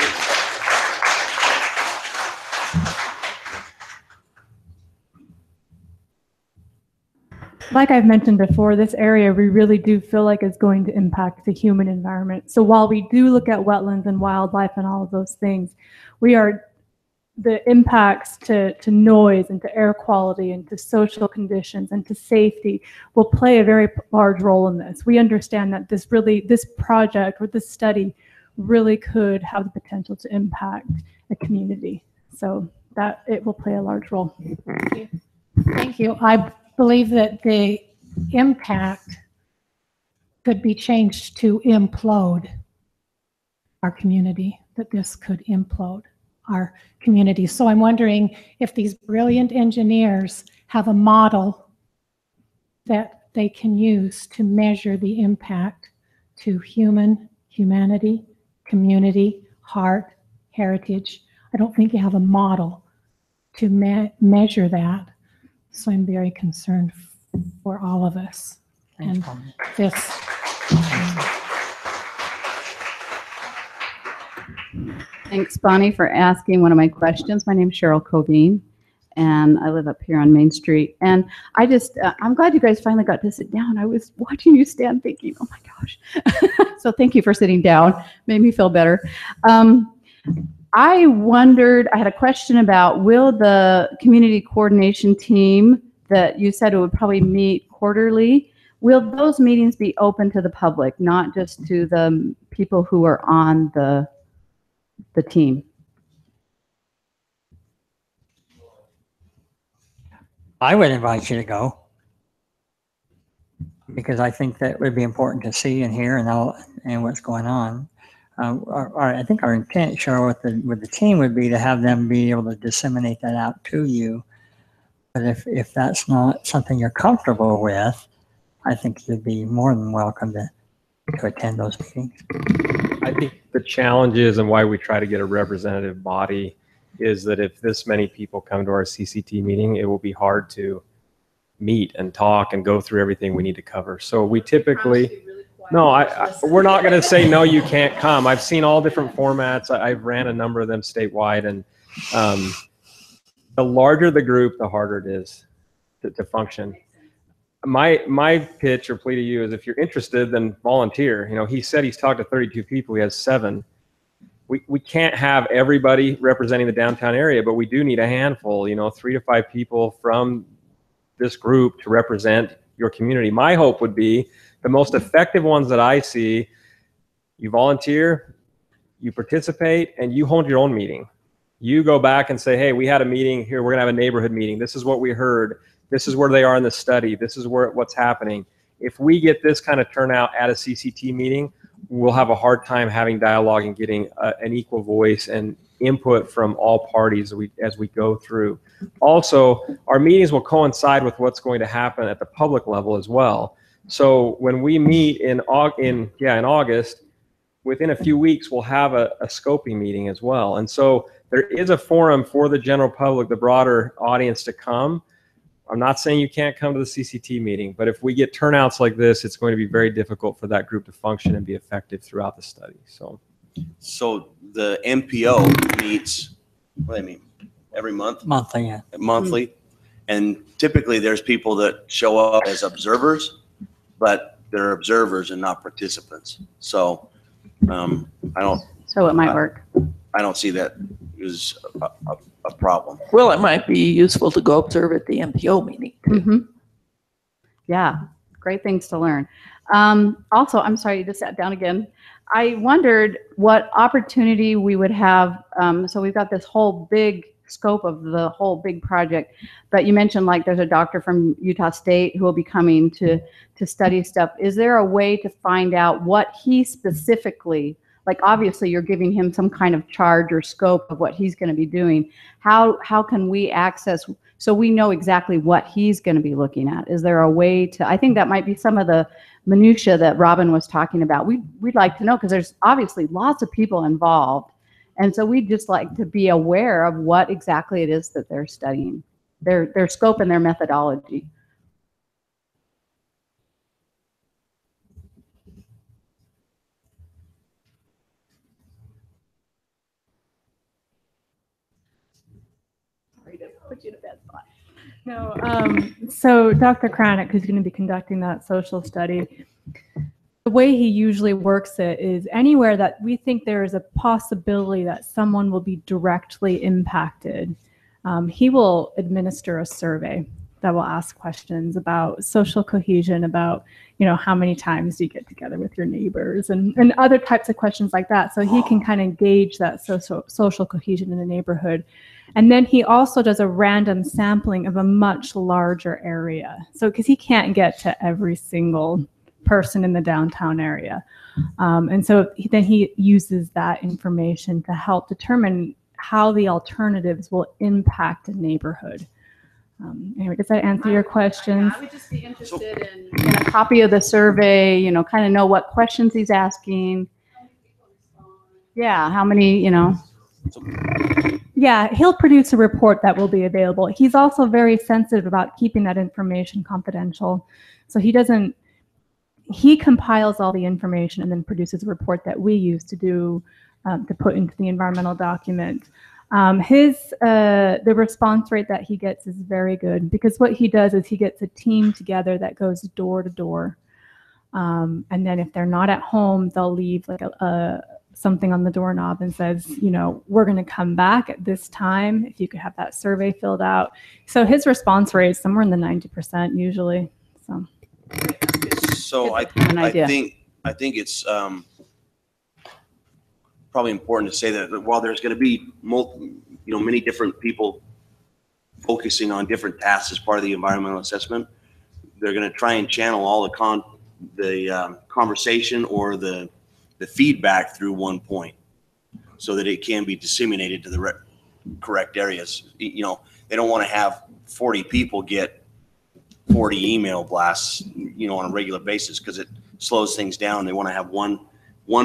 Like I've mentioned before, this area we really do feel like is going to impact the human environment. So while we do look at wetlands and wildlife and all of those things, the impacts to noise and to air quality and to social conditions and to safety will play a very large role in this. We understand that this project or this study really could have the potential to impact a community. So that it will play a large role. Thank you. I believe that the impact could be changed to implode our community, that this could implode our community. So I'm wondering if these brilliant engineers have a model that they can use to measure the impact to humanity, community, heart, heritage. I don't think you have a model to measure that. So I'm very concerned for all of us. And this. Thanks, Bonnie, for asking one of my questions. My name is Cheryl Covine, and I live up here on Main Street. And I just, I'm glad you guys finally got to sit down. I was watching you stand thinking, oh my gosh. So thank you for sitting down. Made me feel better. I wondered, I had a question about, will the community coordination team that you said it would probably meet quarterly, will those meetings be open to the public, not just to the people who are on the team? I would invite you to go because I think that would be important to see and hear and what's going on. I think our intent, Cheryl, with the team would be to have them be able to disseminate that out to you. But if that's not something you're comfortable with, I think you'd be more than welcome to attend those meetings. I think the challenge is, and why we try to get a representative body, is that if this many people come to our CCT meeting, it will be hard to meet and talk and go through everything we need to cover. So we typically, we're not going to say, no, you can't come. I've seen all different formats. I've ran a number of them statewide, and the larger the group, the harder it is to function. My pitch or plea to you is, if you're interested, then volunteer. You know, he said he's talked to 32 people. He has 7. We can't have everybody representing the downtown area, but we do need a handful, 3 to 5 people from this group to represent your community. My hope would be the most effective ones that I see, you volunteer, you participate, and you hold your own meeting. You go back and say, hey, we had a meeting here. We're going to have a neighborhood meeting. This is what we heard. This is where they are in the study. This is what's happening. If we get this kind of turnout at a CCT meeting, we'll have a hard time having dialogue and getting an equal voice and input from all parties as we go through. Also, our meetings will coincide with what's going to happen at the public level as well. So when we meet in August, within a few weeks, we'll have a scoping meeting as well. And so there is a forum for the general public, the broader audience, to come. I'm not saying you can't come to the CCT meeting, but if we get turnouts like this, it's going to be very difficult for that group to function and be effective throughout the study. So the MPO meets, what do I mean, every month? Monthly, yeah. Monthly. And typically there's people that show up as observers, but they're observers and not participants. So So it might work. I don't see that as a problem. Well, it might be useful to go observe at the MPO meeting. Mm-hmm. Yeah, great things to learn. Also, I'm sorry, you just sat down again. I wondered what opportunity we would have. So we've got this whole big scope of the whole big project, but you mentioned like there's a doctor from Utah State who will be coming to study stuff. Is there a way to find out what he specifically, like obviously you're giving him some kind of charge or scope of what he's going to be doing. How can we access, so we know exactly what he's going to be looking at? Is there a way to, I think that might be some of the minutia that Robin was talking about. We'd like to know, because there's obviously lots of people involved. And so we'd just like to be aware of what exactly it is that they're studying, their scope and their methodology. Put you in a bad spot. No, so Dr. Kranick, who's going to be conducting that social study, the way he usually works it is anywhere that we think there is a possibility that someone will be directly impacted, he will administer a survey that will ask questions about social cohesion, about, how many times do you get together with your neighbors, and other types of questions like that. So he can kind of gauge that social cohesion in the neighborhood. And then he also does a random sampling of a much larger area. So because he can't get to every single person in the downtown area. And so then he uses that information to help determine how the alternatives will impact a neighborhood. Anyway, does that answer your questions? I would just be interested in a copy of the survey, kind of know what questions he's asking. Yeah, how many, Yeah, he'll produce a report that will be available. He's also very sensitive about keeping that information confidential. So he compiles all the information and then produces a report that we use to do, to put into the environmental document. The response rate that he gets is very good, because what he does is he gets a team together that goes door to door. And then if they're not at home, they'll leave like something on the doorknob and says, we're going to come back at this time, if you could have that survey filled out. So his response rate is somewhere in the 90% usually. So I think it's probably important to say that while there's going to be many different people focusing on different tasks as part of the environmental assessment, they're going to try and channel all the conversation or the feedback through one point, so that it can be disseminated to the correct areas. They don't want to have 40 people get 40 email blasts, on a regular basis, because it slows things down. They want to have one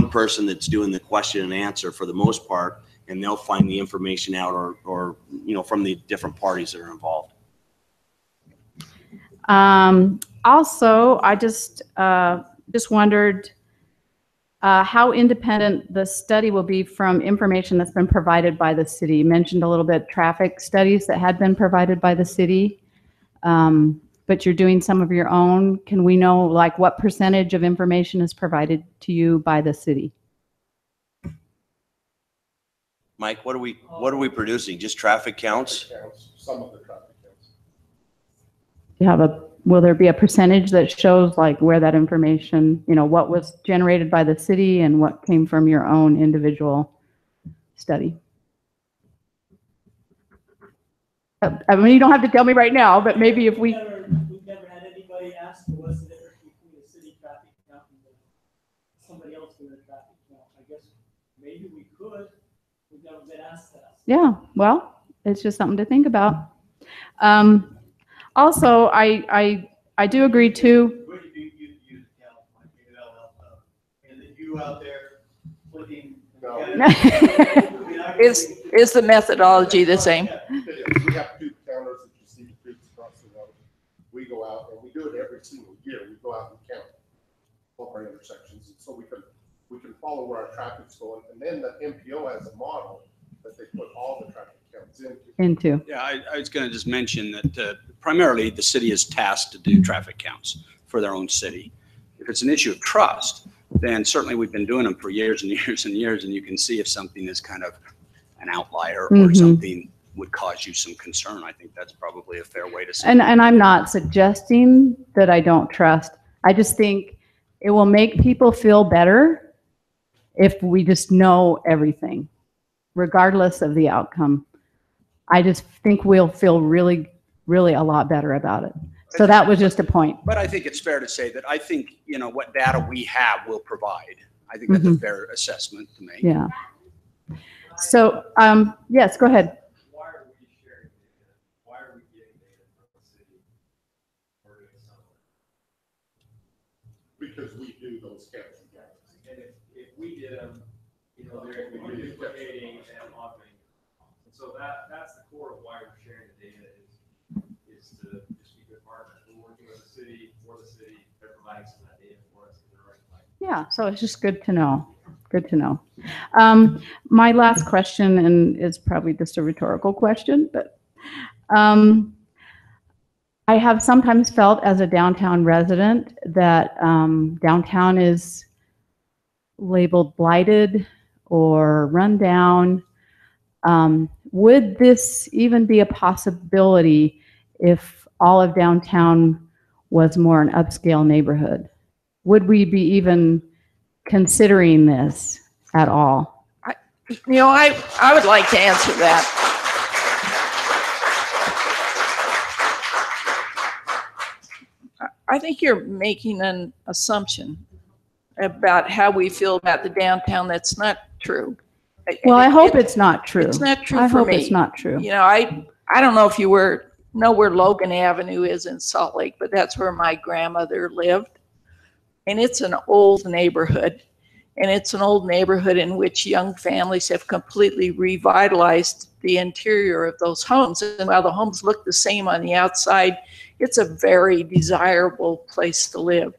person that's doing the question and answer for the most part, and they'll find the information out or from the different parties that are involved. Also, I just wondered how independent the study will be from information that's been provided by the city. You mentioned a little bit traffic studies that had been provided by the city, but you're doing some of your own. Can we know like what percentage of information is provided to you by the city? Mike, what are we producing? Just traffic counts? Some of the traffic counts. Will there be a percentage that shows like where that information, what was generated by the city and what came from your own individual study? I mean, you don't have to tell me right now, but maybe if We've never had anybody ask what's the difference between a city traffic count and somebody else doing a traffic count. I guess maybe we could. We've never been asked that. Yeah, well, it's just something to think about. Also, I do agree too. Out there clicking. Is the methodology the same? We have two counters that you see the streets across the road. We go out and we do it every single year. We go out and count all our intersections, and so we can follow where our traffic's going. And then the MPO has a model that they put all the traffic counts into. Yeah, I was going to just mention that primarily the city is tasked to do traffic counts for their own city. If it's an issue of trust, then certainly we've been doing them for years and years and years, and you can see if something is kind of an outlier or something would cause you some concern. I think that's probably a fair way to say it. And I'm not suggesting that I don't trust. I just think it will make people feel better if we just know everything, regardless of the outcome. I just think we'll feel really, really a lot better about it. So that was just a point. But I think it's fair to say that I think, what data we have will provide. I think that's a fair assessment to make. Yeah. So, yes, go ahead. Why are we sharing data? Why are we getting data from the city? Because we do those counts. And if we did them, they're duplicating and augmenting. And so that's the core of why we're sharing the data is to just be good partners. We're working with the city, for the city, they're providing some of that data for us in the right place. Yeah, so it's just good to know. Good to know. My last question, and is probably just a rhetorical question, but I have sometimes felt as a downtown resident that downtown is labeled blighted or run down. Would this even be a possibility if all of downtown was more an upscale neighborhood? Would we be even considering this at all? I would like to answer that. I think you're making an assumption about how we feel about the downtown that's not true. Well, I hope it's not true. It's not true I for hope me. it's not true. I don't know if you know where Logan Avenue is in Salt Lake, but that's where my grandmother lived. And it's an old neighborhood. And it's an old neighborhood in which young families have completely revitalized the interior of those homes. And while the homes look the same on the outside, it's a very desirable place to live.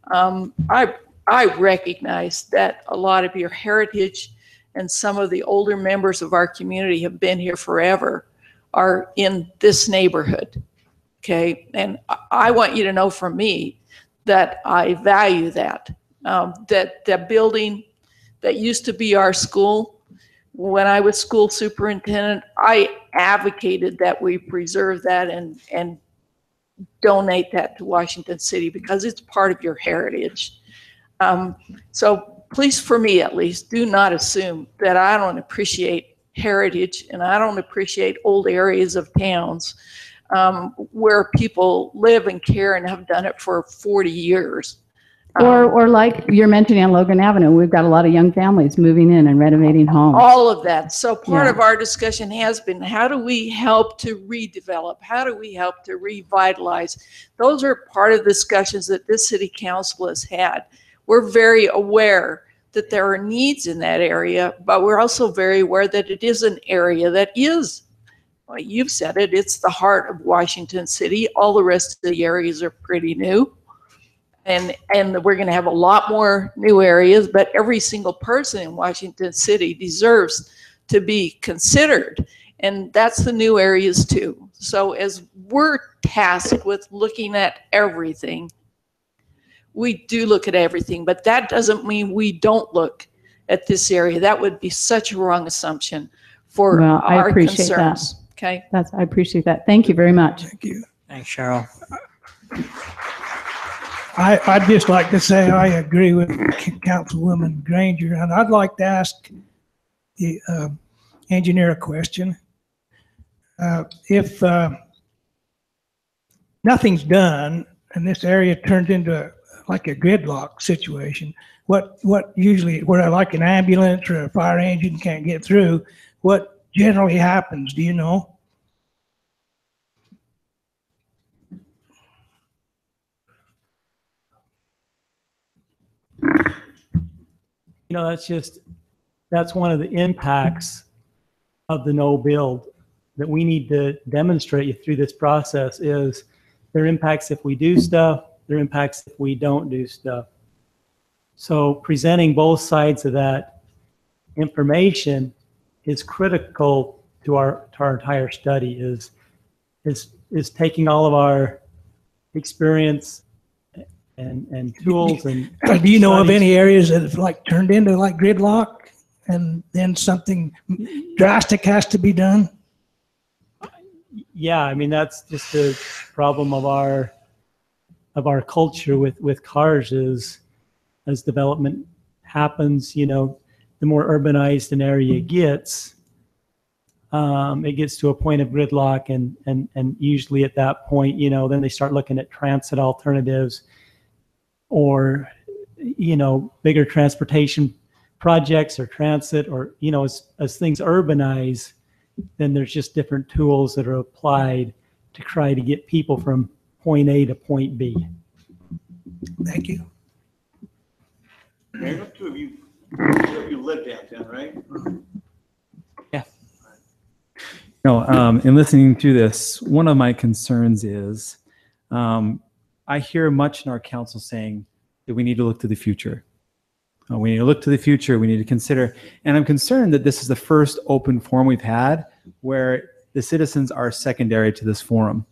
I recognize that a lot of your heritage and some of the older members of our community have been here forever are in this neighborhood, okay? And I want you to know from me that I value that. That building that used to be our school, when I was school superintendent, I advocated that we preserve that and donate that to Washington City because it's part of your heritage. So please, for me at least, do not assume that I don't appreciate heritage and I don't appreciate old areas of towns where people live and care and have done it for 40 years. Or like you're mentioning on Logan Avenue, we've got a lot of young families moving in and renovating homes. All of that. So part Yeah. of our discussion has been, how do we help to redevelop? How do we help to revitalize? Those are part of the discussions that this city council has had. We're very aware that there are needs in that area, but we're also very aware that it is an area that is, well, you've said it, it's the heart of Washington City. All the rest of the areas are pretty new. And we're going to have a lot more new areas, but every single person in Washington City deserves to be considered. And that's the new areas too. So as we're tasked with looking at everything, we do look at everything, but that doesn't mean we don't look at this area. That would be such a wrong assumption for Well, I our appreciate concerns. that. Okay. I appreciate that. Thank you very much. Thank you. Thanks, Cheryl. I'd just like to say I agree with Councilwoman Granger, and I'd like to ask the engineer a question. If nothing's done and this area turns into like a gridlock situation, what usually, where like an ambulance or a fire engine can't get through, what generally happens? Do you know? That's one of the impacts of the no build that we need to demonstrate you through this process. Is there impacts if we do stuff, there are impacts if we don't do stuff. So presenting both sides of that information is critical to our entire study, is taking all of our experience and tools and do you know of any areas that have like turned into like gridlock and then something drastic has to be done? Yeah, I mean, that's just the problem of our culture with cars is as development happens, the more urbanized an area gets, it gets to a point of gridlock and usually at that point, then they start looking at transit alternatives or, bigger transportation projects or transit or, as things urbanize, then there's just different tools that are applied to try to get people from point A to point B. Thank you. Mayor, two of you live downtown, right? Yeah. No, in listening to this, one of my concerns is I hear much in our council saying that we need to look to the future. We need to look to the future. We need to consider. And I'm concerned that this is the first open forum we've had where the citizens are secondary to this forum.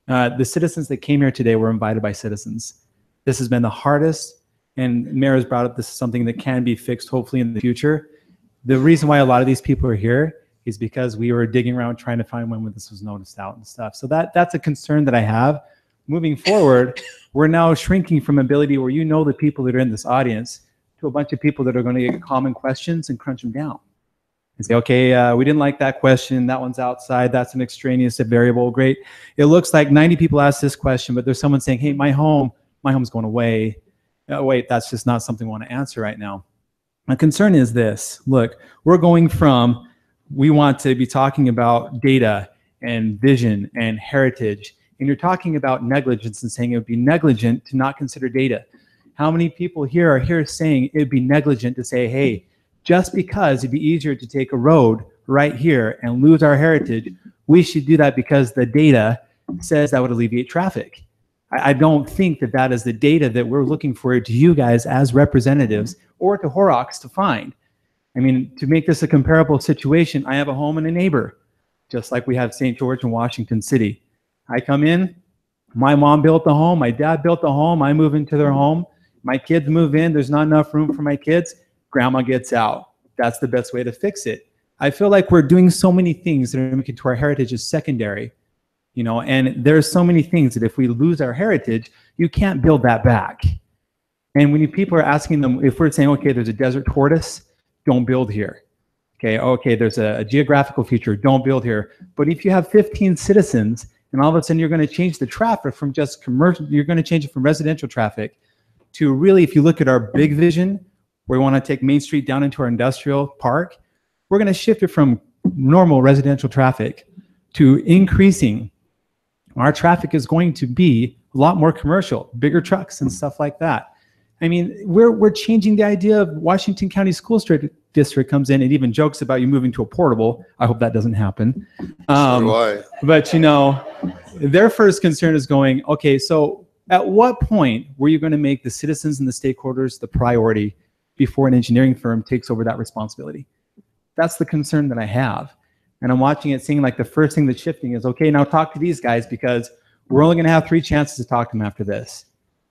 The citizens that came here today were invited by citizens. This has been the hardest, and Mayor has brought up this is something that can be fixed hopefully in the future. The reason why a lot of these people are here is because we were digging around trying to find when this was noticed out and stuff. So that's a concern that I have. Moving forward, we're now shrinking from ability where you know the people that are in this audience to a bunch of people that are going to get common questions and crunch them down. And say, okay, we didn't like that question. That one's outside. That's an extraneous variable. Great. It looks like 90 people asked this question, but there's someone saying, hey, my home's going away. Wait, that's just not something we want to answer right now. My concern is this. Look, we're going from, we want to be talking about data and vision and heritage, and you're talking about negligence and saying it would be negligent to not consider data. How many people here are here saying it would be negligent to say, hey, just because it'd be easier to take a road right here and lose our heritage, we should do that because the data says that would alleviate traffic. I don't think that that is the data that we're looking for to you guys as representatives or to Horrocks to find. I mean, to make this a comparable situation, I have a home and a neighbor, just like we have St. George and Washington City. I come in, my mom built the home, my dad built the home, I move into their home, my kids move in, there's not enough room for my kids, grandma gets out. That's the best way to fix it. I feel like we're doing so many things that are making to our heritage as secondary. You know, and there's so many things that if we lose our heritage, you can't build that back. And when people are asking them, if we're saying, okay, there's a desert tortoise, don't build here. Okay, there's a geographical feature, don't build here. But if you have 15 citizens and all of a sudden you're going to change the traffic from just commercial, you're going to change it from residential traffic to really, if you look at our big vision, where we want to take Main Street down into our industrial park, we're going to shift it from normal residential traffic to increasing. Our traffic is going to be a lot more commercial, bigger trucks and stuff like that. I mean, we're changing the idea of Washington County School District comes in and even jokes about you moving to a portable. I hope that doesn't happen. So do I. But you know, their first concern is going, okay, so at what point were you going to make the citizens and the stakeholders the priority before an engineering firm takes over that responsibility? That's the concern that I have. And I'm watching it, seeing like the first thing that's shifting is, okay, now talk to these guys because we're only going to have 3 chances to talk to them after this.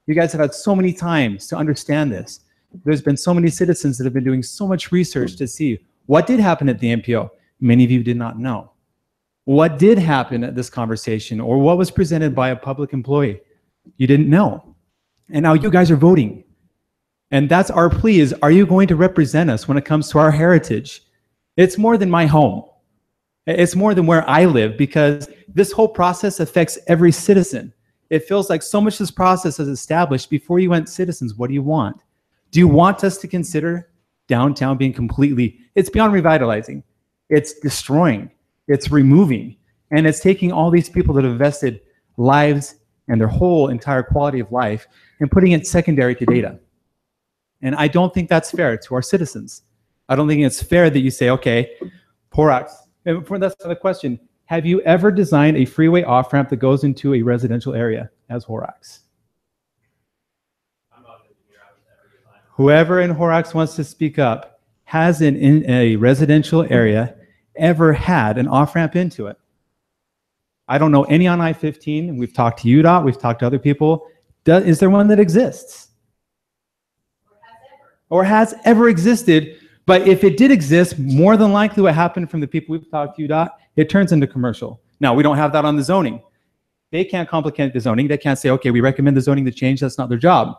You guys have had so many times to understand this. There's been so many citizens that have been doing so much research to see what did happen at the MPO. Many of you did not know. What did happen at this conversation or what was presented by a public employee? You didn't know. And now you guys are voting. And that's our plea is, are you going to represent us when it comes to our heritage? It's more than my home. It's more than where I live because this whole process affects every citizen. It feels like so much of this process is established before you went citizens. What do you want? Do you want us to consider downtown being completely, it's beyond revitalizing. It's destroying, it's removing, and it's taking all these people that have invested lives and their whole entire quality of life and putting it secondary to data. And I don't think that's fair to our citizens. I don't think it's fair that you say, okay, Horrocks, and that's the question. Have you ever designed a freeway off-ramp that goes into a residential area as Horrocks? Whoever in Horrocks wants to speak up, has in a residential area ever had an off-ramp into it? I don't know any on I-15. We've talked to UDOT, we've talked to other people. Is there one that exists? Or has ever existed? But if it did exist, more than likely what happened from the people we've talked to, UDOT, it turns into commercial. Now, we don't have that on the zoning. They can't complicate the zoning. They can't say, okay, we recommend the zoning to change. That's not their job.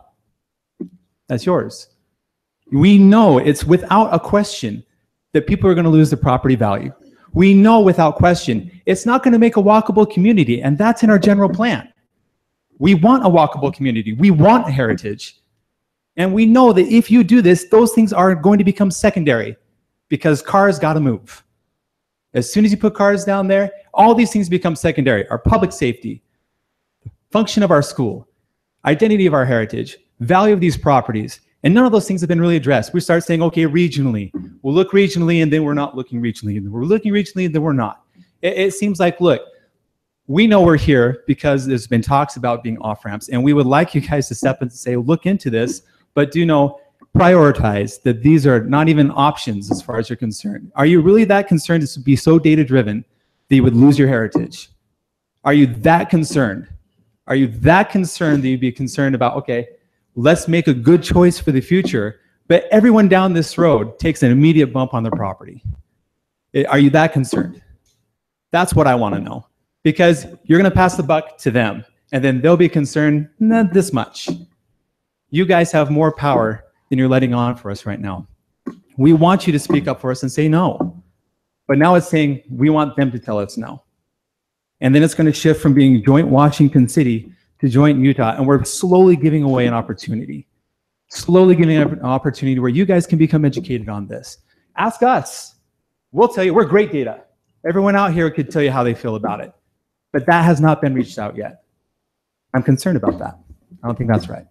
That's yours. We know it's without a question that people are going to lose their property value. We know without question it's not going to make a walkable community, and that's in our general plan. We want a walkable community. We want heritage. And we know that if you do this, those things are going to become secondary because cars got to move. As soon as you put cars down there, all these things become secondary. Our public safety, function of our school, identity of our heritage, value of these properties, and none of those things have been really addressed. We start saying, okay, regionally. We'll look regionally, and then we're not looking regionally. And then we're looking regionally, and then we're not. It seems like, look, we know we're here because there's been talks about being off-ramps, and we would like you guys to step in and say, look into this, but do know, prioritize that these are not even options as far as you're concerned. Are you really that concerned to be so data-driven that you would lose your heritage? Are you that concerned? Are you that concerned that you'd be concerned about, okay, let's make a good choice for the future, but everyone down this road takes an immediate bump on their property? Are you that concerned? That's what I want to know. Because you're going to pass the buck to them, and then they'll be concerned, not this much. You guys have more power than you're letting on for us right now. We want you to speak up for us and say no. But now it's saying we want them to tell us no. And then it's going to shift from being joint Washington City to joint Utah, and we're slowly giving away an opportunity. Slowly giving an opportunity where you guys can become educated on this. Ask us. We'll tell you, we're great data. Everyone out here could tell you how they feel about it. But that has not been reached out yet. I'm concerned about that. I don't think that's right.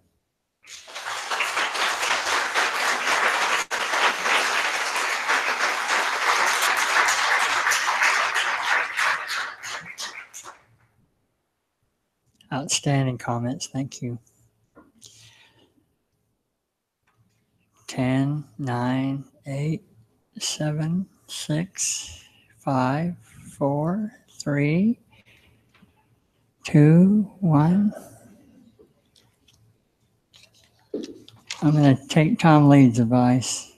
Outstanding comments. Thank you. 10, 9, 8, 7, 6, 5, 4, 3, 2, 1. I'm going to take Tom Lee's advice.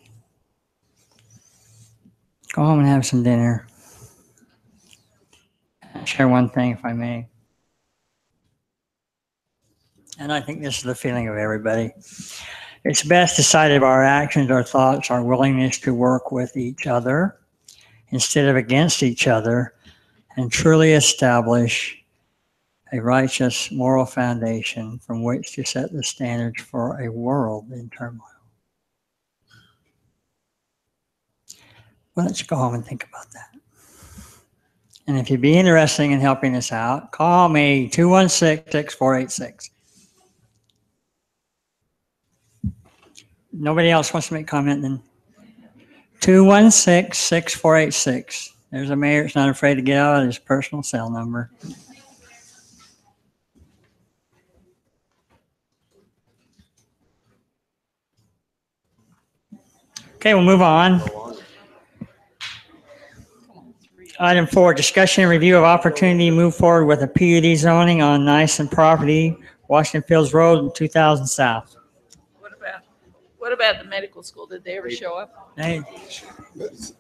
Go home and have some dinner. Share one thing, if I may. And I think this is the feeling of everybody. It's best decided by our actions, our thoughts, our willingness to work with each other instead of against each other, and truly establish a righteous moral foundation from which to set the standards for a world in turmoil. Well, let's go home and think about that. And if you'd be interested in helping us out, call me 216-6486. Nobody else wants to make comment then? 216-6486. There's a mayor that's not afraid to get out of his personal cell number. Okay, we'll move on. Item 4, discussion and review of opportunity to move forward with a PUD zoning on Nyson property, Washington Fields Road, 2000 South. What about the medical school? Did they ever show up? Hey,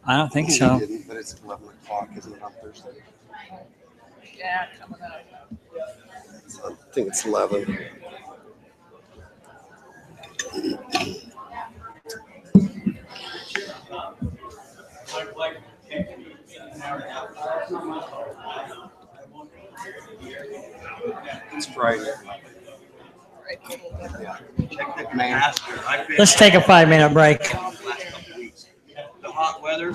I don't think so. But it's 11 o'clock, isn't it, on Thursday? Yeah, coming up. I think it's 11. It's Friday. Let's take a 5-minute break. The hot weather